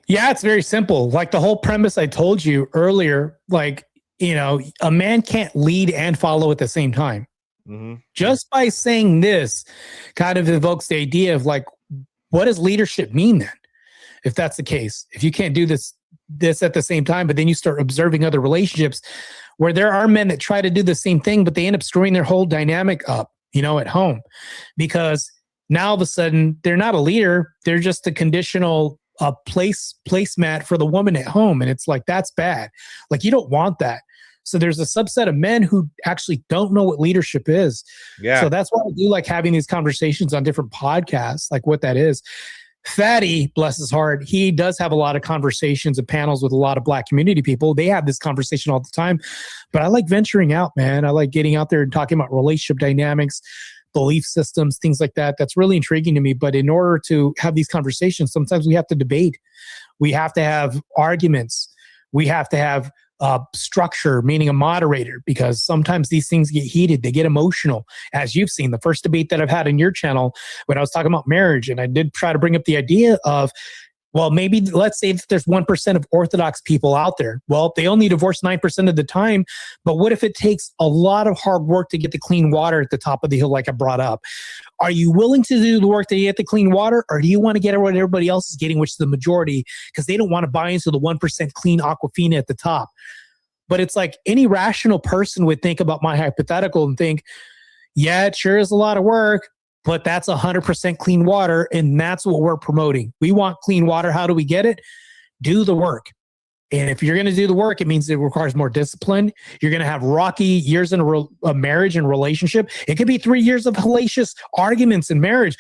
Yeah, it's very simple. Like the whole premise I told you earlier, like, you know, a man can't lead and follow at the same time. Mm-hmm. Just by saying this kind of evokes the idea of like, what does leadership mean then? If that's the case, if you can't do this at the same time, but then you start observing other relationships where there are men that try to do the same thing, but they end up screwing their whole dynamic up, you know, at home, because now all of a sudden they're not a leader. They're just a conditional placemat for the woman at home. And it's like, that's bad. Like, you don't want that. So there's a subset of men who actually don't know what leadership is. Yeah. So that's why I do like having these conversations on different podcasts, like what that is. Fatty, bless his heart, he does have a lot of conversations and panels with a lot of Black community people. They have this conversation all the time. But I like venturing out, man. I like getting out there and talking about relationship dynamics, belief systems, things like that. That's really intriguing to me. But in order to have these conversations, sometimes we have to debate. We have to have arguments. We have to have structure, meaning a moderator, because sometimes these things get heated, they get emotional. As you've seen, the first debate that I've had in your channel, when I was talking about marriage, and I did try to bring up the idea of, well, maybe let's say that there's 1% of Orthodox people out there. Well, they only divorce 9% of the time, but what if it takes a lot of hard work to get the clean water at the top of the hill, like I brought up? Are you willing to do the work to get the clean water, or do you want to get what everybody else is getting, which is the majority, because they don't want to buy into the 1% clean Aquafina at the top? But it's like any rational person would think about my hypothetical and think, yeah, it sure is a lot of work, but that's 100% clean water, and that's what we're promoting. We want clean water. How do we get it? Do the work. And if you're going to do the work, it means it requires more discipline. You're going to have rocky years in a marriage and relationship. It could be 3 years of hellacious arguments in marriage,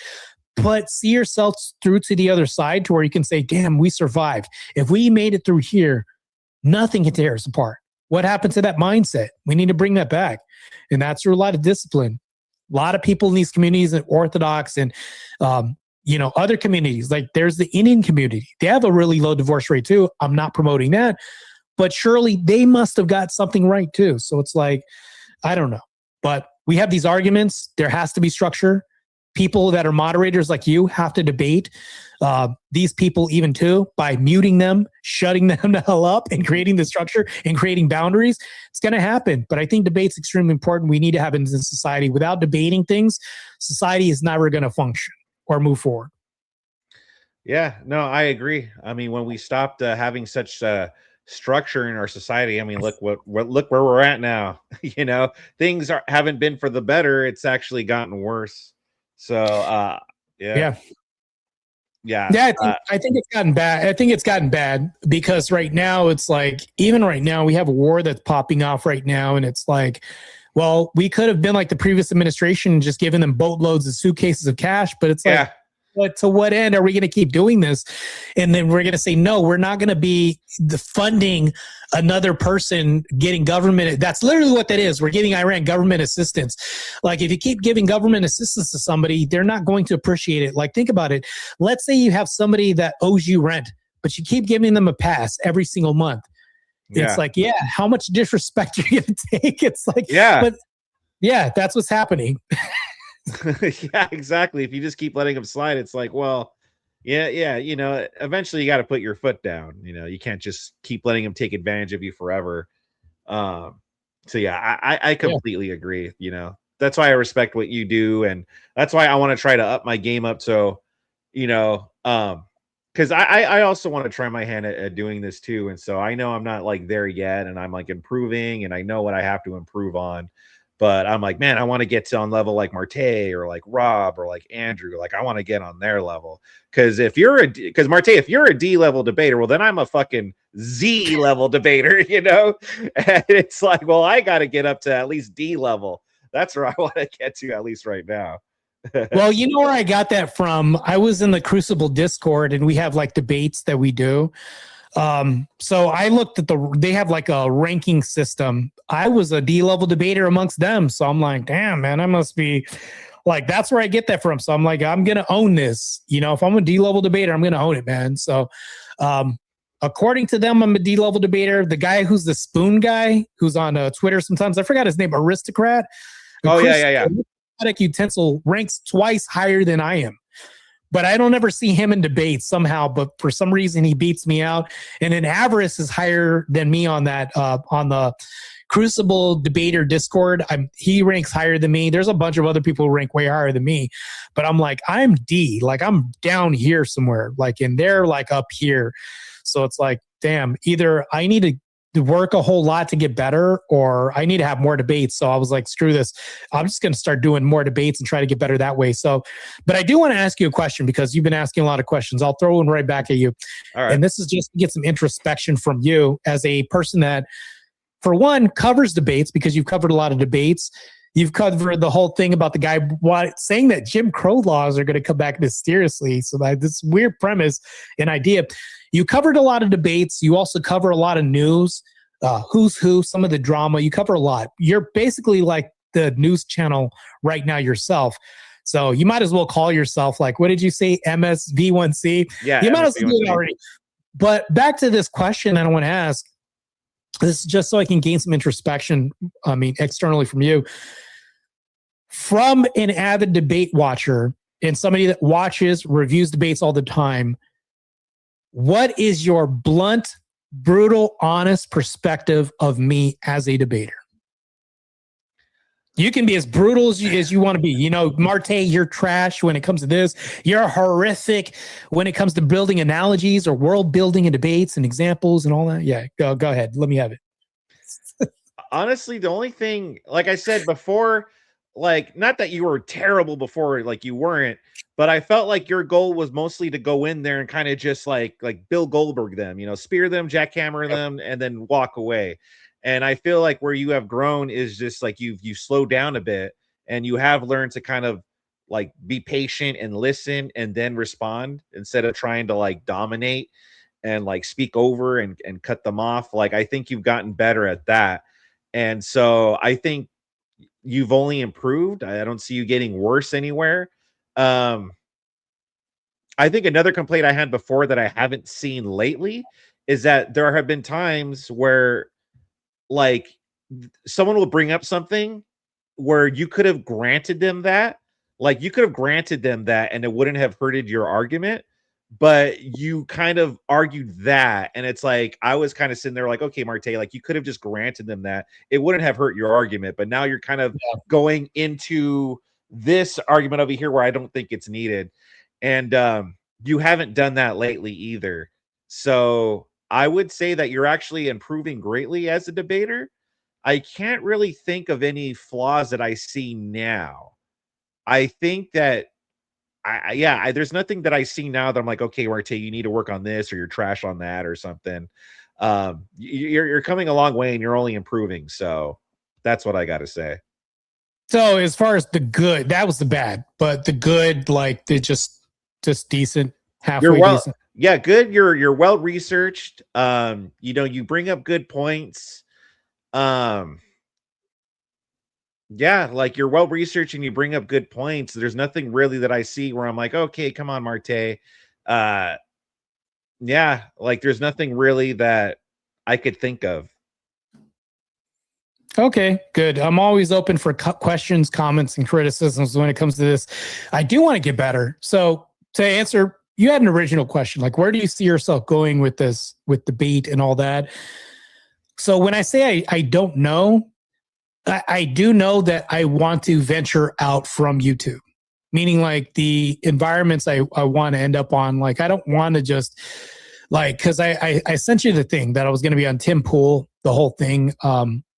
but see yourself through to the other side to where you can say, damn, we survived. If we made it through here, nothing can tear us apart. What happened to that mindset? We need to bring that back. And that's through a lot of discipline. A lot of people in these communities, and Orthodox and, you know, other communities, like there's the Indian community. They have a really low divorce rate too. I'm not promoting that, but surely they must have got something right too. So it's like, I don't know, but we have these arguments. There has to be structure. People that are moderators like you have to debate these people even too, by muting them, shutting them the hell up, and creating the structure and creating boundaries. It's going to happen. But I think debate's extremely important. We need to have it in society. Without debating things, society is never going to function or move forward. Yeah, no, I agree. I mean, when we stopped having such structure in our society, I mean, look look where we're at now. You know, things haven't been for the better. It's actually gotten worse. So, yeah. I think it's gotten bad. I think it's gotten bad because right now it's like, even right now we have a war that's popping off right now, and it's like, well, we could have been like the previous administration and just given them boatloads of suitcases of cash, but it's like, but to what end are we going to keep doing this? And then we're going to say, no, we're not going to be funding another person getting government. That's literally what that is. We're giving Iran government assistance. Like, if you keep giving government assistance to somebody, they're not going to appreciate it. Like, think about it. Let's say you have somebody that owes you rent, but you keep giving them a pass every single month. It's like, yeah, how much disrespect are you going to take? It's like, but yeah, that's what's happening. Yeah, exactly. If you just keep letting them slide, it's like, well, yeah, you know, eventually you got to put your foot down. You know, you can't just keep letting them take advantage of you forever. So yeah, I completely agree. You know, that's why I respect what you do, and that's why I want to try to up my game up. So, you know, because I also want to try my hand at doing this too, and so I know I'm not like there yet, and I'm like improving, and I know what I have to improve on. But I'm like, man, I want to get to on level like Martae or like Rob or like Andrew. Like, I want to get on their level. Because Martae, if you're a D level debater, well, then I'm a fucking Z level debater, you know? And it's like, well, I got to get up to at least D level. That's where I want to get to, at least right now. Well, you know where I got that from? I was in the Crucible Discord, and we have like debates that we do. So I looked at they have like a ranking system. I was a D level debater amongst them. So I'm like, damn, man, I must be like, that's where I get that from. So I'm like, I'm going to own this. You know, if I'm a D level debater, I'm going to own it, man. So, according to them, I'm a D level debater. The guy who's the spoon guy, who's on Twitter sometimes, I forgot his name, Aristocrat. Oh, yeah. Utensil ranks twice higher than I am. But I don't ever see him in debates somehow. But for some reason, he beats me out. And then Avarice is higher than me on that on the Crucible Debater Discord. He ranks higher than me. There's a bunch of other people who rank way higher than me. But I'm like, I'm D. Like, I'm down here somewhere. Like, and they're like up here. So it's like, damn, either I need to work a whole lot to get better, or I need to have more debates. So I was like, screw this. I'm just going to start doing more debates and try to get better that way. So, but I do want to ask you a question, because you've been asking a lot of questions. I'll throw one right back at you. All right. And this is just to get some introspection from you as a person that, for one, covers debates, because you've covered a lot of debates. You've covered the whole thing about the guy saying that Jim Crow laws are going to come back mysteriously. So that this weird premise and idea. You covered a lot of debates. You also cover a lot of news, who's who, some of the drama. You cover a lot. You're basically like the news channel right now yourself. So you might as well call yourself, like, what did you say? MSV1C? Yeah. You might as well do it already. But back to this question that I want to ask. This is just so I can gain some introspection, externally from you. From an avid debate watcher and somebody that watches, reviews debates all the time, what is your blunt, brutal, honest perspective of me as a debater? You can be as brutal as you want to be. You know, Martae, you're trash when it comes to this. You're horrific when it comes to building analogies or world building and debates and examples and all that. Yeah, go ahead. Let me have it. Honestly, the only thing, like I said before, like, not that you were terrible before, like you weren't, but I felt like your goal was mostly to go in there and kind of just like Bill Goldberg them, you know, spear them, jackhammer them, and then walk away. And I feel like where you have grown is just like you slowed down a bit, and you have learned to kind of like be patient and listen and then respond, instead of trying to like dominate and like speak over and cut them off. Like, I think you've gotten better at that. And so I think you've only improved. I don't see you getting worse anywhere. I think another complaint I had before that I haven't seen lately is that there have been times where like someone will bring up something where you could have granted them that, and it wouldn't have hurted your argument, but you kind of argued that. And it's like, I was kind of sitting there like, okay, Martae, like, you could have just granted them that. It wouldn't have hurt your argument, but now you're kind of going into this argument over here where I don't think it's needed. And you haven't done that lately either. So I would say that you're actually improving greatly as a debater. I can't really think of any flaws that I see now. I think that there's nothing that I see now that I'm like, okay, Martae, you need to work on this, or you're trash on that, or something. You're coming a long way, and you're only improving. So that's what I got to say. So as far as the good, that was the bad, but the good, like, they're just decent, halfway decent. Yeah, good. You're well researched. You bring up good points. Yeah, like, you're well researched and you bring up good points. There's nothing really that I see where I'm like, okay, come on, Martae. Yeah, like, there's nothing really that I could think of. Okay, good. I'm always open for questions, comments, and criticisms when it comes to this. I do want to get better. So to answer, you had an original question, like, where do you see yourself going with this, with debate and all that? So when I say I don't know, I do know that I want to venture out from YouTube, meaning like the environments I want to end up on. Like, I don't want to just like, because I sent you the thing that I was going to be on Tim Pool, the whole thing.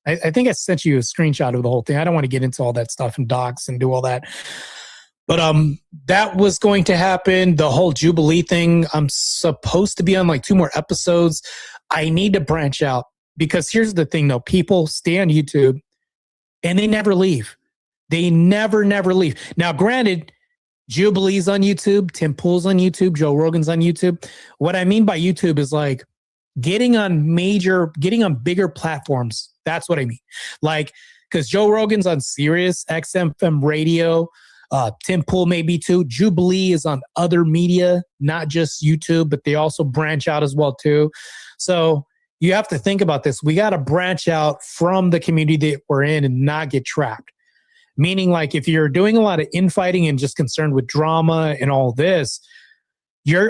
I think I sent you a screenshot of the whole thing. I don't want to get into all that stuff and docs and do all that. But that was going to happen. The whole Jubilee thing, I'm supposed to be on like 2 more episodes. I need to branch out because here's the thing though. People stay on YouTube and they never leave. They never leave. Now, granted, Jubilee's on YouTube, Tim Pool's on YouTube, Joe Rogan's on YouTube. What I mean by YouTube is like getting on bigger platforms. That's what I mean. Like, because Joe Rogan's on Sirius XM radio. Tim Pool maybe too. Jubilee is on other media, not just YouTube, but they also branch out as well too. So you have to think about this. We got to branch out from the community that we're in and not get trapped. Meaning, like, if you're doing a lot of infighting and just concerned with drama and all this,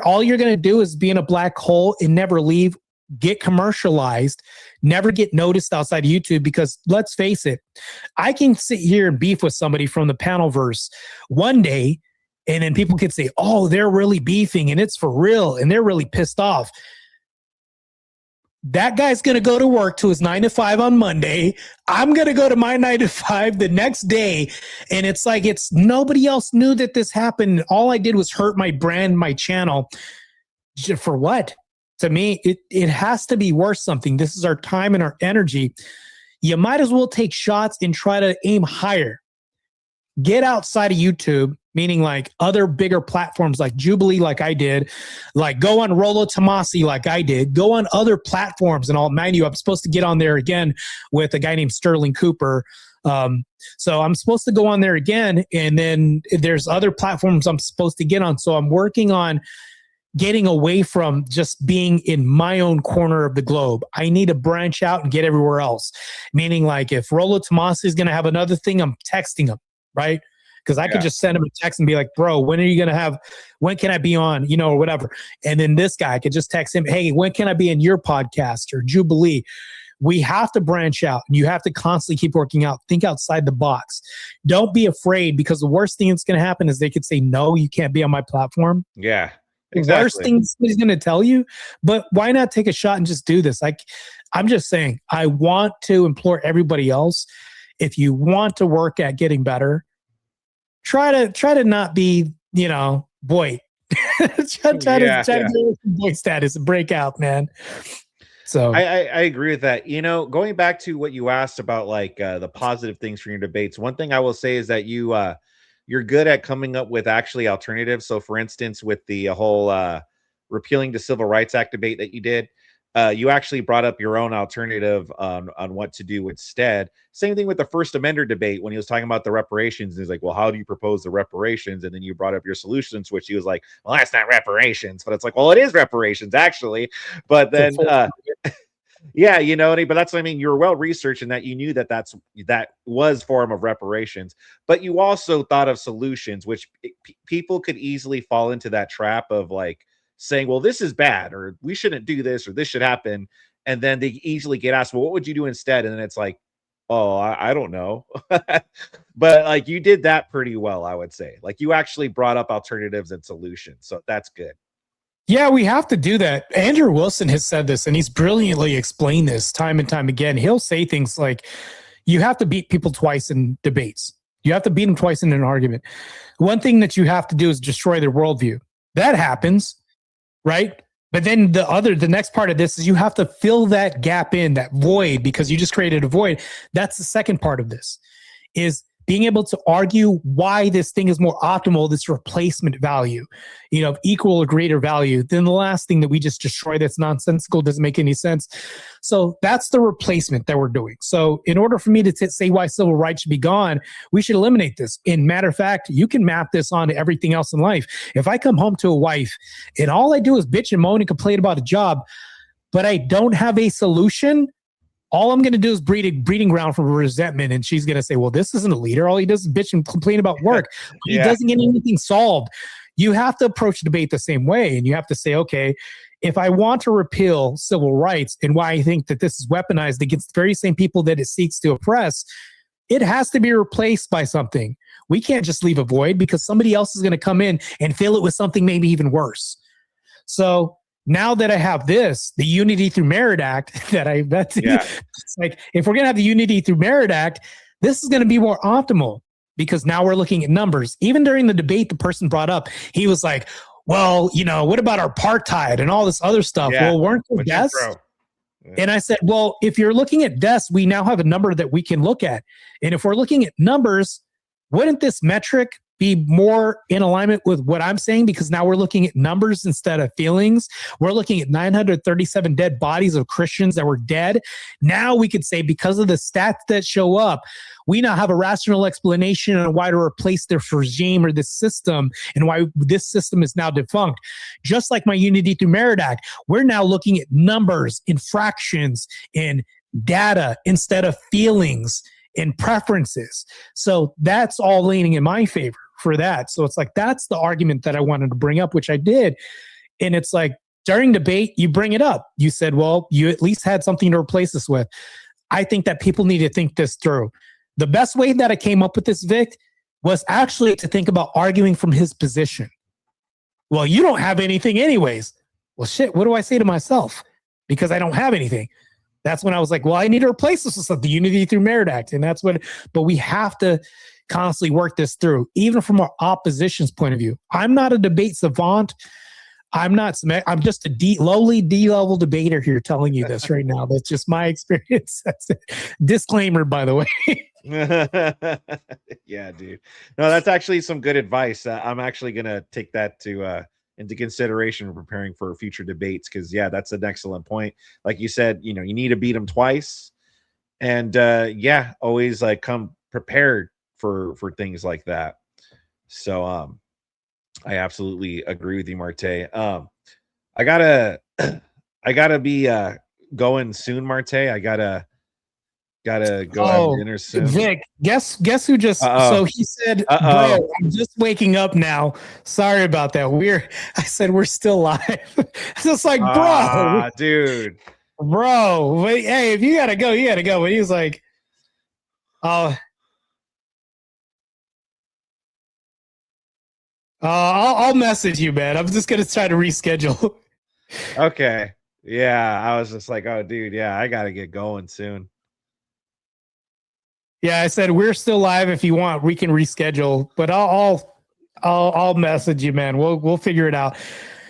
all you're going to do is be in a black hole and never leave, get commercialized, never get noticed outside of YouTube. Because let's face it, I can sit here and beef with somebody from the Panelverse one day, and then people could say, oh, they're really beefing and it's for real and they're really pissed off. That guy's going to go to work to his 9 to 5 on Monday. I'm going to go to my 9 to 5 the next day. And it's like, nobody else knew that this happened. All I did was hurt my brand, my channel. For what? To me, it has to be worth something. This is our time and our energy. You might as well take shots and try to aim higher. Get outside of YouTube, meaning like other bigger platforms like Jubilee, like I did, like go on Rollo Tomasi, like I did, go on other platforms and all. Mind you, I'm supposed to get on there again with a guy named Sterling Cooper. So I'm supposed to go on there again. And then there's other platforms I'm supposed to get on. So I'm working on getting away from just being in my own corner of the globe. I need to branch out and get everywhere else. Meaning like if Rollo Tomasi is going to have another thing, I'm texting him. Right? Because I could just send him a text and be like, bro, when can I be on, or whatever. And then this guy, I could just text him, hey, when can I be in your podcast or Jubilee? We have to branch out and you have to constantly keep working out. Think outside the box. Don't be afraid, because the worst thing that's going to happen is they could say, no, you can't be on my platform. Yeah. Exactly. The worst thing somebody's going to tell you, but why not take a shot and just do this? Like, I'm just saying, I want to implore everybody else, if you want to work at getting better, try to not be, boy. try to do boy status and break out, man. So I agree with that. Going back to what you asked about like the positive things from your debates, one thing I will say is that you're good at coming up with actually alternatives. So for instance, with the whole repealing the Civil Rights Act debate that you did, you actually brought up your own alternative on what to do instead. Same thing with the First Amendment debate when he was talking about the reparations. He's like, well, how do you propose the reparations? And then you brought up your solutions, which he was like, well, that's not reparations. But it's like, well, it is reparations, actually. But then, yeah, but that's what I mean. You were well-researched in that you knew that was form of reparations. But you also thought of solutions, which people could easily fall into that trap of like, saying, well, this is bad, or we shouldn't do this, or this should happen. And then they easily get asked, well, what would you do instead? And then it's like, oh, I don't know. But like you did that pretty well, I would say. Like you actually brought up alternatives and solutions. So that's good. Yeah, we have to do that. Andrew Wilson has said this, and he's brilliantly explained this time and time again. He'll say things like, you have to beat people twice in debates. You have to beat them twice in an argument. One thing that you have to do is destroy their worldview. That happens. Right? But then the next part of this is you have to fill that gap in, that void, because you just created a void. That's the second part of this, is being able to argue why this thing is more optimal, this replacement value, of equal or greater value than the last thing that we just destroyed that's nonsensical, doesn't make any sense. So that's the replacement that we're doing. So in order for me to say why civil rights should be gone, we should eliminate this. In matter of fact, you can map this on to everything else in life. If I come home to a wife and all I do is bitch and moan and complain about a job, but I don't have a solution, all I'm going to do is breeding ground for resentment. And she's going to say, well, this isn't a leader. All he does is bitch and complain about work. He doesn't get anything solved. You have to approach debate the same way. And you have to say, okay, if I want to repeal civil rights and why I think that this is weaponized against the very same people that it seeks to oppress, it has to be replaced by something. We can't just leave a void, because somebody else is going to come in and fill it with something maybe even worse. So now that I have this, the Unity Through Merit Act it's like, if we're going to have the Unity Through Merit Act, this is going to be more optimal because now we're looking at numbers. Even during the debate, the person brought up, he was like, well, what about our apartheid and all this other stuff? Yeah. Well, weren't there deaths? Yeah. And I said, well, if you're looking at deaths, we now have a number that we can look at. And if we're looking at numbers, wouldn't this metric be more in alignment with what I'm saying? Because now we're looking at numbers instead of feelings. We're looking at 937 dead bodies of Christians that were dead. Now we could say, because of the stats that show up, we now have a rational explanation on why to replace this regime or this system and why this system is now defunct. Just like my Unity Through Merit Act, we're now looking at numbers, infractions, and data instead of feelings and preferences. So that's all leaning in my favor for that. So it's like, that's the argument that I wanted to bring up, which I did. And it's like, during debate, you bring it up. You said, well, you at least had something to replace this with. I think that people need to think this through. The best way that I came up with this, Vic, was actually to think about arguing from his position. Well, you don't have anything anyways. Well, shit, what do I say to myself? Because I don't have anything. That's when I was like, well, I need to replace this with the Unity Through Merit Act. And that's what, but we have to constantly work this through, even from our opposition's point of view. I'm not a debate savant. I'm just a lowly D-level debater here telling you this right now. That's just my experience. That's it. Disclaimer, by the way. Yeah, dude. No, that's actually some good advice. I'm actually going to take that into consideration when preparing for future debates, because that's an excellent point. Like you said, you need to beat them twice, and always like come prepared for things like that. So I absolutely agree with you, Martae. I gotta be going soon, Martae. I gotta go have dinner soon. Vic, guess who just so he said, bro, I'm just waking up now. Sorry about that. I said we're still live. Just like, bro, dude. Bro, wait, hey, if you gotta go, you gotta go. But he was like, I'll message you, man. I'm just gonna try to reschedule. Okay. Yeah, I was just like, oh, dude, I gotta get going soon. Yeah, I said we're still live. If you want, we can reschedule. But I'll message you, man. We'll figure it out.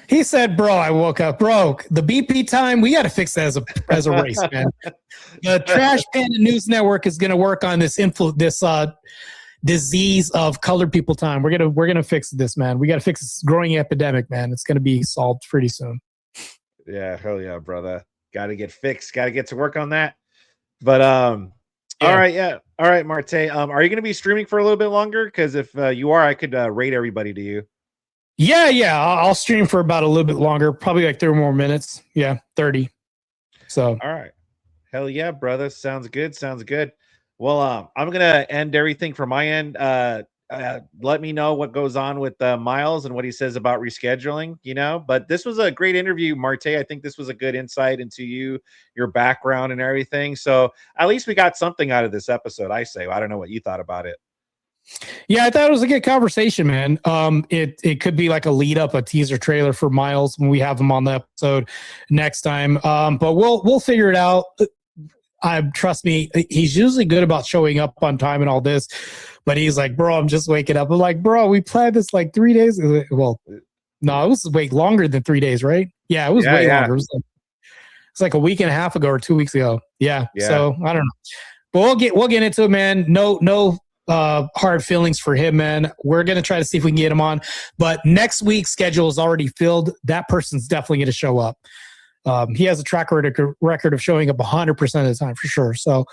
He said, "Bro, I woke up, bro. The BP time, we got to fix that as a race, man. The Trash Panda News Network is going to work on this disease of colored people time. We're gonna fix this, man. We got to fix this growing epidemic, man. It's going to be solved pretty soon." Yeah, hell yeah, brother. Got to get fixed. Got to get to work on that. But all right, all right, Martae. Are you going to be streaming for a little bit longer? Because if you are, I could rate everybody to you. Yeah. I'll stream for about a little bit longer, probably like 30 more minutes. Yeah, 30. So. All right. Hell yeah, brother. Sounds good. Well, I'm going to end everything from my end. Let me know what goes on with Miles and what he says about rescheduling, But this was a great interview, Martae. I think this was a good insight into your background and everything. So at least we got something out of this episode, I say. I don't know what you thought about it. Yeah, I thought it was a good conversation, man. It could be like a lead up, a teaser trailer for Miles when we have him on the episode next time. But we'll figure it out. Trust me, he's usually good about showing up on time and all this, but he's like, bro, I'm just waking up. I'm like, bro, we planned this like 3 days. Well, no, it was way longer than 3 days, right? Yeah, it was way longer. It's like a week and a half ago or 2 weeks ago. Yeah. So I don't know, but we'll get into it, man. No hard feelings for him, man. We're gonna try to see if we can get him on, but next week's schedule is already filled. That person's definitely going to show up. He has a track record of showing up 100% of the time for sure. So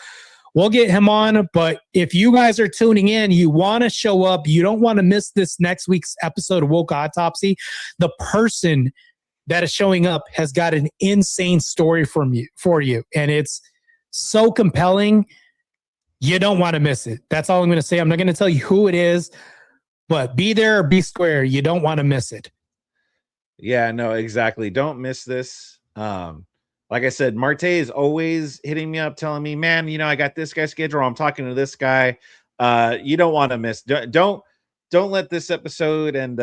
we'll get him on. But if you guys are tuning in, you want to show up, you don't want to miss this next week's episode of Woke Autopsy. The person that is showing up has got an insane story for you. And it's so compelling. You don't want to miss it. That's all I'm going to say. I'm not going to tell you who it is, but be there or be square. You don't want to miss it. Yeah, no, exactly. Don't miss this. Like I said, Martae is always hitting me up telling me, man, I got this guy scheduled. I'm talking to this guy. You don't want to miss. Don't let this episode and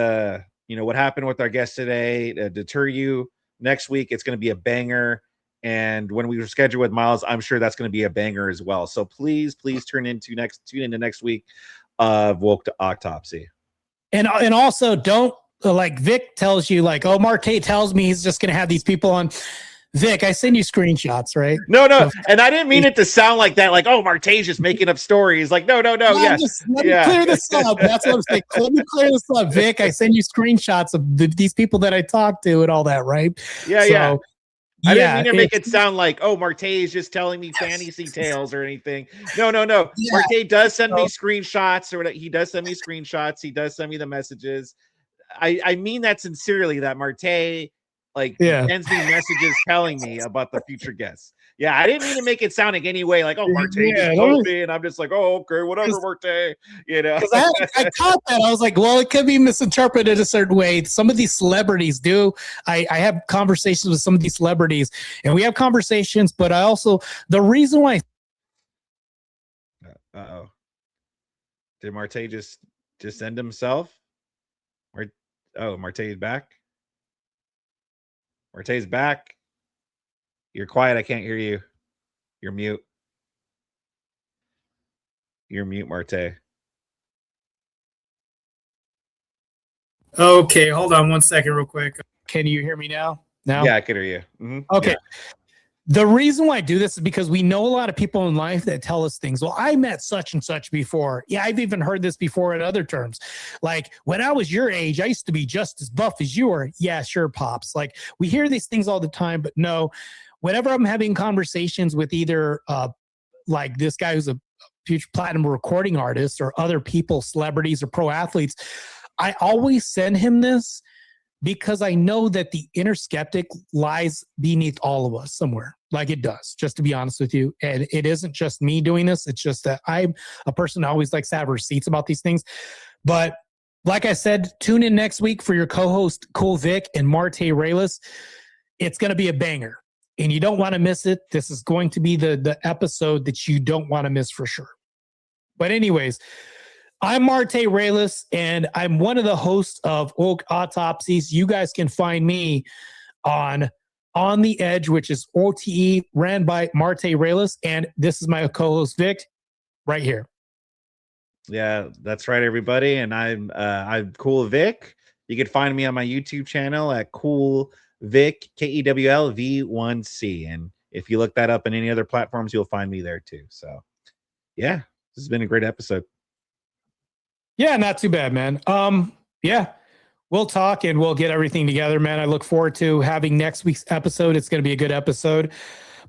what happened with our guest today deter you. next week it's going to be a banger. And when we schedule with Miles, I'm sure that's going to be a banger as well. So please tune into next week of Woke Autopsy. And also don't, like Vic tells you, like, oh, Martae tells me he's just going to have these people on. Vic, I send you screenshots, right? No, and I didn't mean it to sound like that, like, oh, Martae's just making up stories. Like, no, Let me clear this up. That's what I'm saying. Let me clear this up, Vic. I send you screenshots of these people that I talk to and all that, right? Yeah. I didn't mean to make it sound like, oh, Martae is just telling me fantasy tales or anything. No. Yeah. Martae does send me screenshots, or he does send me screenshots. He does send me the messages. I mean that sincerely, that Martae sends me messages telling me about the future guests. Yeah, I didn't mean to make it sound like any way like, oh, Martae just told me, and I'm just like, oh, okay, whatever, Martae. You know, I caught that. I was like, well, it could be misinterpreted a certain way. Some of these celebrities do. I have conversations with some of these celebrities, and we have conversations, but I also, the reason why. Uh-oh. Did Martae just end himself? Martae's back. Martae's back. You're quiet. I can't hear you. You're mute. You're mute, Martae. Okay, hold on 1 second real quick. Can you hear me now? Yeah, I can hear you. Mm-hmm. Okay. Yeah. The reason why I do this is because we know a lot of people in life that tell us things. Well, I met such and such before. Yeah, I've even heard this before in other terms. Like, when I was your age, I used to be just as buff as you were. Yeah, sure, Pops. Like, we hear these things all the time, but no. Whenever I'm having conversations with either like this guy who's a future platinum recording artist, or other people, celebrities or pro athletes, I always send him this because I know that the inner skeptic lies beneath all of us somewhere. Like, it does, just to be honest with you. And it isn't just me doing this. It's just that I'm a person that always likes to have receipts about these things. But like I said, tune in next week for your co-host, KEWL Vic and Martae Ruelas. It's going to be a banger, and you don't want to miss it. This is going to be the episode that you don't want to miss for sure. But anyways, I'm Martae Ruelas, and I'm one of the hosts of Woke Autopsies. You guys can find me on the Edge, which is OTE, ran by Martae Ruelas, and this is my co-host Vic, right here. Yeah, that's right, everybody. And I'm KEWL Vic. You can find me on my YouTube channel at KEWL Vic, KEWL V1C. And if you look that up in any other platforms, you'll find me there too. So yeah, this has been a great episode. Yeah, not too bad, man. Yeah, we'll talk and we'll get everything together, man. I look forward to having next week's episode. It's going to be a good episode.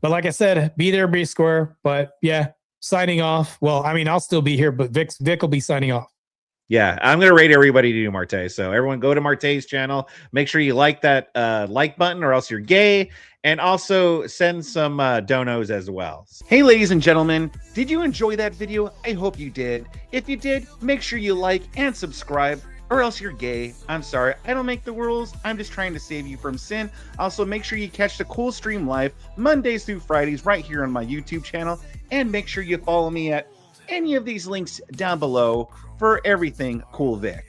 But like I said, be there, be square. But yeah, signing off. Well, I mean, I'll still be here, but Vic will be signing off. Yeah, I'm going to rate everybody to do Martae. So everyone go to Martae's channel. Make sure you like that like button, or else you're gay. And also send some donos as well. Hey, ladies and gentlemen, did you enjoy that video? I hope you did. If you did, make sure you like and subscribe, or else you're gay. I'm sorry, I don't make the rules. I'm just trying to save you from sin. Also, make sure you catch the KEWL stream live Mondays through Fridays right here on my YouTube channel. And make sure you follow me at any of these links down below for everything KEWL Vic.